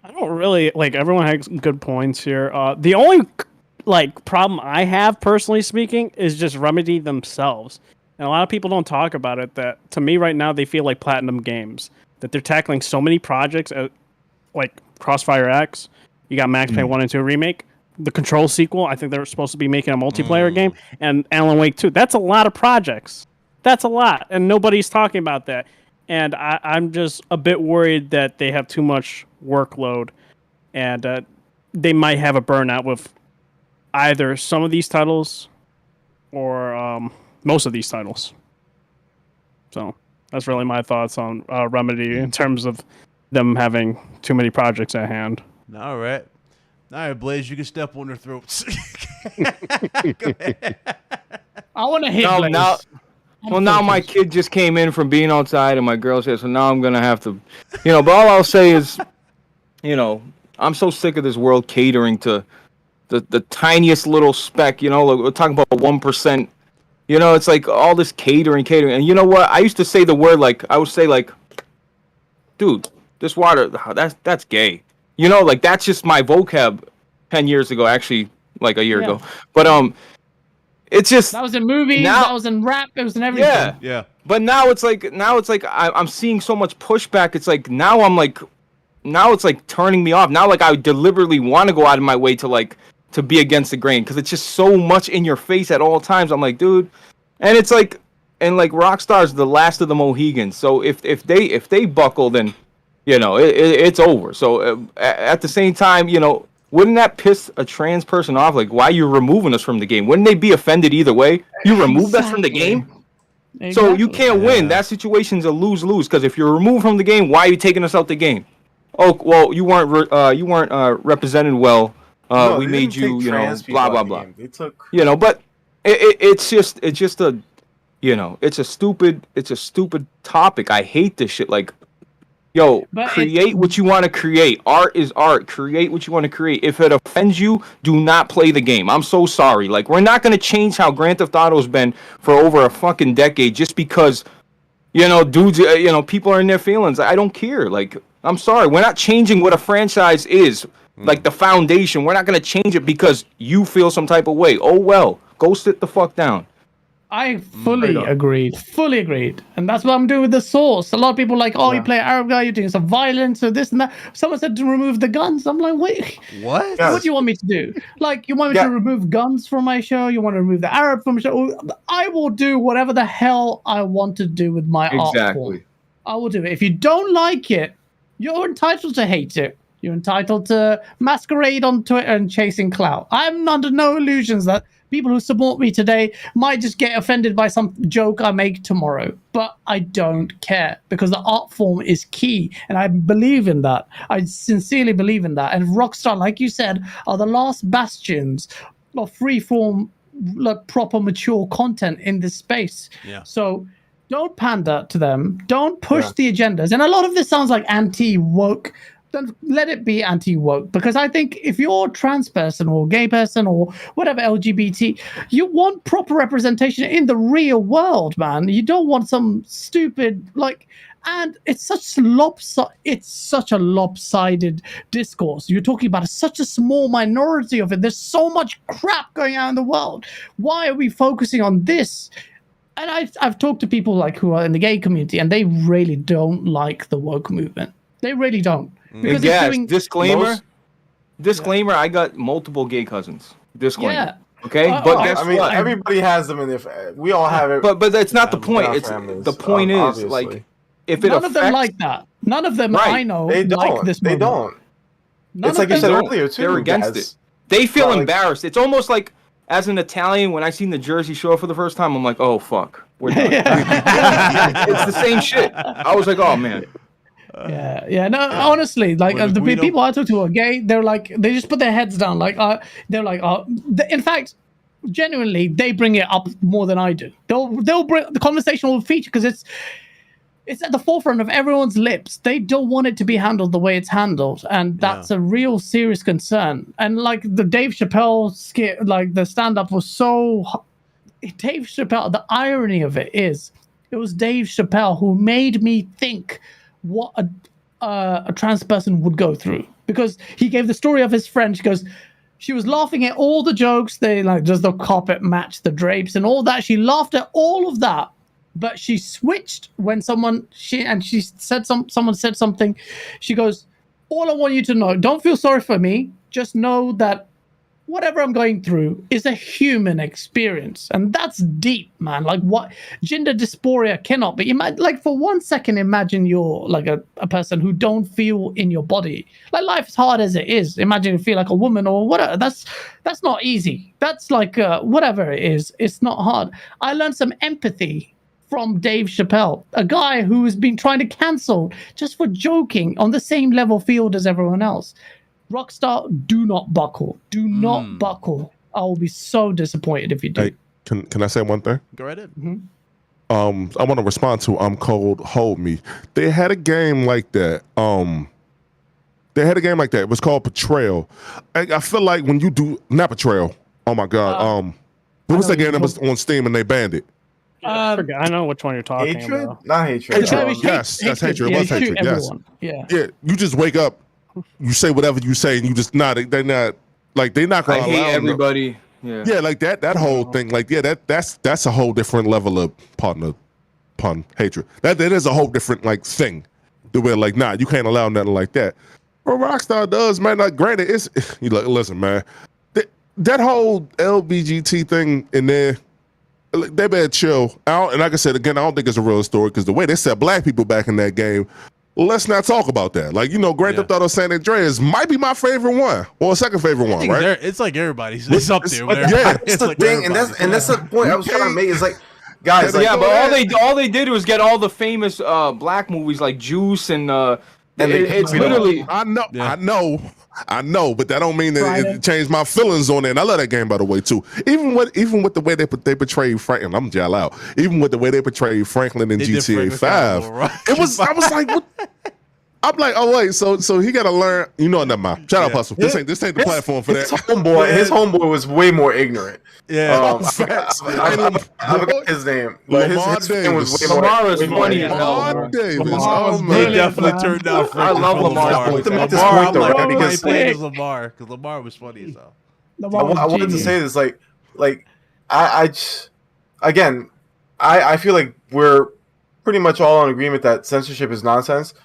I don't really like. Everyone has good points here. The only problem I have, personally speaking, is just Remedy themselves. And a lot of people don't talk about it. That to me right now, they feel like Platinum Games. That they're tackling so many projects, like Crossfire X. You got Max Payne 1 and 2 remake. The Control sequel. I think they're supposed to be making a multiplayer game. And Alan Wake 2. That's a lot of projects. That's a lot, and nobody's talking about that. And I'm just a bit worried that they have too much workload, and they might have a burnout with either some of these titles or most of these titles. So that's really my thoughts on Remedy in terms of them having too many projects at hand. All right, Blaze, you can step on their throats. I want to hit Blaze. Now my kid just came in from being outside, and my girl's here, so now I'm gonna have to, But all I'll say is, I'm so sick of this world catering to the tiniest little speck. Like we're talking about 1%. It's like all this catering, and you know what? I used to say the word I would say dude, this water, that's gay. Like that's just my vocab 10 years ago, actually, like a year ago. But it's just that was in movies, that was in rap, it was in everything. Yeah. But now it's like I'm seeing so much pushback. It's like now it's like turning me off. Now I deliberately want to go out of my way to be against the grain because it's just so much in your face at all times. I'm like, dude, and it's like, and Rockstar's the last of the Mohegans. So if they buckle, then it's over. So at the same time, wouldn't that piss a trans person off? Like, why are you removing us from the game? Wouldn't they be offended either way? You removed us from the game? Exactly. So you can't win. That situation's a lose-lose, because if you're removed from the game, why are you taking us out the game? Oh, well, you weren't represented well. No, we made you, blah, blah, blah. They took... but it's just a, it's a stupid topic. I hate this shit. Create what you want to create. Art is art. Create what you want to create. If it offends you, do not play the game. I'm so sorry. We're not going to change how Grand Theft Auto's been for over a fucking decade just because, dudes, people are in their feelings. I don't care. I'm sorry. We're not changing what a franchise is. The foundation. We're not going to change it because you feel some type of way. Oh, well. Go sit the fuck down. I fully agreed. And that's what I'm doing with the Source. A lot of people you play Arab guy, you're doing some violence or this and that. Someone said to remove the guns. I'm like, wait. What? What do you want me to do? You want me to remove guns from my show? You want to remove the Arab from my show? I will do whatever the hell I want to do with my art form. I will do it. If you don't like it, you're entitled to hate it. You're entitled to masquerade on Twitter and chasing clout. I'm under no illusions that people who support me today might just get offended by some joke I make tomorrow. But I don't care, because the art form is key. And I believe in that. I sincerely believe in that. And Rockstar, like you said, are the last bastions of free-form, proper, mature content in this space. Yeah. So don't pander to them. Don't push the agendas. And a lot of this sounds like anti-woke. Then let it be anti-woke, because I think if you're a trans person or gay person or whatever LGBT, you want proper representation in the real world, man. You don't want some stupid and it's such a lopsided discourse. You're talking about such a small minority of it. There's so much crap going on in the world. Why are we focusing on this? And I've talked to people who are in the gay community, and they really don't like the woke movement. They really don't. Because disclaimer, I got multiple gay cousins. Disclaimer. Yeah. Okay? But guess what? Everybody has them in their... We all have it. But that's not the point. The point is, obviously. if it None of them like that. None of them I know They don't. like this movie. They don't. None It's of like you them said don't. earlier too. They're against guys. it. They feel Like- embarrassed. It's almost like as an Italian, when I seen the Jersey Shore for the first time, I'm like, oh fuck, we're done. It's the same shit. I was like, oh man. Yeah. No, honestly, like the people I talk to are gay. They're like, they just put their heads down. Like, they're like, in fact, genuinely, they bring it up more than I do. They'll bring the conversation will feature because it's at the forefront of everyone's lips. They don't want it to be handled the way it's handled, and that's a real serious concern. And like the Dave Chappelle skit, like the stand-up was so. Dave Chappelle. The irony of it was Dave Chappelle who made me think what a trans person would go through, because he gave the story of his friend. She was laughing at all the jokes. They like, does the carpet match the drapes and all that? She laughed at all of that. But she switched when someone said someone said something. She goes, all I want you to know, don't feel sorry for me. Just know that whatever I'm going through is a human experience. And that's deep, man. Like what gender dysphoria cannot be. Like for 1 second, imagine you're like a person who don't feel in your body. Like life is hard as it is. Imagine you feel like a woman or whatever. That's not easy. That's like whatever it is. It's not hard. I learned some empathy from Dave Chappelle, a guy who has been trying to cancel just for joking on the same level field as everyone else. Rockstar, do not buckle. Do not buckle. I will be so disappointed if you do. Hey, can I say one thing? Go right ahead. Mm-hmm. I want to respond to Cold Hold Me. They had a game like that. It was called Betrayal. I feel like when you do not Betrayal. Oh my god. What was that game that was on Steam and they banned it? I know which one you're talking Hatred? about. Not hatred. Yes, that's hatred. It was hatred. Yes. Yeah. Yeah. You just wake up, you say whatever you say, and you just not. They're not like they're not gonna I allow hate them. everybody. Yeah, like that whole thing. Like that's a whole different level of pun hatred. That is a whole different like thing. The way like you can't allow nothing like that. Well, Rockstar does, man. Like granted, it's you like listen, man. That whole LBGT thing in there. They better chill out. And like I said, again, I don't think it's a real story because the way they set black people back in that game, let's not talk about that. Like, Grand Theft Auto San Andreas might be my favorite one or second favorite one, right? It's like everybody's. It's up there. That's the thing, and that's the point I was trying to make. Is like, guys, like, but all they did was get all the famous black movies like Juice and it's literally. I know, but that don't mean that it changed my feelings on it. And I love that game, by the way, too. Even with the way they portrayed Franklin, I'm jell out. Even with the way they portrayed Franklin in GTA 5, I was like, what? I'm like, oh wait, so he got to learn. Never mind. Shout out, Hustle. This ain't the platform for that. His homeboy was way more ignorant. Yeah, I forgot his name. But his name was way Lamar is funny as hell. Lamar Davis. He definitely turned out for I love Lamar. I'm like, everybody played as Lamar because Lamar was funny as hell. I wanted to say this, I feel like we're pretty much all in agreement that censorship is nonsense.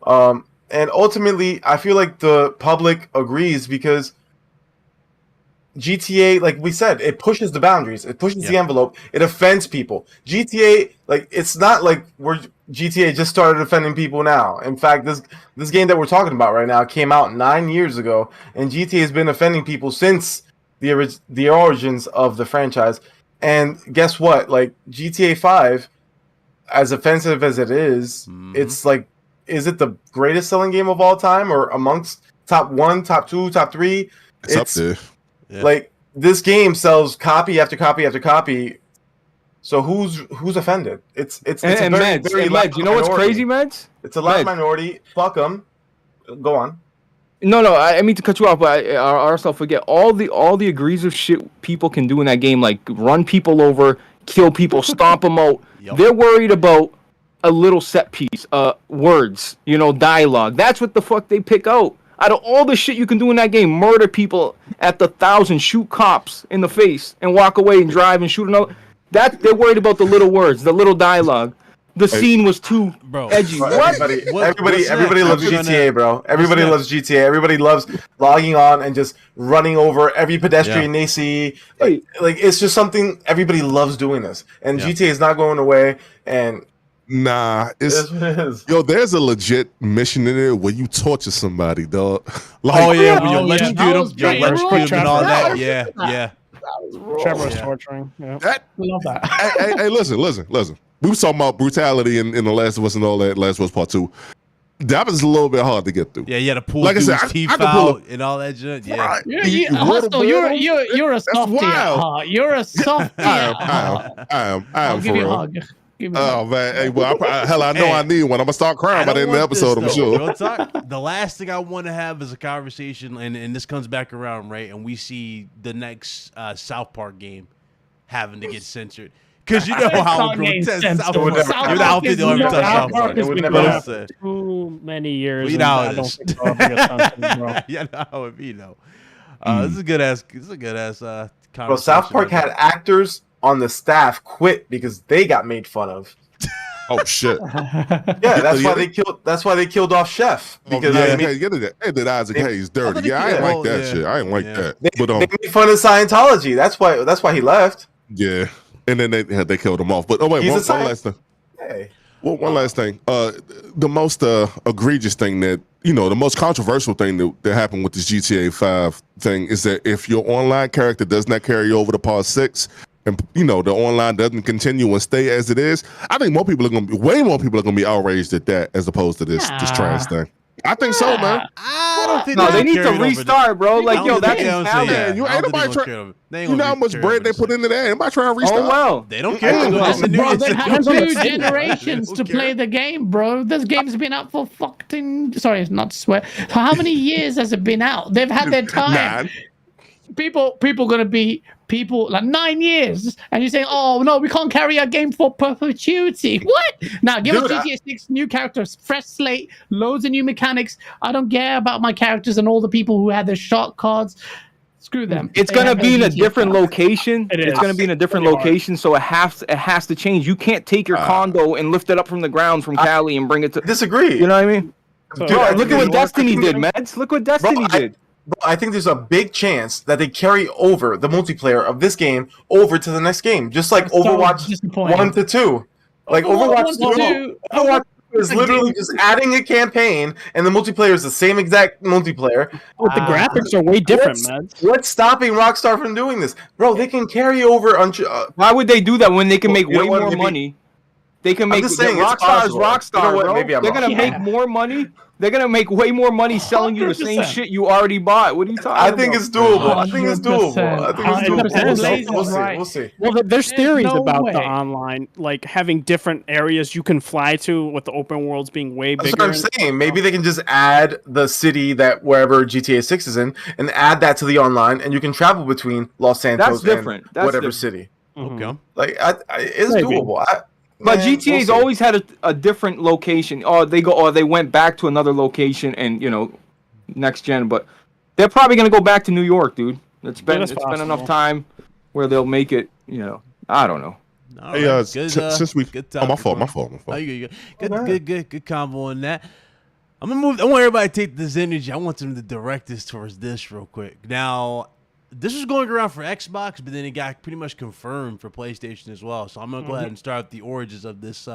And ultimately, I feel like the public agrees because GTA, like we said, it pushes the boundaries. It pushes the envelope. It offends people. GTA, it's not like GTA just started offending people now. In fact, this game that we're talking about right now came out 9 years ago, and GTA has been offending people since the origins of the franchise. And guess what? Like GTA 5, as offensive as it is, it's like, is it the greatest selling game of all time or amongst top 1, top 2, top 3? It's up there. Yeah. Like this game sells copy after copy after copy. So who's offended? It's and Meds, you know what's crazy, Meds? It's a large minority. Fuck them. Go on. No, I mean to cut you off, but I also forget all the egregious shit people can do in that game, like run people over, kill people, stomp them out. Yep. They're worried about a little set piece, words, dialogue. That's what the fuck they pick out. Out of all the shit you can do in that game, murder people at the 1,000, shoot cops in the face, and walk away and drive and shoot another. That they're worried about the little words, the little dialogue. The scene was too edgy. Everybody loves GTA, bro. Everybody loves GTA. Everybody loves logging on and just running over every pedestrian they see. Like it's just something everybody loves doing this. And GTA is not going away. And Nah, That's what it is. yo. There's a legit mission in there where you torture somebody, dog. Like, Oh yeah, when you yeah, electrocute that them, was you pretty electrocute them and all raw. that. Yeah, yeah. Trevor was Yeah. torturing. Yeah. that. Love that. Hey, listen. We were talking about brutality in The Last of Us and all that. Last of Us Part 2. That was a little bit hard to get through. Yeah, you had to pull Like I dude's said, teeth I could pull out and all that shit. Yeah. Right. Hostile, you're a softie at wild. heart. You're a softie at heart. I am I'll for give you a real. hug. Give me a hug. Oh man, hey, well, I know Hey, I need one. I'm gonna start crying by the end of the episode. I'm sure. Real talk, the last thing I want to have is a conversation, and this comes back around, right? And we see the next South Park game having to get censored. Because you know how grotesque South Park is. I don't think they'll ever touch South Park. It would never happen. Too many years. You know how I it don't is. think they'll ever get censored, bro. You know how it be, though. This is a good ass. Conversation. Bro, South Park had actors on the staff quit because they got made fun of. Oh shit! Yeah, that's why they killed off Chef because yeah, they made, hey, that Isaac Hayes dirty. Yeah, I ain't like that shit. I ain't like that. they But made fun of Scientology. That's why he left. yeah, and then they killed him off. But oh wait, He's one a last thing. Hey, One last thing. The most egregious thing that the most controversial thing that happened with this GTA 5 thing is that if your online character does not carry over to Part 6, and the online doesn't continue and stay as it is, I think way more people are gonna be outraged at that as opposed to this trans thing. I think so, man. I don't think they need to restart, bro. Like, yo, that's talent. Man, you ain't nobody trying. You know how much bread they put into that? Anybody trying to restart? Oh well, they don't care. Bro, they had 2 generations to play the game, bro. This game's been out for sorry, not to swear. How many years has it been out? They've had their time. People gonna be like 9 years, and you're saying, "Oh no, we can't carry our game for perpetuity." What? Now give us GTA 6 new characters, fresh slate, loads of new mechanics. I don't care about my characters and all the people who had their shot cards. Screw them. It's gonna be in a different location. It's gonna be in a different location, so it has to change. You can't take your condo and lift it up from the ground from Cali and bring it to. Disagree. You know what I mean? Dude, look at what Destiny did, Meds. Look what Destiny did. Bro, I think there's a big chance that they carry over the multiplayer of this game over to the next game, just like Overwatch 1 to 2. Like Overwatch 2 is literally just adding a campaign, and the multiplayer is the same exact multiplayer. But the graphics are way different, man. What's stopping Rockstar from doing this? Bro, they can carry over. Why would they do that when they can make way more money? They can make Rockstar is Rockstar, bro. Maybe They're gonna make more money. They're gonna make way more money selling you the same shit you already bought. What are you talking about? I think it's doable. I think it's doable. We'll see. Well, there's theories about the online, like having different areas you can fly to with the open worlds being way bigger. That's what I'm saying. Maybe they can just add the city that wherever GTA 6 is in and add that to the online, and you can travel between Los Santos and whatever city. Okay. Like, it's doable. But GTA's always had a different location. Or they went back to another location and next gen. But they're probably gonna go back to New York, dude. It's been enough time where they'll make it. I don't know. Hey, since we my fault. Oh, you good combo on that. I'm gonna move. I want everybody to take this energy. I want them to direct this towards this real quick. Now, this was going around for Xbox, but then it got pretty much confirmed for PlayStation as well. So I'm going to go ahead and start with the origins of this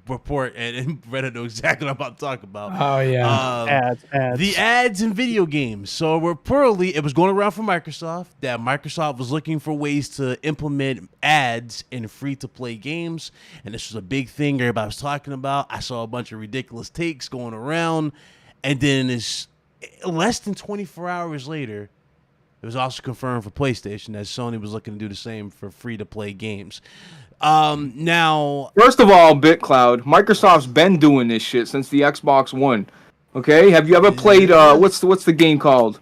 report, and Reddit know exactly what I'm about to talk about. Oh, yeah. Ads. The ads in video games. So reportedly, it was going around for Microsoft that Microsoft was looking for ways to implement ads in free-to-play games, and this was a big thing everybody was talking about. I saw a bunch of ridiculous takes going around, and then it's less than 24 hours later, it was also confirmed for PlayStation that Sony was looking to do the same for free-to-play games. Now, first of all, BitCloud, Microsoft's been doing this shit since the Xbox One. Okay, have you ever played what's the game called?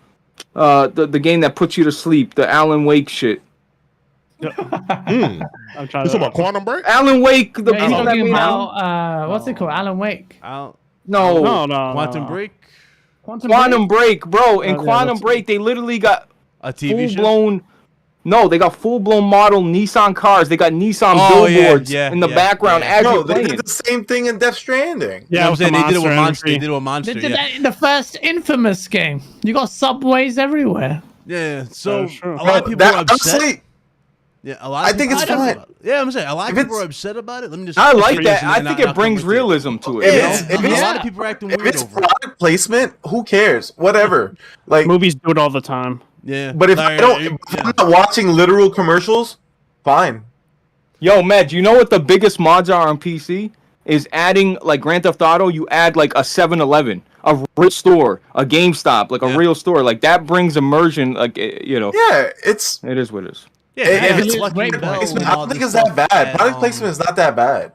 The game that puts you to sleep, the Alan Wake shit. I'm trying to talk about Quantum Break. Alan Wake, the he's talking about what's it called? Alan Wake. No, Quantum Break. Quantum Break, bro. In Quantum Break, they literally got a TV full-blown. No, they got full-blown model Nissan cars. They got Nissan billboards in the background as you're playing. They did the same thing in Death Stranding. Yeah, I'm saying they did it with Monster. They did it with Monster. They did that in the first Infamous game. You got subways everywhere. Yeah, so a lot of people are upset. Yeah, a lot. Of I think it's fine. Yeah, I'm saying a lot of people are upset about it. Let me just. I like that. I think it brings realism to it. If a lot of people are acting weird it's over product placement, who cares? Whatever. Like movies do it all the time. Yeah, but if I'm not watching literal commercials, fine. Yo, Med, you know what the biggest mods are on PC? Is adding like Grand Theft Auto. You add like a 7-Eleven, a real store, a GameStop, like a real store. Like that brings immersion. Like you know. Yeah, it is what it is. Yeah, if it's placement, I don't think it's that bad. Product placement is not that bad.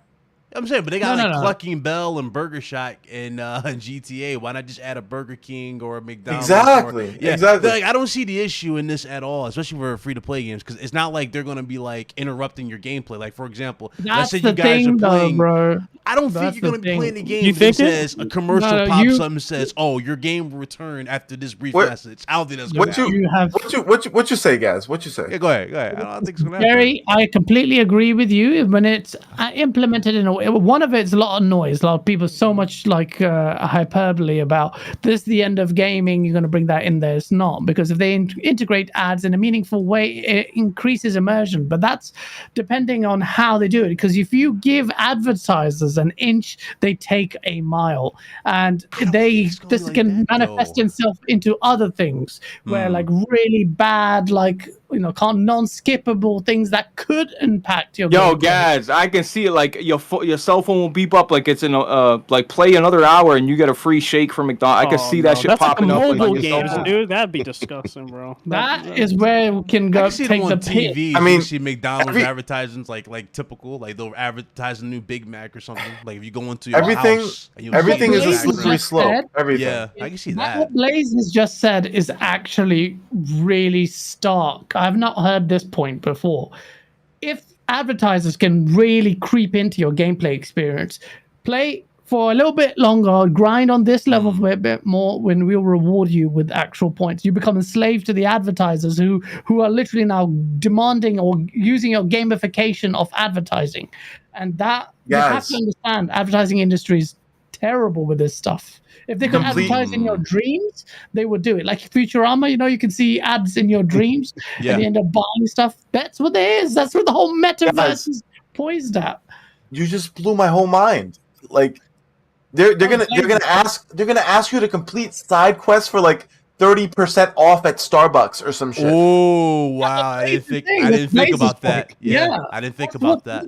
I'm saying, but they got Clucking Bell and Burger Shack in GTA. Why not just add a Burger King or a McDonald's? Exactly. Exactly. Like, I don't see the issue in this at all, especially for free-to-play games, because it's not like they're going to be like interrupting your gameplay. Like, for example, let's say you guys are playing. Bro. I don't think you're going to be playing the game. You think says a commercial pops up and says, "Oh, your game will return after this brief message." I don't think that's going to happen. What you say, guys? What you say? Yeah, go ahead. I don't think it's going to happen. Gary, I completely agree with you. When it's implemented in a way, one of it's a lot of noise. A lot of people so much like hyperbole about this. The end of gaming. You're going to bring that in there. It's not, because if they integrate ads in a meaningful way, it increases immersion. But that's depending on how they do it. Because if you give advertisers an inch, they take a mile, and this can manifest itself into other things where like really bad, like non-skippable things that could impact your gameplay. Guys, I can see it. Like your cell phone will beep up like it's in like play another hour and you get a free shake from McDonald's. I can see that shit popping up. That's mobile games, dude. That'd be disgusting, bro. That is where we can go take the TV. I mean, you see McDonald's advertisements like typical, like they'll advertise a new Big Mac or something. Like if you go into your house, everything is a slippery slope. Everything. Yeah, I can see that. What Blaze has just said is actually really stark. I've not heard this point before. If advertisers can really creep into your gameplay experience, play for a little bit longer, grind on this level for a bit more, when we'll reward you with actual points. You become a slave to the advertisers who are literally now demanding or using your gamification of advertising. And that, you have to understand, advertising industry is terrible with this stuff. If they could advertise in your dreams, they would do it. Like Futurama, you can see ads in your dreams and you end up buying stuff. That's what it is. That's what the whole metaverse is poised at. You just blew my whole mind. Like they're gonna ask you to complete side quests for like 30% off at Starbucks or some shit. Oh wow! I didn't think about that. Yeah, I didn't think about that.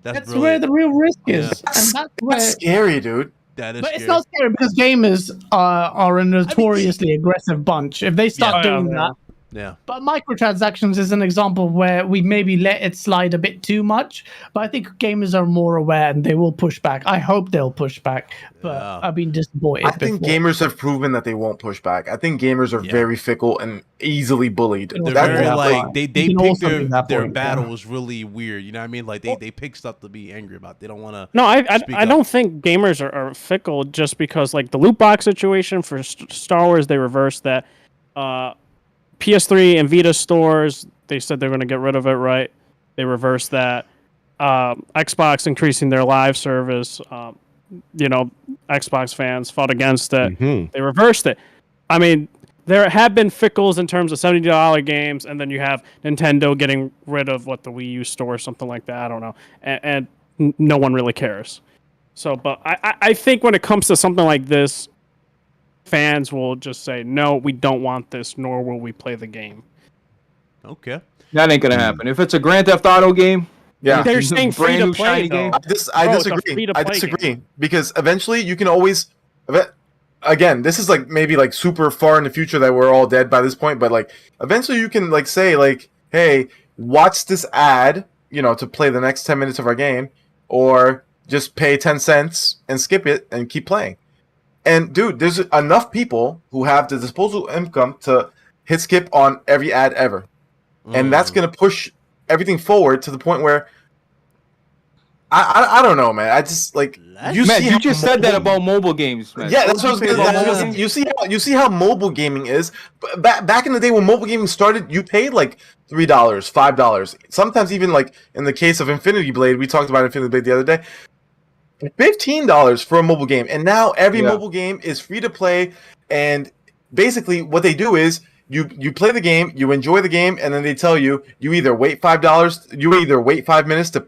That's where the real risk is. Yeah. And that's scary, dude. But it's not scary because gamers are a notoriously aggressive bunch. If they start doing that. Yeah. But microtransactions is an example where we maybe let it slide a bit too much. But I think gamers are more aware and they will push back. I hope they'll push back. But I've been disappointed. I think gamers have proven that they won't push back. I think gamers are very fickle and easily bullied. They're very like they pick their battles really weird. You know what I mean? Like they pick stuff to be angry about. They don't want to. No, I don't think gamers are fickle just because like the loot box situation for Star Wars, they reversed that. PS3 and Vita stores, they said they're going to get rid of it, right? They reversed that. Xbox increasing their live service. Xbox fans fought against it. Mm-hmm. They reversed it. I mean, there have been fickles in terms of $70 games, and then you have Nintendo getting rid of the Wii U store or something like that. I don't know. And no one really cares. So, but I think when it comes to something like this, fans will just say, no, we don't want this, nor will we play the game. Okay. That ain't going to happen. If it's a Grand Theft Auto game, they're saying free to play game. I disagree because eventually you can always, again, this is like maybe like super far in the future that we're all dead by this point, but like eventually you can like say like, hey, watch this ad, to play the next 10 minutes of our game, or just pay 10 cents and skip it and keep playing. And dude, there's enough people who have the disposable income to hit skip on every ad ever. And that's going to push everything forward to the point where I don't know, man. I just like you just said that about mobile games, man. Yeah, that's what I was going to say. You see how mobile gaming is. Back in the day when mobile gaming started, you paid like $3, $5. Sometimes even like in the case of Infinity Blade, we talked about Infinity Blade the other day. $15 for a mobile game, and now every mobile game is free to play. And basically, what they do is you play the game, you enjoy the game, and then they tell you either wait $5, you either wait 5 minutes to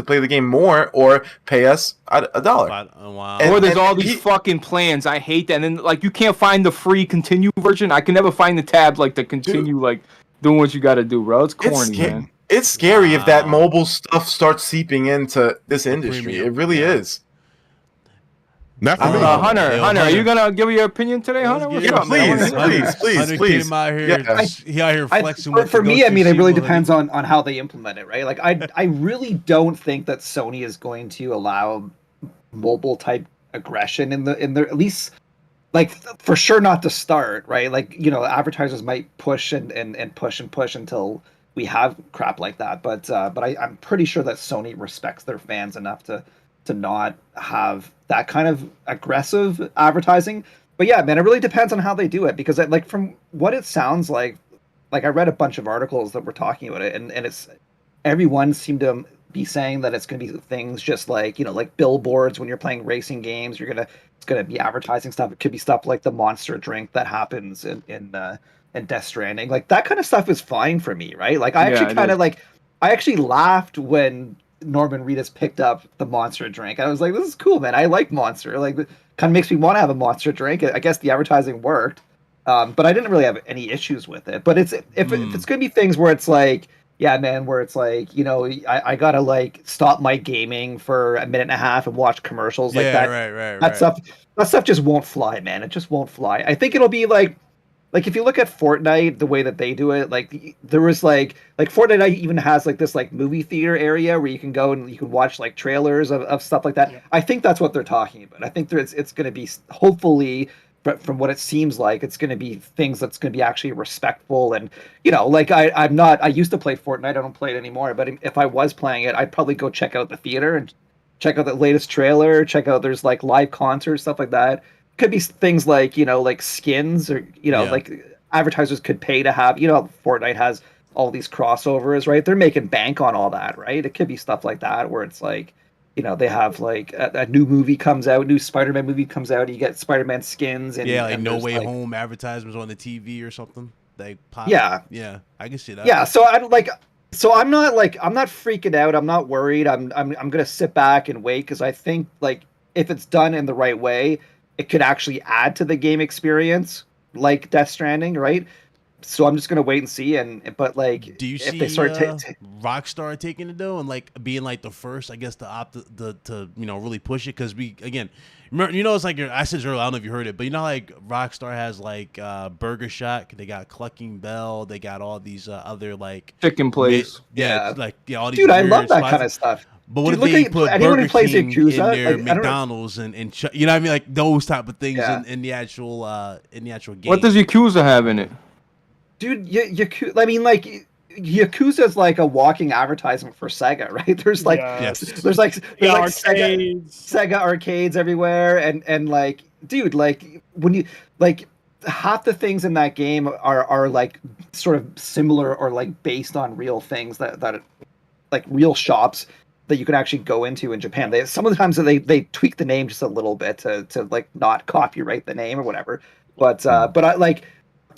play the game more, or pay us $1. Wow. Or there's all these fucking plans. I hate that. And then like you can't find the free continue version. I can never find the tabs like to continue like doing what you got to do, bro. It's corny, man. It's scary if that mobile stuff starts seeping into this industry. It really is. Not for me. Hunter, are you gonna give your opinion today, Hunter? What's up, please. Came out here, he out here flexing. For me, I mean, it really depends on how they implement it, right? Like, I really don't think that Sony is going to allow mobile type aggression in their at least, like, for sure not to start, right? Like, you know, advertisers might push and push until we have crap like that, but I'm pretty sure that Sony respects their fans enough to not have that kind of aggressive advertising. But yeah, man, it really depends on how they do it, because like from what it sounds like I read a bunch of articles that were talking about it, and it's everyone seemed to be saying that it's going to be things just like, you know, like billboards when you're playing racing games, it's going to be advertising stuff. It could be stuff like the monster drink that happens in Death Stranding. Like that kind of stuff is fine for me, right? Like I actually laughed when Norman Reedus picked up the Monster drink. I was like, this is cool, man. I like Monster. Like, it kind of makes me want to have a Monster drink. I guess the advertising worked, but I didn't really have any issues with it. But if it's going to be things where it's like, yeah, man, where it's like, you know, I got to like stop my gaming for a minute and a half and watch commercials like that. Right. That stuff just won't fly, man. It just won't fly. I think it'll be like if you look at Fortnite, the way that they do it, like there was like Fortnite even has like this like movie theater area where you can go and you can watch like trailers of stuff like that. Yeah. I think that's what they're talking about. I think it's going to be, hopefully, but from what it seems like, it's going to be things that's going to be actually respectful. And, you know, like I used to play Fortnite. I don't play it anymore. But if I was playing it, I'd probably go check out the theater and check out the latest trailer, check out there's like live concerts, stuff like that. Could be things like, you know, like skins, or, you know, like advertisers could pay to have, you know, Fortnite has all these crossovers, right? They're making bank on all that, right? It could be stuff like that where it's like, you know, they have like a new movie comes out, new Spider-Man movie comes out, you get Spider-Man skins, and like and No Way Home advertisements on the TV or something. They pop. Yeah, I can see that. Yeah, so I'm not freaking out. I'm not worried. I'm gonna sit back and wait, because I think like if it's done in the right way, it could actually add to the game experience, like Death Stranding, right? So I'm just gonna wait and see. But like, do you if see they start Rockstar taking it though, and like being like the first, I guess, to you know, really push it? Because we, again, remember, you know, it's like I said earlier, I don't know if you heard it, but you know, like Rockstar has like Burger Shack, they got Clucking Bell, they got all these other like chicken place, all these. Dude, I love that kind of stuff. But what if they put Burger King in their McDonald's and you know what I mean, like those type of things in the actual game? What does Yakuza have in it? Dude, Yakuza, I mean, like, Yakuza is like a walking advertisement for Sega, right? There's like, there's like Sega arcades everywhere, and like, dude, like when you like half the things in that game are like sort of similar or like based on real things that like real shops that you can actually go into in Japan. Sometimes they tweak the name just a little bit to like not copyright the name or whatever. But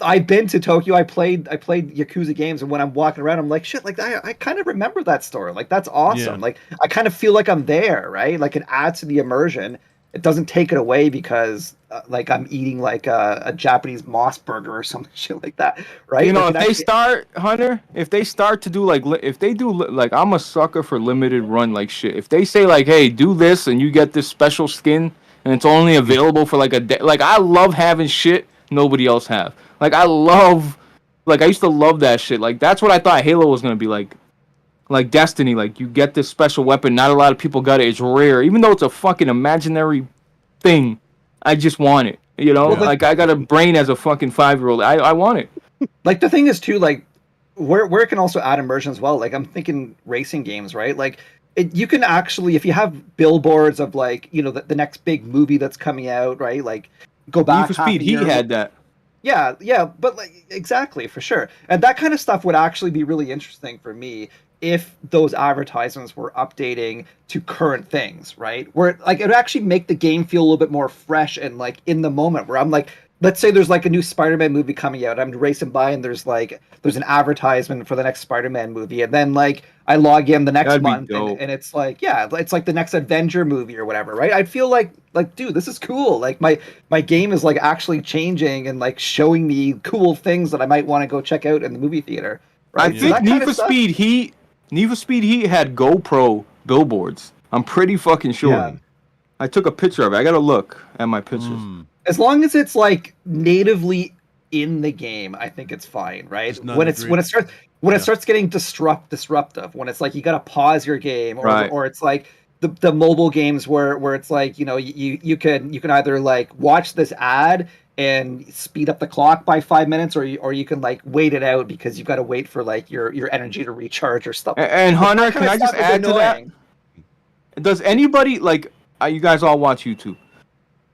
I've been to Tokyo. I played Yakuza games, and when I'm walking around, I'm like, shit, like I kind of remember that store. Like that's awesome. Yeah. Like I kind of feel like I'm there, right? Like it adds to the immersion. It doesn't take it away because like I'm eating like a Japanese moss burger or some shit like that, right? You know, like, if they start, Hunter, if they start to do like, if they do like, I'm a sucker for limited run like shit. If they say like, hey, do this and you get this special skin and it's only available for like a day, like I love having shit nobody else have. Like I used to love that shit. Like that's what I thought Halo was gonna be like Destiny. Like you get this special weapon, not a lot of people got it. It's rare, even though it's a fucking imaginary thing. I just want it. You know, like I got a brain as a fucking 5-year-old. I want it. Like the thing is too, like where it can also add immersion as well. Like I'm thinking racing games, right? Like you can actually, if you have billboards of like, you know, the next big movie that's coming out, right? Like go back. Need for Speed, he had that. Yeah, but like exactly, for sure. And that kind of stuff would actually be really interesting for me if those advertisements were updating to current things, right? Where like it would actually make the game feel a little bit more fresh and like in the moment, where I'm like, let's say there's like a new Spider-Man movie coming out. I'm racing by and there's an advertisement for the next Spider-Man movie, and then like I log in the next month and it's like, yeah, it's like the next Avenger movie or whatever, right? I'd feel like dude, this is cool. Like my game is like actually changing and like showing me cool things that I might want to go check out in the movie theater. Right? I think Need for Speed Heat had GoPro billboards. I'm pretty fucking sure. Yeah. I took a picture of it. I gotta look at my pictures. As long as it's like natively in the game, I think it's fine, right? When it starts getting disruptive, when it's like you gotta pause your game, or it's like the mobile games where it's like, you know, you can either like watch this ad and speed up the clock by 5 minutes, or you can like wait it out because you've got to wait for like your energy to recharge or stuff. And Hunter, can I just add to that? Does anybody like you guys all watch YouTube,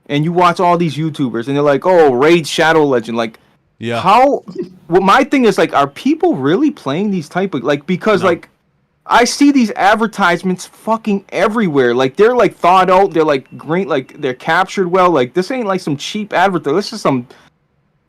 and you watch all these YouTubers, and they're like, "Oh, Raid Shadow Legend," like, yeah. How? Well, my thing is like, are people really playing these type of like? Because like, I see these advertisements fucking everywhere. Like they're like thought out. They're like great. Like they're captured well. Like this ain't like some cheap advertisement. This is some.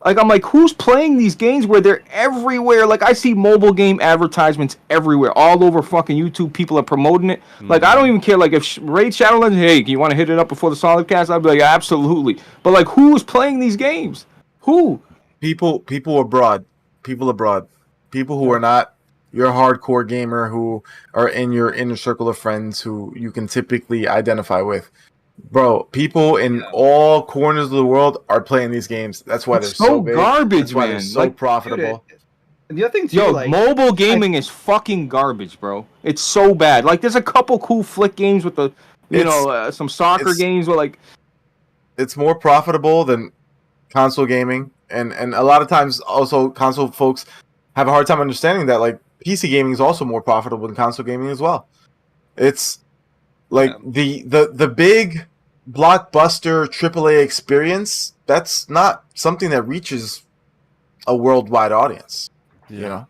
Like I'm like, who's playing these games where they're everywhere? Like I see mobile game advertisements everywhere, all over fucking YouTube. People are promoting it. Like I don't even care. Like if Raid Shadow Legends, hey, you want to hit it up before the Solid Cast? I'd be like, absolutely. But like, who is playing these games? Who? People abroad. People who are not your hardcore gamer, who are in your inner circle of friends who you can typically identify with. Bro, people in all corners of the world are playing these games. That's why they're so big. Garbage, That's why they're so profitable. And the other thing too, mobile gaming is fucking garbage, bro. It's so bad. Like, there's a couple cool flick games with the, some soccer games where like. It's more profitable than console gaming, and a lot of times also console folks have a hard time understanding that like PC gaming is also more profitable than console gaming as well. It's like the big blockbuster AAA experience, that's not something that reaches a worldwide audience. You know?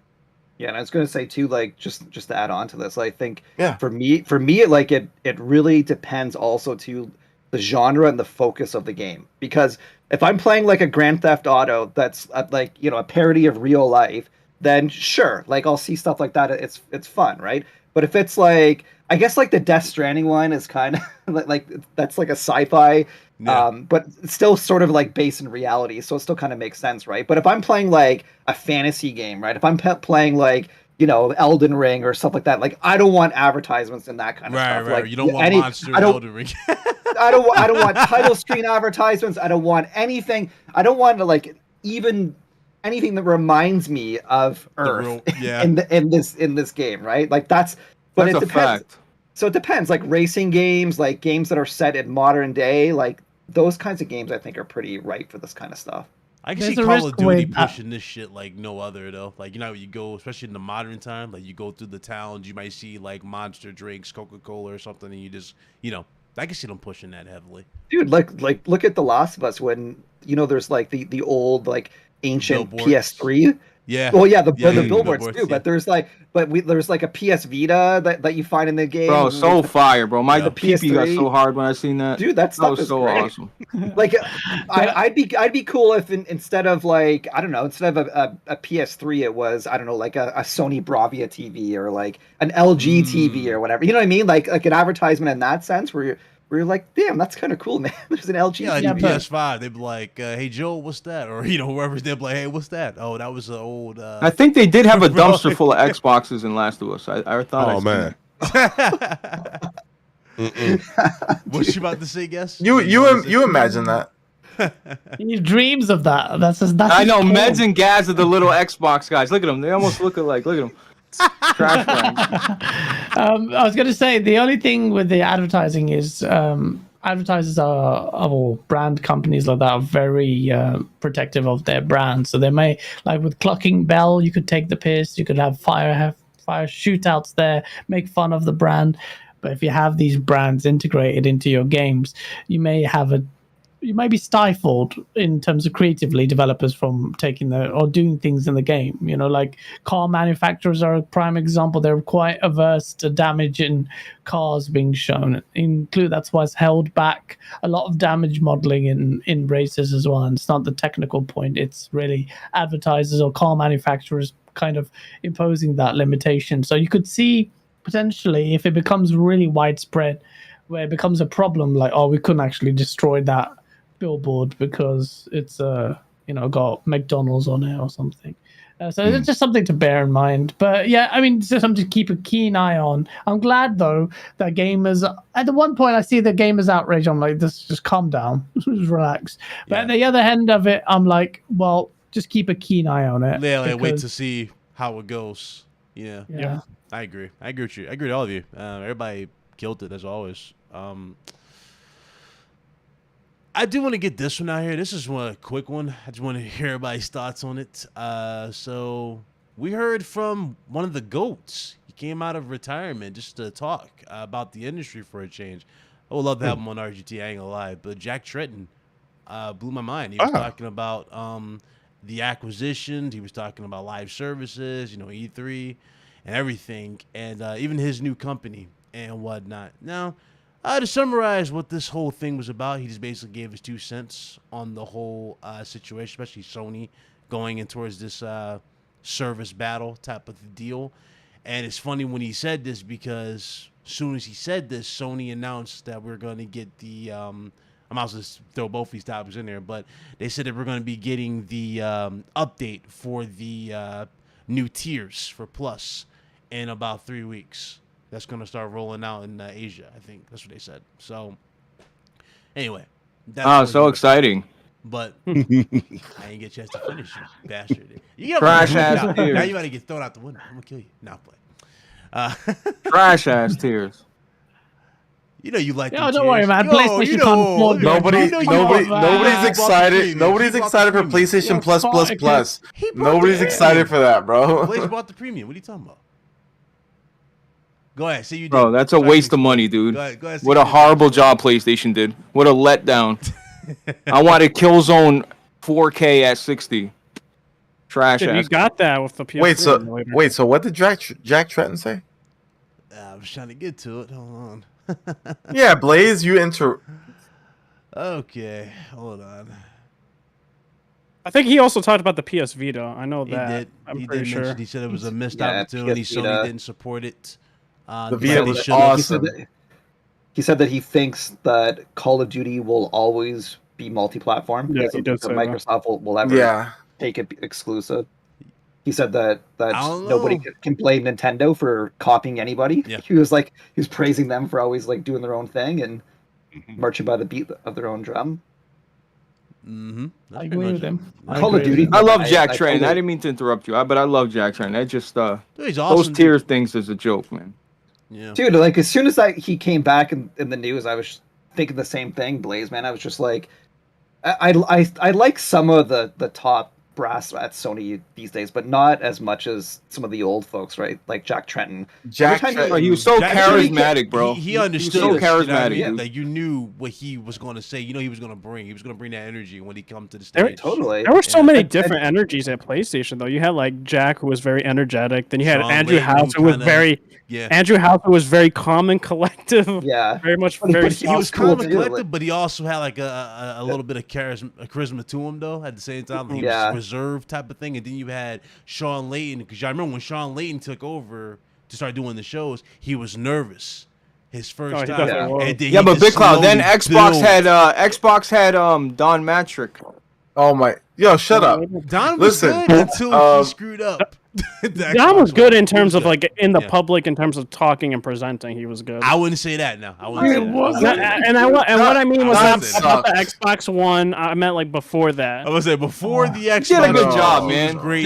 Yeah, and I was gonna say too, like just to add on to this, I think for me like it really depends also to the genre and the focus of the game. Because if I'm playing like a Grand Theft Auto that's like, you know, a parody of real life, then sure, like I'll see stuff like that. It's fun, right? But if it's like, I guess like the Death Stranding one is kind of like that's like a sci-fi, but it's still sort of like based in reality, so it still kind of makes sense, right? But if I'm playing like a fantasy game, right? If I'm playing like, you know, Elden Ring or stuff like that, like I don't want advertisements and that kind of stuff. Right. Like, you don't want Monster in Elden Ring. I don't want title screen advertisements. I don't want anything. I don't want to like even anything that reminds me of Earth in this game, right? Like that's it depends. Fact. So it depends. Like racing games, like games that are set in modern day, like those kinds of games, I think are pretty ripe for this kind of stuff. I can see Call of Duty pushing this shit like no other though. Like, you know, you go, especially in the modern time, like you go through the towns, you might see like Monster drinks, Coca-Cola or something, and you just, you know, I can see them pushing that heavily. Dude, like look at The Last of Us when, you know, there's like the old like ancient billboards. PS3. Yeah. Well, yeah, the billboards too. Yeah. But there's like a PS Vita that you find in the game. Bro, so fire, bro. My PP got so hard when I seen that. Dude, that stuff was so great. Awesome. Like, I'd be cool if instead of like, I don't know, instead of a PS3, it was, I don't know, like a Sony Bravia TV or like an LG TV or whatever. You know what I mean? Like an advertisement in that sense where you're like, damn, that's kind of cool, man. There's an LG. Yeah, like PS5. They'd be like, hey, Joe, what's that? Or, you know, whoever, they'd be like, hey, what's that? Oh, that was an old... I think they did have a dumpster full of Xboxes in Last of Us. I thought Oh, man. What you about to say, guess? You imagine that. He dreams of that. That's I know, Meds and Gaz are the little Xbox guys. Look at them. They almost look alike. Look at them. Trash bags. I was going to say the only thing with the advertising is advertisers or brand companies like that are very protective of their brand. So they may, like with Clucking Bell, you could take the piss, you could have fire shootouts there, make fun of the brand. But if you have these brands integrated into your games, you may have you might be stifled in terms of creatively developers from taking or doing things in the game. You know, like car manufacturers are a prime example. They're quite averse to damage in cars being shown. That's why it's held back a lot of damage modeling in races as well. And it's not the technical point. It's really advertisers or car manufacturers kind of imposing that limitation. So you could see potentially if it becomes really widespread, where it becomes a problem, like, oh, we couldn't actually destroy that billboard because it's got McDonald's on it or something. So it's just something to bear in mind. But yeah, I mean, it's just something to keep a keen eye on. I'm glad though that gamers, at the one point I see the gamers outrage, I'm like, just calm down, just relax. But at the other end of it, I'm like, well, just keep a keen eye on it. Yeah, wait to see how it goes. Yeah. I agree with you. I agree with all of you. Everybody killed it as always. I do want to get this one out here. This is a quick one. I just want to hear everybody's thoughts on it. So we heard from one of the GOATs. He came out of retirement just to talk about the industry for a change. I would love to have him on RGT, I ain't gonna lie. But Jack Tretton blew my mind. He was talking about the acquisitions. He was talking about live services, E3 and everything. And even his new company and whatnot. Now, to summarize what this whole thing was about, he just basically gave his 2 cents on the whole situation, especially Sony going in towards this service battle type of deal. And it's funny when he said this because as soon as he said this, Sony announced that we're going to get the I'm also just throw both these topics in there, but they said that we're going to be getting the update for the new tiers for Plus in about 3 weeks. That's going to start rolling out in Asia, I think. That's what they said. So, anyway. That's so exciting. But I didn't get a chance to finish, you bastard. You Trash-ass tears. Now you got to get thrown out the window. I'm going to kill you. Nah, play. Trash-ass tears. You know you like them don't worry, man. PlayStation can't nobody's excited. Nobody's excited for PlayStation Plus. Nobody's excited for that, bro. Blaze bought the premium. What are you talking about? Go ahead. See you did. Bro, that's a waste of money, dude. Go ahead, what a horrible job PlayStation did. What a letdown. I wanted Killzone 4K at 60. Trash ass. You got that with the PS3. Wait, so what did Jack Tretton say? I was trying to get to it. Hold on. Yeah, Blaze, you Okay, hold on. I think he also talked about the PS Vita. I know that. He did. I'm pretty sure. He said it was a missed opportunity. Sony didn't support it. The Vita was awesome. He said that he thinks that Call of Duty will always be multi-platform. Yeah, he does say Microsoft will ever take it exclusive. He said that nobody can blame Nintendo for copying anybody. Yeah. He was praising them for always doing their own thing and marching by the beat of their own drum. I agree with him. Call of Duty. I love Jack Tretton. I didn't mean to interrupt you, but I love Jack Tretton. That just he's awesome, those tier things is a joke, man. Yeah, dude. As soon as he came back in the news, I was thinking the same thing, Blaze. Man, I was just like, I like some of the top brass at Sony these days, but not as much as some of the old folks, right? Like Jack Tretton. He was so charismatic, bro. He understood. He was so charismatic. You know, you knew what he was going to say. You know he was going to bring. He was going to bring that energy when he come to the stage. Totally. There were so many different energies at PlayStation, though. You had Jack, who was very energetic. Then you had Andrew House, who was very. Yeah. Andrew House was very calm and collective. Yeah. Very much. He was calm and collective, but he also had a little bit of charisma to him, though. At the same time, he was reserved type of thing. And then you had Sean Layton, because I remember when Sean Layton took over to start doing the shows, he was nervous. His first time. Yeah, but Big Cloud. Then Xbox had Don Matrick. Oh my! Yo, shut up. Don was good until he screwed up. Don was good in terms of in the public, in terms of talking and presenting. He was good. I wouldn't say that now. I wouldn't say that. And what I mean was not the Xbox One. I meant before that. I would say before the Xbox. He did a good job, man. Great.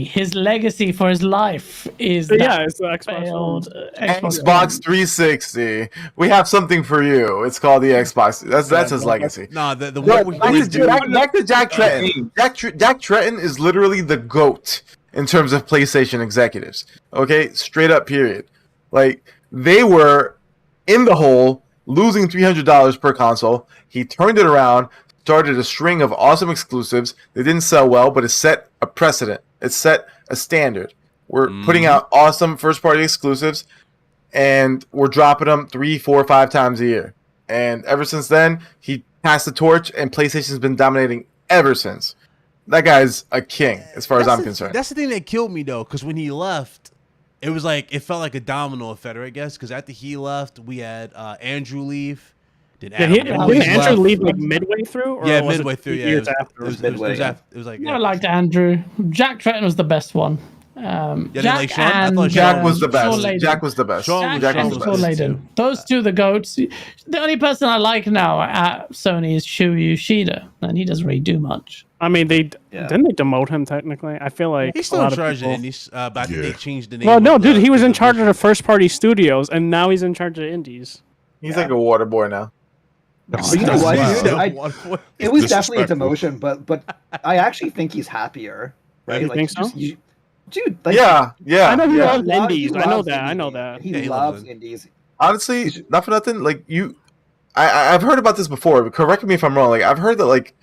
His legacy for his life is it's the Xbox. Xbox 360. We have something for you. It's called the Xbox. That's his legacy. No, back to Jack Tretton. Jack Tretton is literally the GOAT in terms of PlayStation executives. Okay, straight up, period. They were in the hole losing $300 per console. He turned it around, started a string of awesome exclusives. They didn't sell well, but it set a precedent. It set a standard. We're putting out awesome first-party exclusives, and we're dropping them 3, 4, 5 times a year. And ever since then, he passed the torch, and PlayStation's been dominating ever since. That guy's a king, as far as I'm concerned. That's the thing that killed me, though, because when he left, it was like, it felt like a domino effect, I guess, because after he left, we had Andrew leave. Didn't Andrew leave like midway through? Or yeah, was midway it through. Yeah, years after. It was like. I liked Andrew. Jack Tretton was the best one. Jack and Jack was the best. Jack was the best. Jack and Layden. Those two, the goats. The only person I like now at Sony is Shu Yoshida, and he doesn't really do much. I mean, didn't they demote him technically? I feel like he's still in charge of indies, but I think they changed the name. Well, no, dude, he was in charge of the first-party studios, and now he's in charge of indies. He's like a water boy now. But you know what, dude? It was definitely a demotion, but I actually think he's happier, right? You like, think so? Dude, like, yeah. I know he loves indies. I know that. He loves indies. Honestly, not for nothing. Like I've heard about this before. But correct me if I'm wrong. Like I've heard that like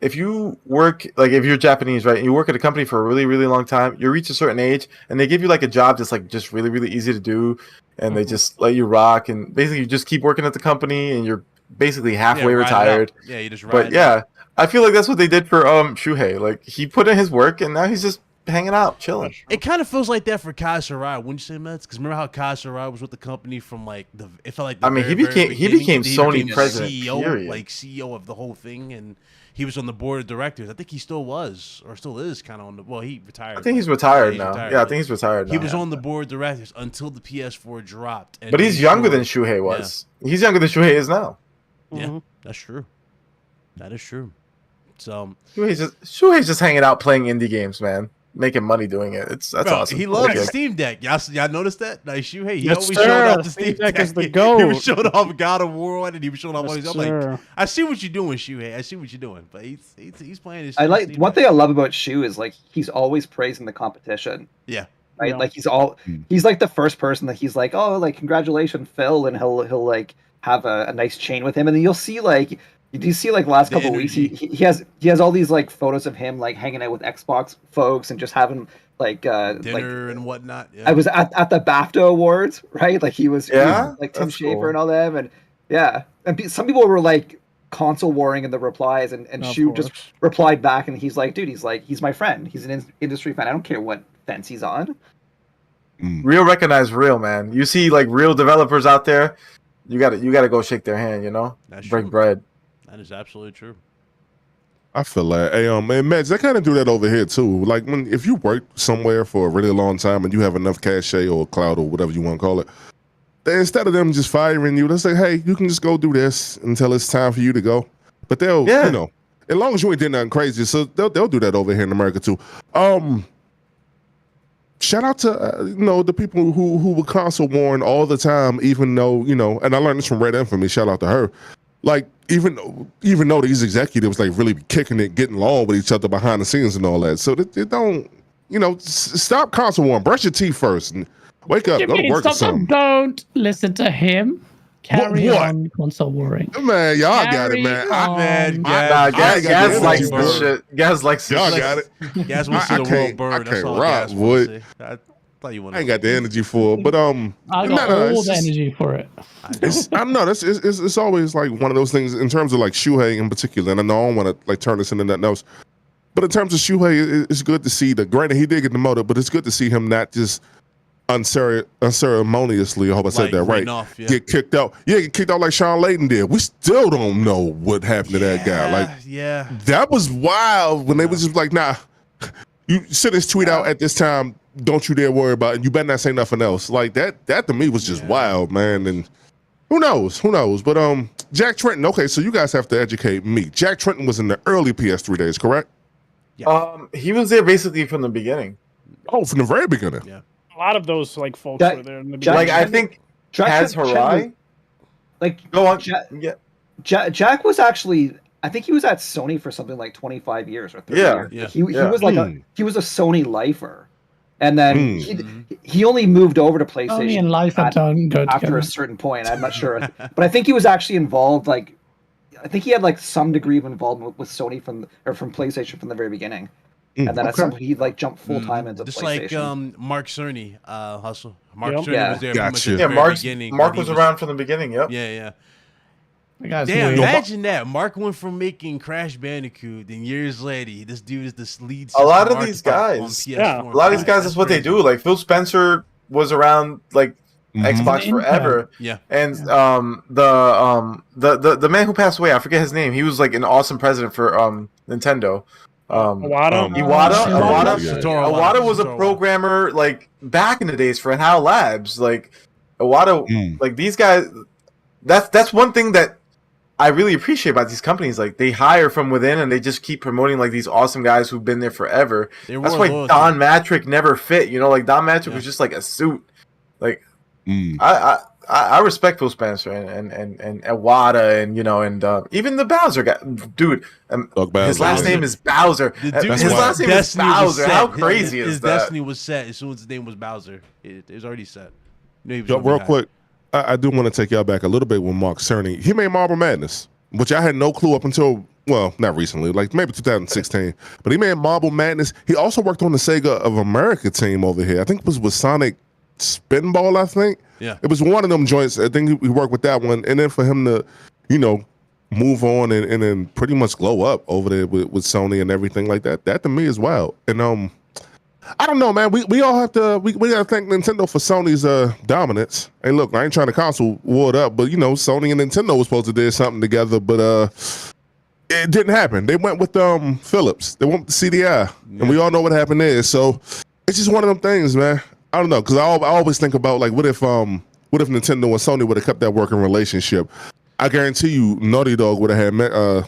if you work, like if you're Japanese, right, and you work at a company for a really, really long time, you reach a certain age, and they give you like a job that's like just really, really easy to do, and they just let you rock, and basically you just keep working at the company, and you're basically halfway retired. Yeah, you just ride. But yeah, I feel like that's what they did for Shuhei. Like he put in his work, and now he's just hanging out, chilling. It kind of feels like that for Kai Sarai, wouldn't you say, Mets? Because remember how Kai Sarai was with the company from like it felt like he became Sony president, CEO, period. like CEO of the whole thing, and he was on the board of directors. I think he still was, or still is, kind of on the. Well, he retired. I think he's retired now. Yeah, I think he's retired now. He was on the board of directors until the PS4 dropped. But he's younger than Shuhei was. Yeah. He's younger than Shuhei is now. Yeah, that's true. That is true. So Shuhei's just hanging out playing indie games, man. Making money doing it. That's awesome. He loves the Steam Deck. Y'all noticed that? Like Shuhei, he always showed off the Steam Deck. Is the goat. He was showing off God of War, and he was showing off all these. I'm like, I see what you're doing, Shuhei. I see what you're doing. But he's playing his. I like one thing I love about Shu is like he's always praising the competition. Yeah. Right. Yeah. Like he's like the first person that he's like, oh, like congratulations, Phil, and he'll like have a nice chain with him, and then you'll see like. Do you see like last couple of weeks he has all these like photos of him like hanging out with Xbox folks and just having like dinner and whatnot. Yeah. I was at the BAFTA Awards, right? Like he was like Tim Schafer and all them, and and some people were like console warring in the replies, and Shu just replied back, and he's like, dude, he's my friend, he's an industry fan, I don't care what fence he's on. Real recognize real, man. You see like real developers out there, you gotta go shake their hand, you know. That's break true. bread. That is absolutely true. I feel like, man, Mads, they kind of do that over here too. Like if you work somewhere for a really long time and you have enough cachet or clout or whatever you want to call it, then instead of them just firing you, they'll say, hey, you can just go do this until it's time for you to go. But they'll, you know, as long as you ain't did nothing crazy, so they'll do that over here in America too. Shout out to the people who were console warring all the time, even though and I learned this from Red Infamy. Shout out to her. Like even though these executives like really be kicking it, getting along with each other behind the scenes and all that, so they don't stop console warring. Brush your teeth first and wake up. Go to work or something. Don't listen to him. Carry on console warring. Man, y'all got it, man. Gaz likes this shit. Gaz likes this. Y'all got it. Gaz wants to see the world burn. That's all Gaz wants to see. I ain't got the energy for it, but I got all the energy for it. I don't know. It's always like one of those things in terms of like Shuhei in particular. And I know I don't want to like turn this into nothing else, but in terms of Shuhei, it's good to see granted he did get demoted, but it's good to see him not just unceremoniously. I hope I said that right. Get kicked out. Yeah, get kicked out like Sean Layden did. We still don't know what happened to that guy. Like, that was wild when they was just like, nah, you send this tweet out at this time. Don't you dare worry about it. You better not say nothing else. Like that to me was just wild, man. And who knows? But Jack Tretton, okay, so you guys have to educate me. Jack Tretton was in the early PS3 days, correct? Yeah. He was there basically from the beginning. Oh, from the very beginning. Yeah. A lot of those like folks were there in the beginning. Like I think Kaz Harai. Like go on. Jack was actually, I think he was at Sony for something like 25 years or 30 years. Yeah. He was like he was a Sony lifer. and then he only moved over to PlayStation. Sony and Life had done go after together. a certain point. I'm not sure, but I think he was actually involved. Like, I think he had like some degree of involvement with Sony from PlayStation from the very beginning. And then at some point he like jumped full time into just PlayStation. like Mark Cerny, Hustle. Mark Yep. Cerny was there. Gotcha. Yeah, beginning. Mark was around from the beginning. Yep. Yeah. The guy's Damn, weird. imagine that. Mark went from making Crash Bandicoot, and years later, this dude is the lead. A lot of system these architect guys, on PS4 yeah, A lot of these guys, That's is what they crazy. do. Like Phil Spencer was around like Xbox forever. Yeah. And the man who passed away, I forget his name. He was like an awesome president for Nintendo. Iwata? Iwata was a programmer like back in the days for HAL Labs. Like Iwata, like these guys. That's one thing that I really appreciate about these companies. Like they hire from within and they just keep promoting like these awesome guys who've been there forever. That's why Don Matrick never fit. You know, like Don Matrick was just like a suit. Like I respect Phil Spencer and Iwata and and even the Bowser guy, dude. His last name is Bowser. His last name is Bowser. How crazy is that? His destiny was set as soon as his name was Bowser. It was already set. You know, Real quick, I do want to take y'all back a little bit with Mark Cerny. He made Marble Madness, which I had no clue up until, well, not recently, like maybe 2016. But he made Marble Madness. He also worked on the Sega of America team over here. I think it was with Sonic Spinball, I think. Yeah. It was one of them joints. I think he worked with that one. And then for him to, move on and then pretty much glow up over there with Sony and everything like that, that to me is wild. And I don't know, man. We all have to we gotta thank Nintendo for Sony's dominance. Hey, look, I ain't trying to console war it up, but Sony and Nintendo was supposed to do something together, but it didn't happen. They went with Philips. They went with the CDI, and we all know what happened there. So it's just one of them things, man. I don't know, because I always think about like what if Nintendo and Sony would have kept that working relationship. I guarantee you, Naughty Dog would have had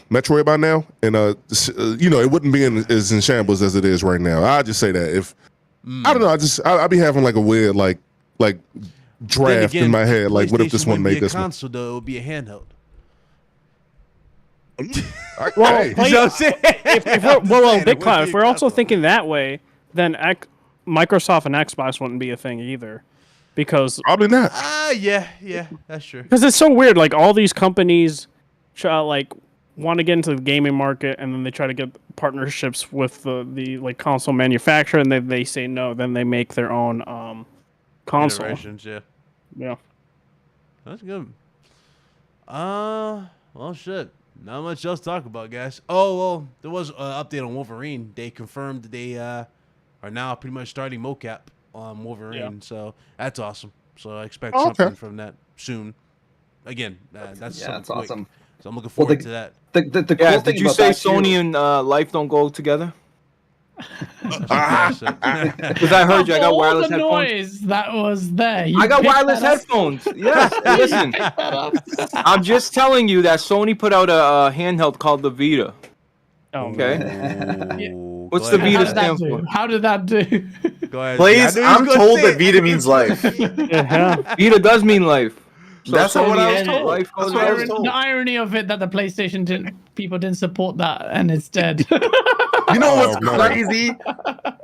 Metroid by now, and it wouldn't be as in shambles as it is right now. I just say that if I don't know, I'd be having like a weird like draft in my head. Like, what if this one made this console? Though it would be a handheld. Well, You know what I'm saying? if we're also thinking that way, then Microsoft and Xbox wouldn't be a thing either. Because probably not. Yeah, that's true. Because it's so weird. Like all these companies try want to get into the gaming market, and then they try to get partnerships with the like console manufacturer, and they say no. Then they make their own console. Iterations, Yeah. That's good. Well, shit. Not much else to talk about, guys. Oh, well, there was an update on Wolverine. They confirmed they are now pretty much starting mocap on Wolverine, so that's awesome. So I expect something from that soon. Again, that's awesome. So I'm looking forward to that. The cool thing did you say Sony and Life don't go together? Because I heard you. I got wireless the headphones. noise that was there. I got wireless headphones. Yes, listen. I'm just telling you that Sony put out a handheld called the Vita. Oh, okay. What's Go the ahead. Vita stand for? How did that do? Go ahead. Please, I'm told that Vita means life. Vita does mean life. So That's not what I was Sony told. and Life That's goes what I was together. told. The irony of it that the PlayStation people didn't support that, and it's dead. You know what's crazy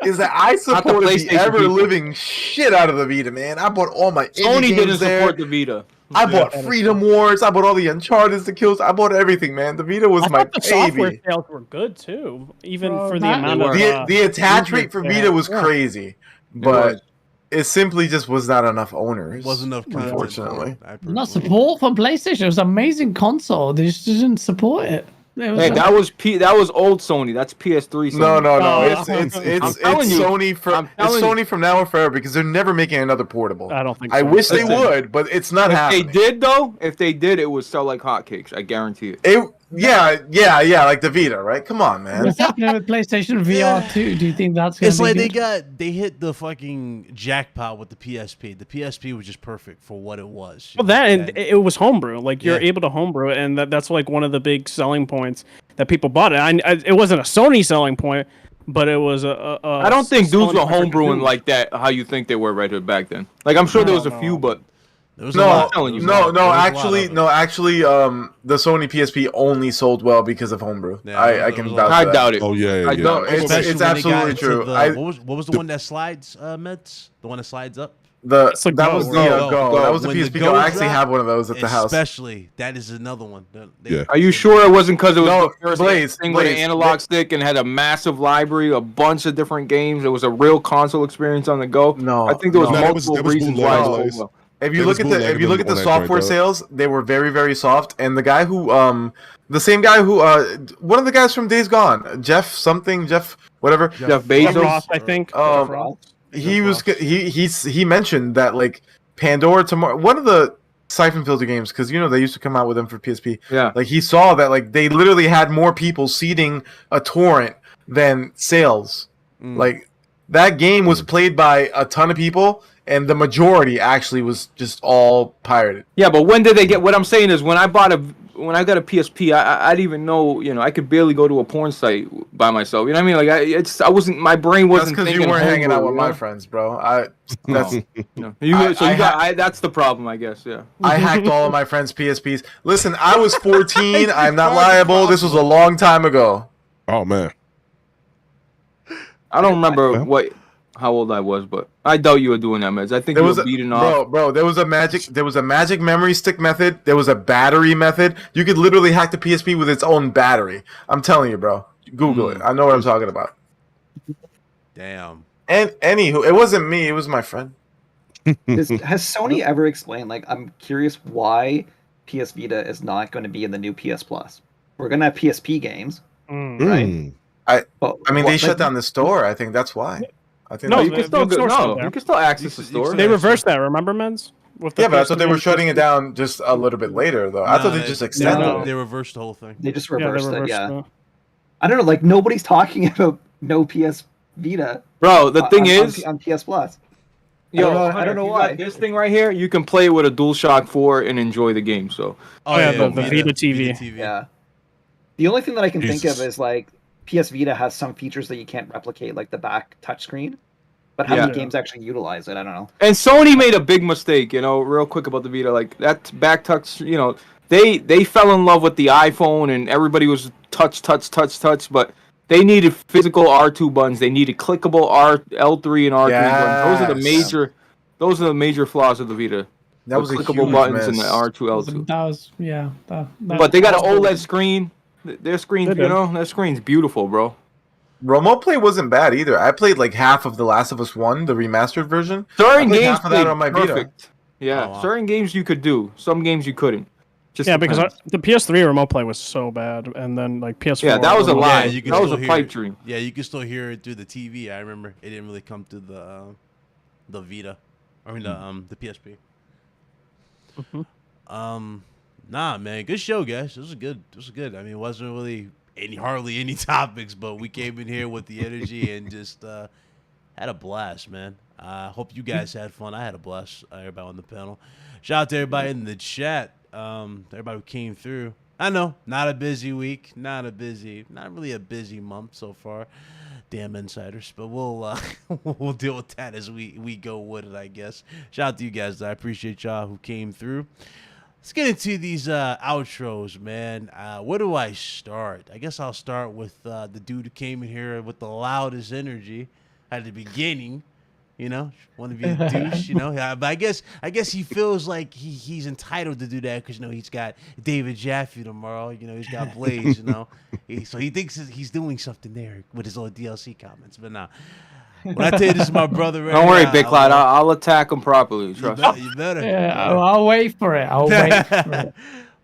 is that I supported the PlayStation ever people. living shit out of the Vita, man. I bought all my Sony indie didn't games there. support the Vita. I bought Freedom Wars. I bought all the Uncharted, the Kills. I bought everything, man. The Vita was I my thought the software baby. sales were good too, even Bro, for the that- amount of The attach rate for Vita was yeah. crazy, but it simply just was not enough owners. Wasn't enough content. Unfortunately. Not support for PlayStation. It was an amazing console. They just didn't support it. Hey, that was old Sony. That's PS3 Sony. No. Oh, It's telling you. Sony for I'm it's telling Sony from now on forever because they're never making another portable. I don't think I so. wish they Listen, would, but it's not If happening. they did though, it would sell like hotcakes. I guarantee it. Yeah, like the Vita, right? Come on, man. What's happening with PlayStation VR 2? Do you think that's going It's to be like good? they hit the fucking jackpot with the PSP. The PSP was just perfect for what it was. Well, that and it was homebrew. Like you're Yeah. able to homebrew it, and that's like one of the big selling points that people bought it. It wasn't a Sony selling point, but it was a I don't think dudes Sony were homebrewing dudes. like that. How you think they were right here back then? Like I'm sure there was a No. few, but Actually, the Sony PSP only sold well because of homebrew. Yeah, I can vouch for that. doubt it. Oh yeah, I yeah. don't- It's absolutely true. What was the one that slides, Mets? The one that slides up? That was the Go. Go. That was the When PSP the Go. Go I actually dropped, have one of those at the house. Especially, that is another one. Yeah. Are you sure it wasn't because it was the first Blaze, thing with an analog stick and had a massive library, a bunch of different games? It was a real console experience on the go. No, I think there was no. multiple That was reasons bootleg, why. Blaze. It sold well. If you look at the software sales, they were very, very soft. And the guy who the same guy who one of the guys from Days Gone, Jeff whatever, Jeff Bezos, Ross, I think. He mentioned that like Pandora tomorrow, one of the Siphon Filter games, because they used to come out with them for PSP. Yeah, like he saw that like they literally had more people seeding a torrent than sales. Like that game was played by a ton of people, and the majority actually was just all pirated. Yeah, but when did they get? What I'm saying is, when I got a PSP, I didn't even know. I could barely go to a porn site by myself. You know what I mean? Like I wasn't. My brain wasn't. That's because you weren't hanging out with my friends, bro. That's that's the problem, I guess. Yeah. I hacked all of my friends' PSPs. Listen, I was 14. I'm not liable. This was a long time ago. Oh man. I don't remember how old I was, but I doubt you were doing that, Meds. I think you were beating off. Bro, there was a magic memory stick method. There was a battery method. You could literally hack the PSP with its own battery. I'm telling you, bro. Google it. I know what I'm talking about. Damn. And anywho, it wasn't me. It was my friend. Has Sony ever explained? Like, I'm curious why PS Vita is not going to be in the new PS Plus. We're going to have PSP games, right? They shut down the store. I think that's why. I think you can still access the store. They reversed that. Remember, Men's? But I thought they were shutting it down just a little bit later, though. I thought they just extended it. They reversed the whole thing. They just reversed it. Yeah. I don't know. Like nobody's talking about no PS Vita. Bro, the thing is on PS Plus. I don't know why. This thing right here, you can play it with a DualShock 4 and enjoy the game. So. The Vita TV. Yeah. The only thing that I can think of is like PS Vita has some features that you can't replicate, like the back touchscreen. But how many games actually utilize it? I don't know. And Sony made a big mistake, real quick about the Vita. Like that back touch, they fell in love with the iPhone and everybody was touch, but they needed physical R2 buttons. They needed clickable L3 and R3 buttons. Those are the major flaws of the Vita. That was clickable a buttons miss. and the R2, L2. That was but they got an OLED screen. Their screen, their screen's beautiful, bro. Remote play wasn't bad either. I played like half of The Last of Us 1, the remastered version. Certain games half of that on my perfect. Vita. Yeah, certain games you could do. Some games you couldn't. Because the PS3 remote play was so bad, and then like PS4. Yeah, that was a lie. Yeah, that was a pipe dream. Yeah, you can still hear it through the TV. I remember it didn't really come to the Vita, I mean the PSP. Nah, man, good show, guys. This was good. I mean, it wasn't really hardly any topics, but we came in here with the energy and just had a blast, man. Hope you guys had fun. I had a blast. Everybody on the panel. Shout out to everybody in the chat. Everybody who came through. I know, not a busy week, not really a busy month so far. Damn insiders, but we'll deal with that as we go with it, I guess. Shout out to you guys. I appreciate y'all who came through. Let's get into these outros, man. Where do I start? I guess I'll start with the dude who came in here with the loudest energy at the beginning. Want to be a douche, But I guess he feels like he's entitled to do that because he's got David Jaffe tomorrow. He's got Blaze. So he thinks he's doing something there with his old DLC comments. But nah. When I tell you this is my brother, right? Don't worry, Big Cloud. I'll attack him properly. Trust you better. Yeah, I'll wait for it. But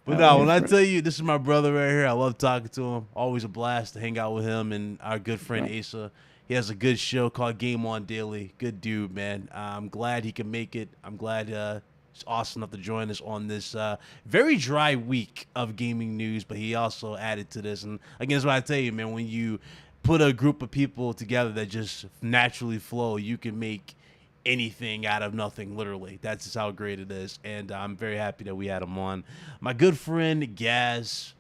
no, when I tell you this is my brother right here, I love talking to him. Always a blast to hang out with him and our good friend Asa. He has a good show called Game On Daily. Good dude, man. I'm glad he can make it. I'm glad he's awesome enough to join us on this very dry week of gaming news. But he also added to this. And again, that's what I tell you, man. When you put a group of people together that just naturally flow, you can make anything out of nothing, literally. That's just how great it is. And I'm very happy that we had him on. My good friend Gaz,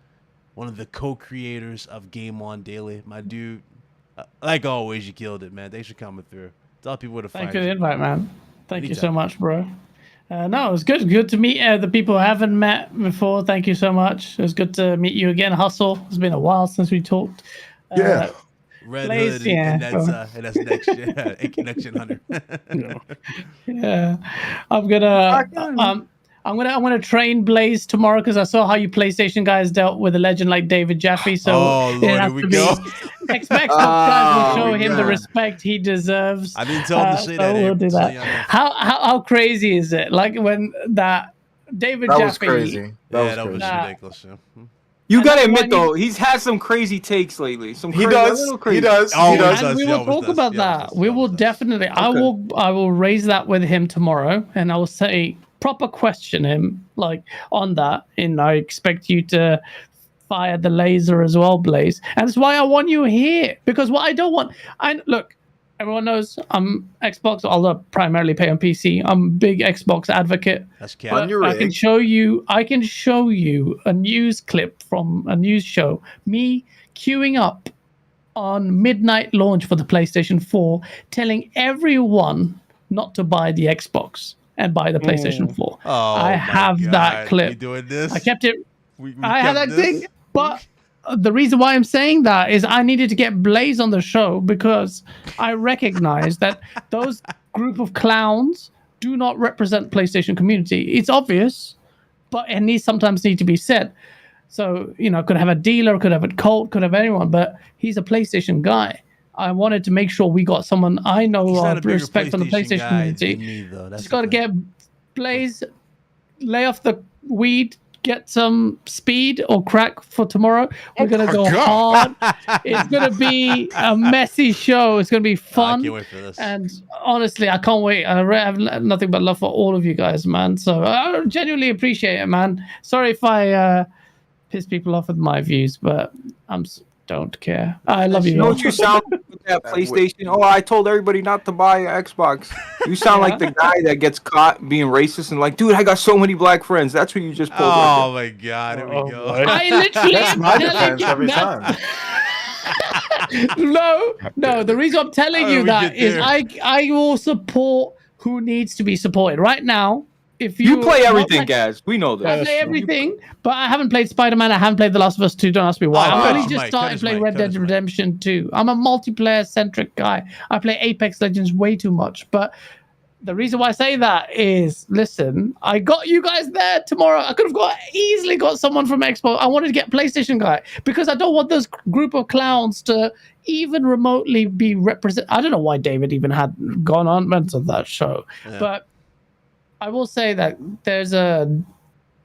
one of the co-creators of Game On Daily. My dude, like always, you killed it, man. Thanks for coming through. Tell people where to find you. Thank you for the invite, man. Thank you so much, bro. No, it was good. Good to meet the people I haven't met before. Thank you so much. It was good to meet you again, Hustle. It's been a while since we talked. Yeah. Red Blaze, Hood, and that's next gen, Connection Hunter. Yeah, I'm gonna train Blaze tomorrow because I saw how you PlayStation guys dealt with a legend like David Jaffe. So Lord, here we go. Expect those guys will show him the respect he deserves. I didn't tell him to say that. We'll do that. How crazy is it? Like when that David Jaffe. Was crazy. That was ridiculous. Yeah. You gotta admit though, he's had some crazy takes lately. He does. He does. And we will talk about that. We will definitely. I will raise that with him tomorrow, and I will say proper question him like on that. And I expect you to fire the laser as well, Blaze. And that's why I want you here, because what I don't want. Look. Everyone knows I'm Xbox, although I primarily play on PC. I'm a big Xbox advocate. That's but I can show you a news clip from a news show. Me queuing up on midnight launch for the PlayStation 4, telling everyone not to buy the Xbox and buy the PlayStation 4. I have that clip. We doing this? I kept it. I had that thing, but. The reason why I'm saying that is I needed to get Blaze on the show because I recognize that those group of clowns do not represent PlayStation community. It's obvious, but it sometimes needs to be said. So, could have a dealer, could have a cult, could have anyone, but he's a PlayStation guy. I wanted to make sure we got someone I know of respect from the PlayStation community. Just got to get Blaze, lay off the weed, get some speed or crack for tomorrow. We're gonna go hard. It's gonna be a messy show. It's gonna be fun. I can't wait for this. And honestly, I can't wait. I have nothing but love for all of you guys, man. So I genuinely appreciate it, man. Sorry if I piss people off with my views, but don't care. I love you. You know what you sound with that PlayStation? Oh, I told everybody not to buy an Xbox. You sound like the guy that gets caught being racist and like, dude, I got so many black friends. That's what you just pulled. Oh my god, here we go. I literally That's my defense every time. No. The reason I'm telling you that is I will support who needs to be supported right now. If you play everything, guys, we know this. I play everything, but I haven't played Spider-Man. I haven't played The Last of Us 2. Don't ask me why. I've only just started playing Red Dead Redemption 2. I'm a multiplayer-centric guy. I play Apex Legends way too much. But the reason why I say that is, listen, I got you guys there tomorrow. I could have easily got someone from Xbox. I wanted to get PlayStation guy because I don't want those group of clowns to even remotely be represented. I don't know why David even had gone on to that show, but I will say that there's a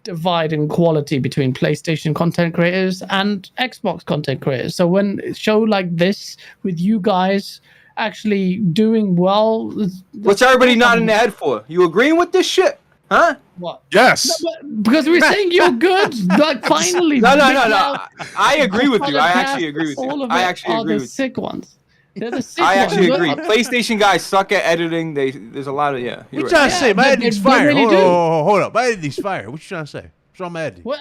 divide in quality between PlayStation content creators and Xbox content creators. So when a show like this with you guys actually doing well, what's everybody nodding their head for? You agreeing with this shit? Huh? What? Yes. No, because we're saying you're good. Like finally. No. I agree with you. I actually agree with you. I actually agree with you. Sick ones. They're the sick I actually ones. agree. PlayStation guys suck at editing. There's a lot of What you trying to say? My editing's fire. Hold up. My editing's fire. What you trying to say? What's wrong with my editing?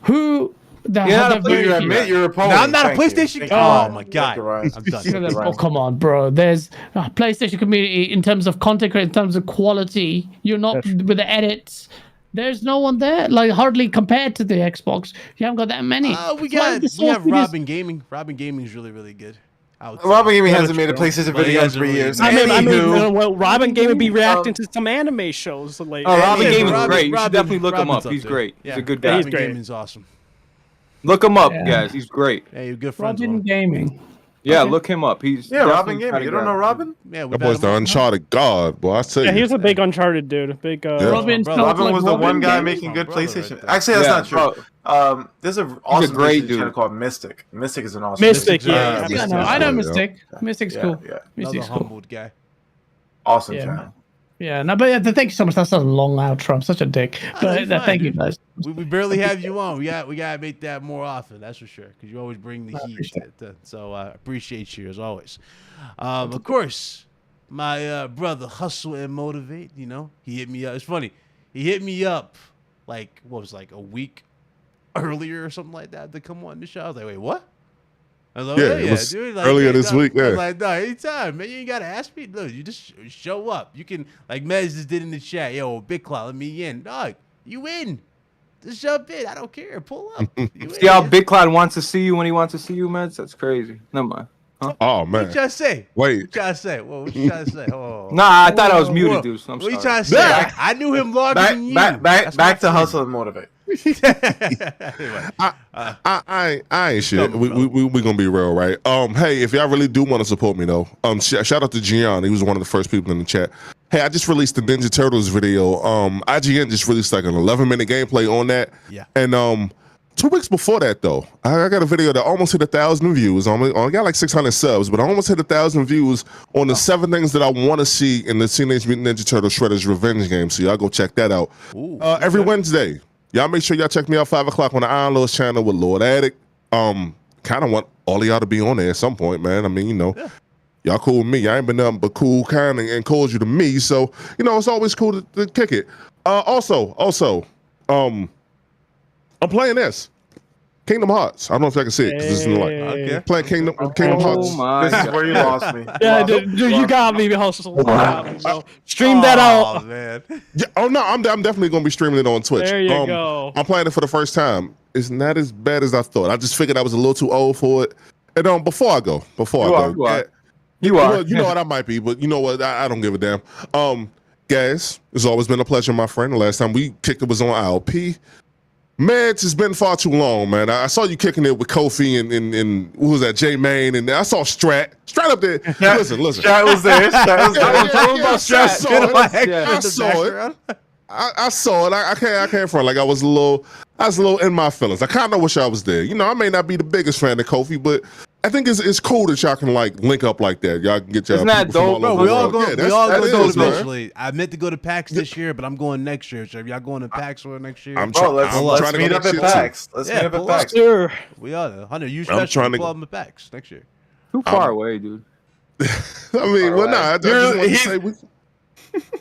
Who? You admit you're a opponent. No, I'm not a PlayStation. Oh my god. I'm done. Oh come on, bro. There's a PlayStation community in terms of content creation, in terms of quality. You're not with the edits. There's no one there, like hardly compared to the Xbox. You haven't got that many. We have Robin Gaming. Robin Gaming is really, really good. Robin Gaming hasn't made a PlayStation video in 3 years. Well, Robin Gaming be reacting to some anime shows. Like, Robin Gaming is great. You should definitely look him up. He's great. He's a good guy. Robin Gaming's awesome. Look him up, guys. He's great. Hey, you're good friends. Robin Gaming. Yeah, look him up. He's Robin Gaming. You don't know Robin? Yeah, that boy's the Uncharted god, boy. I say. Yeah, he was a big Uncharted dude. Big. Robin was the one guy making good PlayStation. Actually, that's not true. There's an awesome great channel called Mystic. Mystic is an awesome. Mystic, yeah. I know Mystic. Mystic's cool. Yeah. Mystic's Another humbled guy. Awesome channel. Yeah, no, but thank you so much. That's a long outro. I'm such a dick. But thank you guys. We barely have you on. We gotta make that more often. That's for sure. Because you always bring the heat. So I appreciate you as always. Of course, my brother Hustle and Motivate. You know, he hit me up. It's funny. He hit me up like a week earlier or something like that to come on the show. I was like, wait, what? I was like, Yeah, oh, it was dude. Like, earlier hey, this week. I was Yeah. like, no, anytime, man. You ain't gotta ask me. Look, you just show up. You can, like Mez just did in the chat. Yo, Big Cloud, let me in. Dog, you in? Just jump in. I don't care. Pull up. See how Big Cloud wants to see you when he wants to see you, man? That's crazy. Never mind. Huh? Oh man. What you trying to say? Wait. What you trying to say? What you trying to say? Oh. Nah, I thought I was muted, dude. So I'm What you sorry. trying to say? I knew him longer than you. Back to hustle and motivate. I ain't shit. We gonna be real, right? Hey, if y'all really do want to support me though, shout out to Gian. He was one of the first people in the chat. Hey, I just released the Ninja Turtles video. IGN just released like an 11-minute gameplay on that. Yeah. And 2 weeks before that though, I got a video that almost hit 1,000 views. I got like 600 subs, but I almost hit 1,000 views on the 7 things that I want to see in the Teenage Mutant Ninja Turtles Shredder's Revenge game. So y'all go check that out. Every Wednesday. Y'all make sure y'all check me out 5 o'clock on the Iron Lords channel with Lord Addict. Kind of want all of y'all to be on there at some point, man. I mean, y'all cool with me. I ain't been nothing but cool, kind, and cordial to me. So, it's always cool to kick it. Also, I'm playing this. Kingdom Hearts. I don't know if I can see it because it's in the light. Okay. Playing Kingdom Hearts. This is where you lost me. Yeah, dude, you got me, hustle. So stream that out. Oh man. Yeah, no, I'm definitely gonna be streaming it on Twitch. There you go. I'm playing it for the first time. It's not as bad as I thought. I just figured I was a little too old for it. And before I go, you are. You know what, I might be, but you know what, I don't give a damn. Guys, it's always been a pleasure, my friend. The last time we kicked it was on ILP. Man, it's been far too long, man. I saw you kicking it with Kofi and who was that, J-Main, and I saw Strat up there. Listen. Strat was there. I saw it. I can't front. Like I was a little in my feelings. I kind of wish I was there. I may not be the biggest fan of Kofi, but I think it's cool that y'all can like link up like that. Y'all can get y'all. Isn't that dope, bro? We all go to eventually. I meant to go to PAX this year, but I'm going next year. So if y'all going to PAX for next year, let's meet up at PAX. Let's meet up at PAX. Sure. We are. Hunter, you special pull up at PAX next year. Too far away, dude. I mean, I just want to say.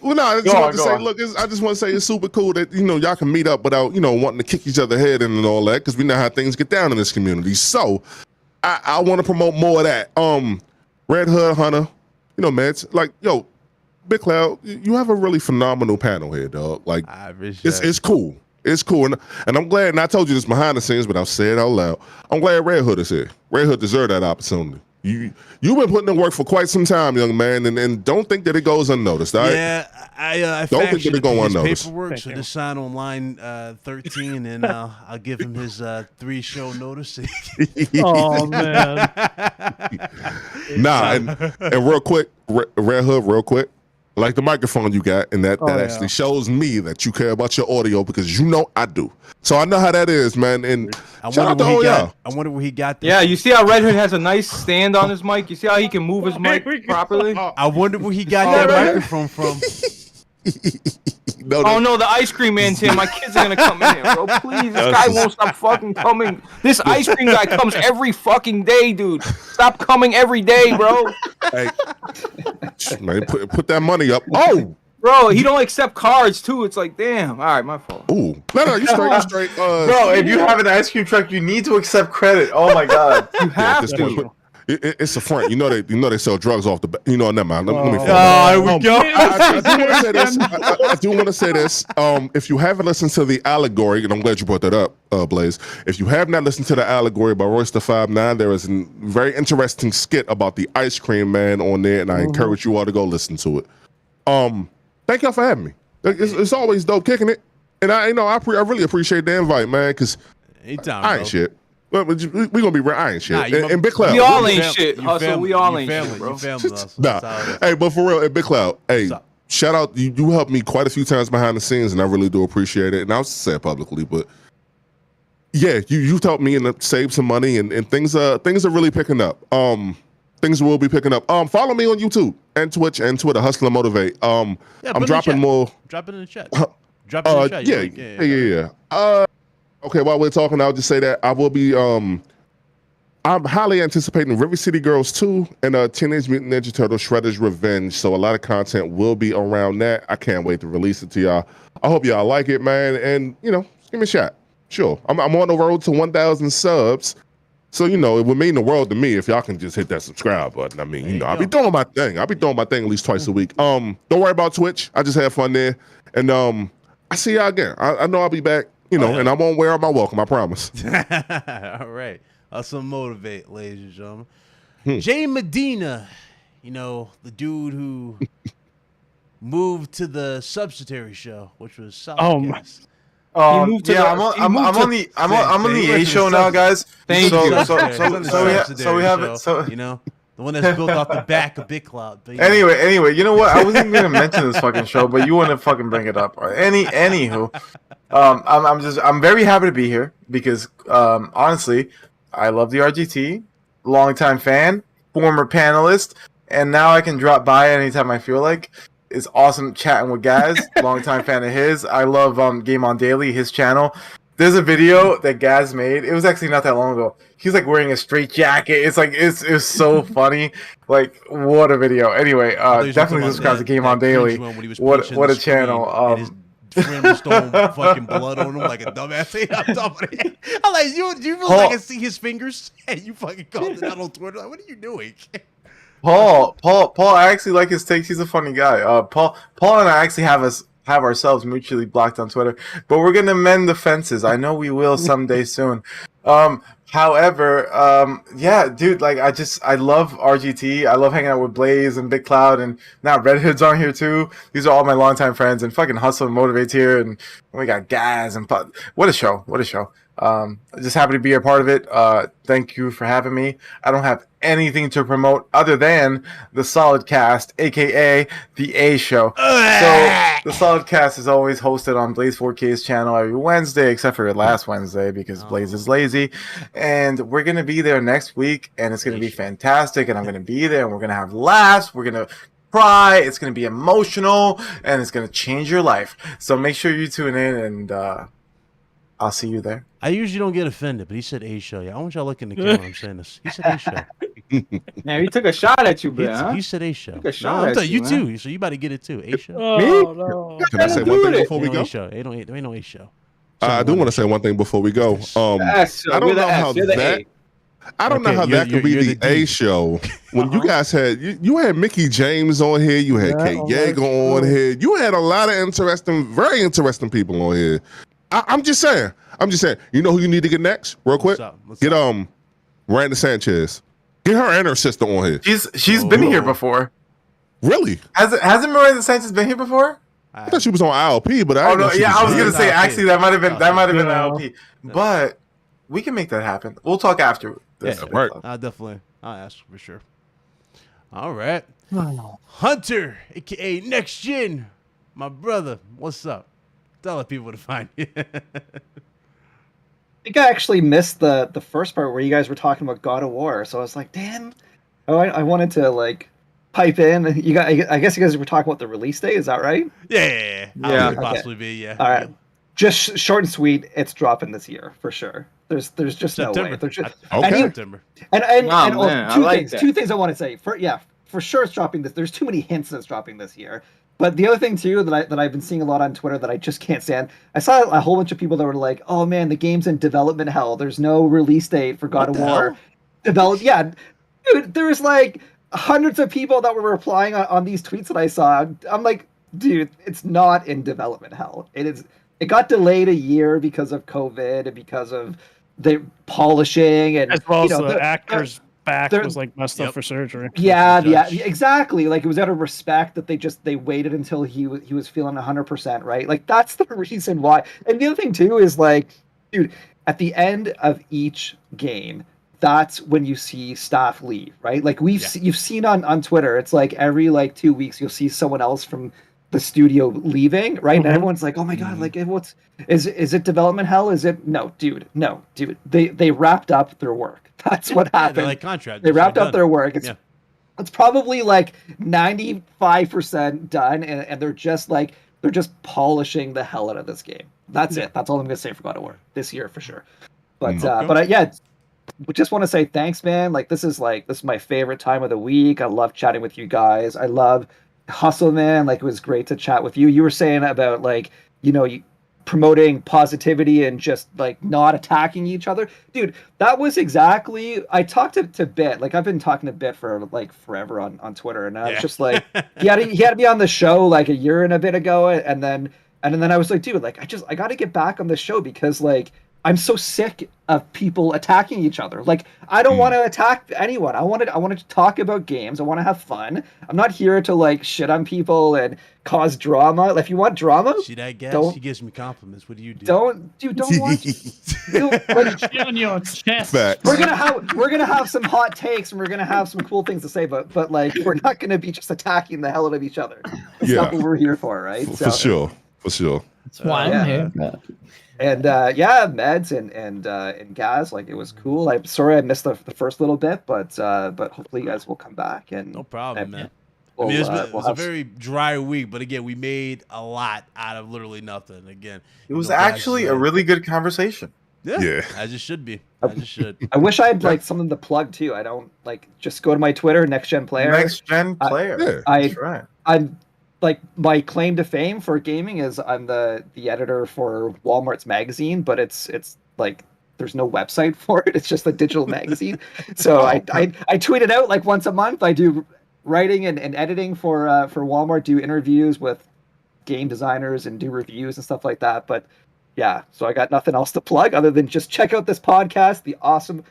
I just want to say, look, I just want to say it's super cool that y'all can meet up without wanting to kick each other head in and all that, because we know how things get down in this community. So I want to promote more of that. Red Hood Hunter, man, it's like, yo, Big Cloud, you have a really phenomenal panel here, dog. Like, it's cool. It's cool, and I'm glad. And I told you this behind the scenes, but I'll say it out loud. I'm glad Red Hood is here. Red Hood deserved that opportunity. You've been putting in work for quite some time, young man, and don't think that it goes unnoticed. All right? Yeah, I don't think that it goes unnoticed. Paperwork, so just sign on line 13, and I'll give him his 3-show notice. Oh man. Nah, and real quick, Red Hood, real quick. Like the microphone you got, and that actually shows me that you care about your audio, because I do. So I know how that is, man. And I wonder where he got this. Yeah, you see how Red Hood has a nice stand on his mic? You see how he can move his mic properly? I wonder where he got that microphone from. No, the ice cream man's here. My kids are gonna come in here, bro. Please, this guy won't stop fucking coming. This ice cream guy comes every fucking day, dude. Stop coming every day, bro. Hey, man, put that money up. Oh, bro, he don't accept cards too. It's like, damn. All right, my fault. Ooh, no, you straight. Bro, if you have an ice cream truck, you need to accept credit. Oh my god, you have to. It's a front. They sell drugs off the. Never mind. Let me. Here we go. I do want to say this. If you haven't listened to the allegory, and I'm glad you brought that up, Blaze. If you have not listened to the allegory by Royster59, there is a very interesting skit about the ice cream man on there, and I encourage you all to go listen to it. Thank y'all for having me. It's always dope kicking it, and I really appreciate the invite, man. Because I ain't shit. Well, we gonna be real. I ain't shit. And Big Cloud, we all ain't shit. Hustle, we all ain't shit, bro. Hey, but for real, Big Cloud, hey, shout out. You helped me quite a few times behind the scenes, and I really do appreciate it. And I'll say it publicly, but yeah, you've helped me and save some money, and things are really picking up. Things will be picking up. Follow me on YouTube and Twitch and Twitter, Hustle and Motivate. I'm dropping more. Drop it in the chat. Drop it in the chat. Yeah. Okay, while we're talking, I'll just say that I will be. I'm highly anticipating River City Girls 2 and Teenage Mutant Ninja Turtles Shredder's Revenge. So a lot of content will be around that. I can't wait to release it to y'all. I hope y'all like it, man. And just give me a shot. Sure, I'm on the road to 1,000 subs. So, you know, it would mean the world to me if y'all can just hit that subscribe button. I mean, you know, I'll be doing my thing. I'll be doing my thing at least twice a week. Don't worry about Twitch. I just had fun there. And I see y'all again. I know I'll be back, you know, and I won't wear out my welcome, I promise. All right. Also motivate, ladies and gentlemen. Jay Medina, you know, the dude who moved to the Subsidiary show, which was solid. Oh my. I'm on the A show now, guys. Thank you. So we have it. So you know, the one that's built off the back of Big Cloud. Anyway, you know what? I wasn't even gonna mention this fucking show, but you want to fucking bring it up. Anywho, I'm very happy to be here because honestly, I love the RGT, longtime fan, former panelist, and now I can drop by anytime I feel like. It's awesome chatting with Gaz, longtime fan of his. I love Game On Daily, his channel. There's a video that Gaz made. It was actually not that long ago. He's like wearing a straight jacket. It's like it's so funny. Like what a video. Anyway, definitely subscribe to Game On Daily. What a channel. Brimstone fucking blood on him like a dumbass. I'm like, do you really like to see his fingers? And you fucking called it out on Twitter. Like, what are you doing? Paul, I actually like his takes. He's a funny guy. Paul and I actually have ourselves mutually blocked on Twitter, but we're gonna mend the fences. I know we will someday soon. However, yeah, dude, like I love RGT. I love hanging out with Blaze and Big Cloud, and now Red Hood's on here too. These are all my longtime friends, and fucking Hustle and Motivate's here, and we got Gaz and what a show! Just happy to be a part of it. Thank you for having me. I don't have anything to promote other than the Solid Cast, aka the A Show. So the Solid Cast is always hosted on Blaze 4K's channel every Wednesday, except for last Wednesday because Blaze is lazy. And we're gonna be there next week, and it's gonna be fantastic. And I'm gonna be there, and we're gonna have laughs. We're gonna cry. It's gonna be emotional, and it's gonna change your life. So make sure you tune in, and I'll see you there. I usually don't get offended, but he said A show. Yeah, I want y'all to look in the camera. I'm saying this. He said A show. Man, he took a shot at you, bro. He said A show. Took a shot at you man. too. So you about to get it too. A show. Oh, no. Can I say one thing before we go? There ain't no A show. I do want to say one thing before we go. I don't know how that. I don't know how that could be the A show when you guys had you had Mickey James on here, you had Kate Yeager on here, you had a lot of very interesting people on here. I'm just saying. You know who you need to get next, real quick? Get Miranda Sanchez. Get her and her sister on here. She's been here before. Really? Hasn't Miranda Sanchez been here before? I thought she was on ILP, but I was gonna say actually that might have been ILP. But we can make that happen. We'll talk after this. Yeah, right. I'll ask for sure. All right. Hunter, aka Next Gen, my brother. What's up? Tell the people to find you. I think I actually missed the first part where you guys were talking about God of War, so I was like, damn. Oh, I wanted to like pipe in. I guess you guys were talking about the release date. Is that right? Yeah. Okay. Possibly be. Yeah. All right. Just short and sweet. It's dropping this year for sure. There's just September. no way. There's just, September. Two things I want to say. For sure it's dropping this. There's too many hints that it's dropping this year. But the other thing too that I've been seeing a lot on Twitter that I just can't stand. I saw a whole bunch of people that were like, "Oh man, the game's in development hell. There's no release date for God of War." Yeah, dude, there was like hundreds of people that were replying on these tweets that I saw. I'm like, dude, it's not in development hell. It is. It got delayed a year because of COVID and because of the polishing and as well as the actor's back was like messed up for surgery. Yeah, exactly. Like it was out of respect that they waited until he was feeling 100%, right? Like that's the reason why. And the other thing too is like, dude, at the end of each game, that's when you see staff leave, right? Like you've seen on Twitter, it's like every like 2 weeks you'll see someone else from the studio leaving, right? And everyone's like, "Oh my god, like is it development hell? Is it no, dude? They wrapped up their work. That's what happened. Like contract. They wrapped up their work. It's probably like 95% done, and they're just polishing the hell out of this game. That's it. That's all I'm gonna say for God of War this year for sure. But we just want to say thanks, man. Like this is my favorite time of the week. I love chatting with you guys. I love Hustle, man. Like it was great to chat with you. You were saying about like, you know, promoting positivity and just like not attacking each other. Dude, that was exactly, I talked to Bit, like I've been talking to Bit for like forever on Twitter, and I was just like, he had to be on the show like a year and a bit ago, and then I was like, dude, like I got to get back on the show because like I'm so sick of people attacking each other. Like I don't want to attack anyone. I wanted to talk about games. I want to have fun. I'm not here to like shit on people and cause drama. If you want drama, see that gas? She gives me compliments. What do you do? Don't watch. Shit on your chest. Facts. We're gonna have some hot takes and we're gonna have some cool things to say, but like we're not gonna be just attacking the hell out of each other. That's not what we're here for, right? For sure. That's why I'm here. And Meds and Gaz, like it was cool. I'm sorry I missed the first little bit, but hopefully you guys will come back. And no problem, man. We'll, I mean, it was a very dry week, but again, we made a lot out of literally nothing. Again, it was actually a really good conversation. Yeah, as it should be. As it should. I wish I had like something to plug too. I don't like just go to my Twitter, Next Gen Player. Next Gen Player. That's right. I'm like my claim to fame for gaming is I'm the editor for Walmart's magazine, but it's like there's no website for it. It's just a digital magazine. So I tweet it out like once a month. I do writing and editing for Walmart, do interviews with game designers and do reviews and stuff like that. But yeah, so I got nothing else to plug other than just check out this podcast, the awesome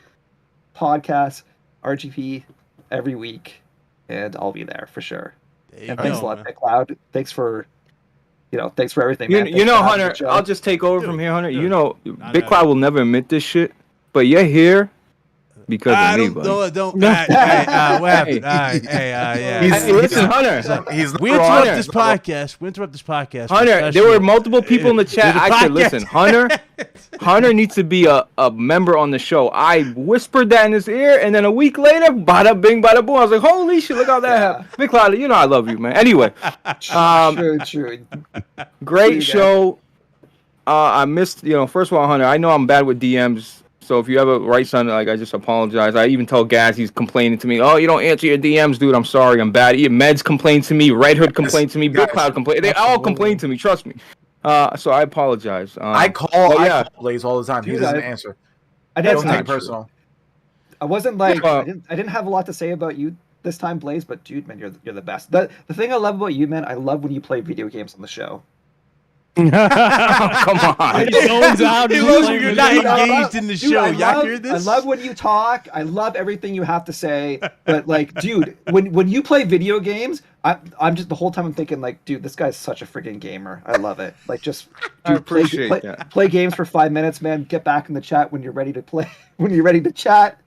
podcast RGP every week, and I'll be there for sur. Thanks a lot, Big Cloud. Thanks for everything, man. You know, Hunter, I'll just take over from here, Hunter. You know, Big Cloud will never admit this shit, but you're here because of me, buddy. Don't. What happened? Hey, listen, Hunter. We interrupt this podcast. Hunter, there were multiple people in the chat. I said, listen, Hunter needs to be a member on the show. I whispered that in his ear, and then a week later, bada bing, bada boom. I was like, holy shit, look how that happened. Big Cloud, you know I love you, man. Anyway. True. Great show. I missed, first of all, Hunter, I know I'm bad with DMs. So if you ever write something, like, I just apologize. I even told Gaz, he's complaining to me. Oh, you don't answer your DMs, dude. I'm sorry. I'm bad. Meds complained to me. Red Hood complained to me. Big Cloud complained. They all complained to me. Trust me. So I apologize. I call Blaze all the time. He doesn't answer. I don't take it personal. I wasn't like I didn't have a lot to say about you this time, Blaze. But dude, man, you're the best. The thing I love about you, man, I love when you play video games on the show. Come on. He loves when you're not engaged in the show. Y'all hear this? I love when you talk. I love everything you have to say. But like, dude, when you play video games, I'm just the whole time I'm thinking like, dude, this guy's such a freaking gamer. I love it. Like, just dude, play games for 5 minutes, man. Get back in the chat when you're ready to play. When you're ready to chat,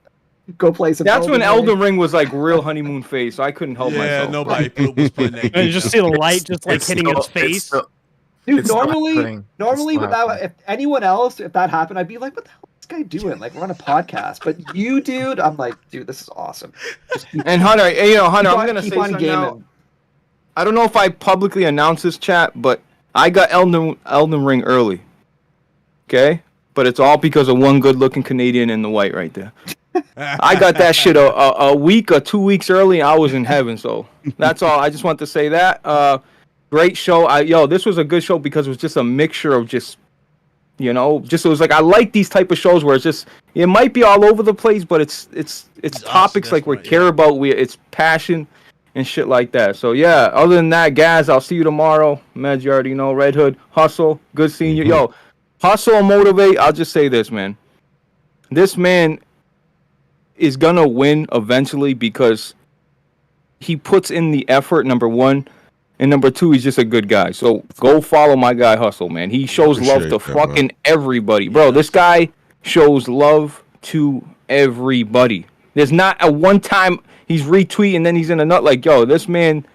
go play some. That's when Elden Ring was like real honeymoon phase. So I couldn't help myself. Yeah, nobody was playing that game. You just see the light just like hitting his face. Dude, normally without if anyone else, if that happened, I'd be like, what the hell is this guy doing? Like, we're on a podcast. But you, dude, I'm like, dude, this is awesome. And Hunter, I'm gonna say something now. I don't know if I publicly announced this, chat, but I got Elden Ring early. Okay? But it's all because of one good-looking Canadian in the white right there. I got that shit a week or 2 weeks early, and I was in heaven. So that's all. I just want to say that. Great show. This was a good show because it was just a mixture of just it was like I like these type of shows where it's just it might be all over the place, but it's topics like we care about, it's passion and shit like that. So yeah, other than that, guys, I'll see you tomorrow. Meds, you already know. Red Hood, hustle, good seeing you. Hustle and motivate. I'll just say this, man. This man is gonna win eventually because he puts in the effort, number one. And number two, he's just a good guy. So go follow my guy Hustle, man. He shows love to fucking everybody. Bro, this guy shows love to everybody. There's not a one time he's retweeting and then he's in a nut like, this man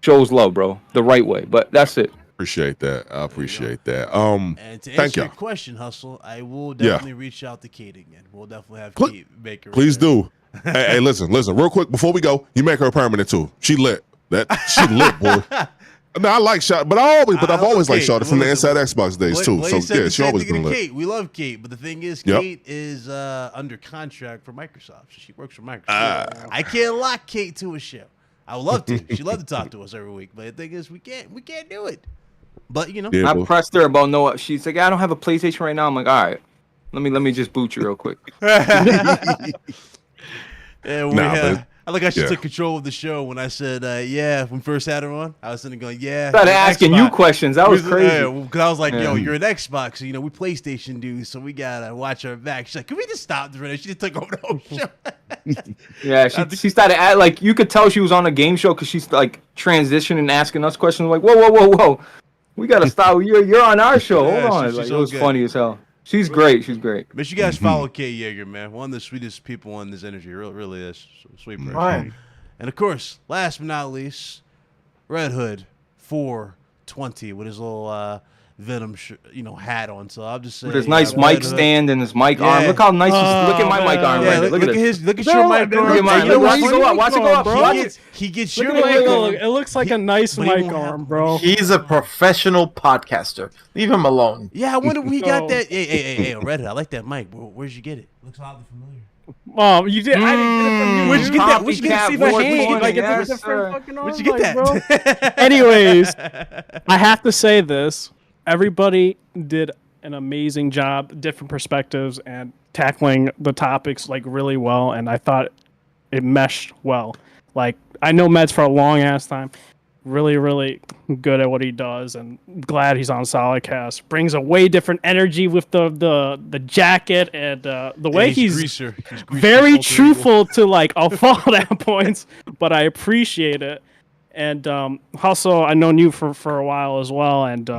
shows love, bro. The right way. But that's it. Appreciate that. I appreciate that. And to answer your question, Hustle, I will definitely reach out to Kate again. We'll definitely have Kate make her. Please do. hey, listen, real quick before we go, you make her permanent too. She lit. She lit, boy. No, I like Shot, but I've always liked Shot from the Inside Xbox days too. So yeah, she always been lit. Kate, we love Kate, but the thing is, Kate is under contract for Microsoft. She works for Microsoft. I can't lock Kate to a show. I would love to. She'd love to talk to us every week, but the thing is, we can't do it. But you know, Yeah, I boy. pressed her about no. She's like, I don't have a PlayStation right now. I'm like, all right, let me just boot you real quick. Yeah, I like how she took control of the show when I said, yeah, when we first had her on. I was sitting going, yeah. Started asking you questions. That was crazy. Because I was like, yo, you're an Xbox, so, you know, we PlayStation dudes, so we gotta watch our back. She's like, can we just stop this right now? She just took over the whole show. Yeah, she started like you could tell she was on a game show because she's like transitioning and asking us questions. Like, whoa, we gotta stop. You're on our show. Hold on. Like, it was funny as hell. She's great. She's great. Make sure you guys follow Kay Yeager, man. One of the sweetest people on this energy. Really is. Sweet person. Right. And of course, last but not least, Red Hood 420 with his little Venom hat on. So I'll just say with his nice mic stand and his mic arm. Look how nice. Look at my mic arm. Yeah, look at his. Look at your mic arm. Look at mine. Watch it go up. Watch it go up, bro. He gets your mic arm. It looks like a nice mic arm, bro. He's a professional podcaster. Leave him alone. Yeah, I wonder where he got that. Hey, Red Hood, I like that mic, bro. Where'd you get it? Looks oddly familiar. Oh, you did. I didn't get it from you. Where'd you get that? Where'd you get See the hand? Like, it's a different fucking arm. Where'd you get that? Bro. Anyways, I have to say this. Everybody did an amazing job, different perspectives, and tackling the topics like really well. And I thought it meshed well. Like, I know Meds for a long ass time. Really, really good at what he does, and glad he's on Solidcast. Brings a way different energy with the jacket and the way he's very truthful to like all Fallout points. But I appreciate it, and also I known you for a while as well, and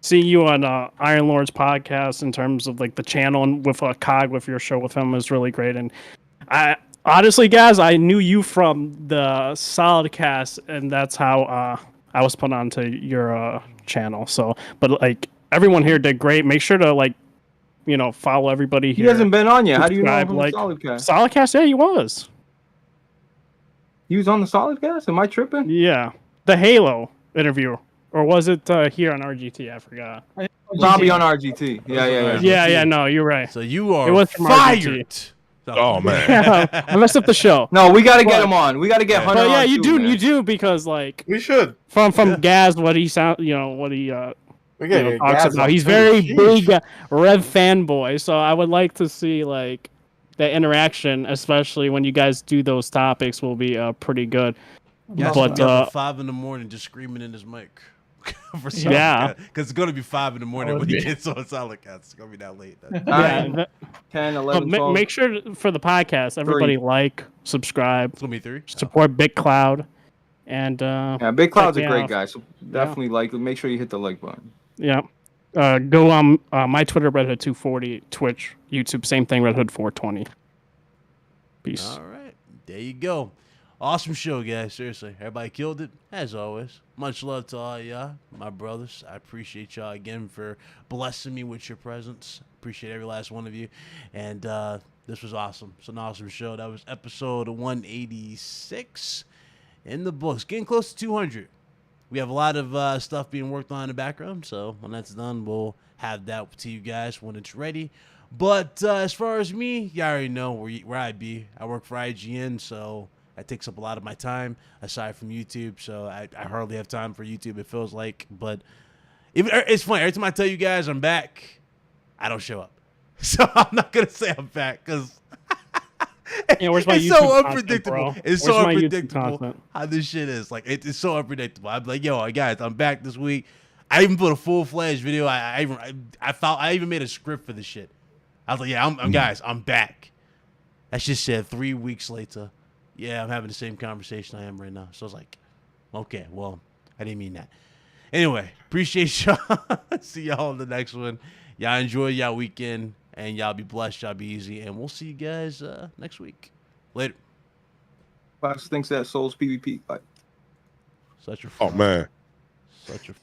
seeing you on Iron Lord's podcast in terms of like the channel and with Cog with your show with him is really great. And honestly, guys, I knew you from the Solidcast, and that's how I was put onto your channel. So, but like everyone here did great. Make sure to follow everybody here. He hasn't been on yet. How do you know him from like, Solidcast? Solidcast, yeah, he was. He was on the Solidcast? Am I tripping? Yeah, the Halo interview, or was it here on RGT? I forgot. Probably on RGT. Yeah. No, you're right. So you are fired. RGT. Oh man, I messed up the show. No, we gotta get him on. We gotta get Hunter on. Yeah, you too, do. man. You do because like we should from Gaz what he talks Gaz about. He's very big Rev fanboy, so I would like to see like the interaction, especially when you guys do those topics, will be pretty good. Yeah, but 5 a.m. just screaming in his mic. Because it's gonna be 5 a.m. when he gets on Solidcast. It's gonna be that late. 10, 11, 12. Make sure for the podcast, everybody like, subscribe. It's gonna be 3. Support Big Cloud, and Big Cloud's a great guy. So definitely make sure you hit the like button. Yeah. Go on my Twitter, RedHood240, Twitch, YouTube, same thing, RedHood420. Peace. All right, there you go. Awesome show, guys. Seriously, everybody killed it as always. Much love to all y'all, my brothers. I appreciate y'all again for blessing me with your presence. Appreciate every last one of you. And this was awesome. It's an awesome show. That was episode 186 in the books. Getting close to 200. We have a lot of stuff being worked on in the background. So when that's done, we'll have that to you guys when it's ready. But as far as me, you already know where I be. I work for IGN, so that takes up a lot of my time aside from YouTube. So I hardly have time for YouTube, it feels like. But it's funny. Every time I tell you guys I'm back, I don't show up. So I'm not going to say I'm back because where's my it's YouTube so content, unpredictable. bro? It's Where's so my YouTube unpredictable content? how this shit is. Like, it's so unpredictable. I'm like, yo, guys, I'm back this week. I even put a full-fledged video. I even made a script for this shit. I was like, yeah, I'm guys, I'm back. That shit said 3 weeks later. Yeah, I'm having the same conversation I am right now. So I was like, okay, well, I didn't mean that. Anyway, appreciate y'all. See y'all in the next one. Y'all enjoy y'all weekend, and y'all be blessed, y'all be easy, and we'll see you guys next week. Later. Fox thinks that Souls PvP. Bye. Such a oh man. Such a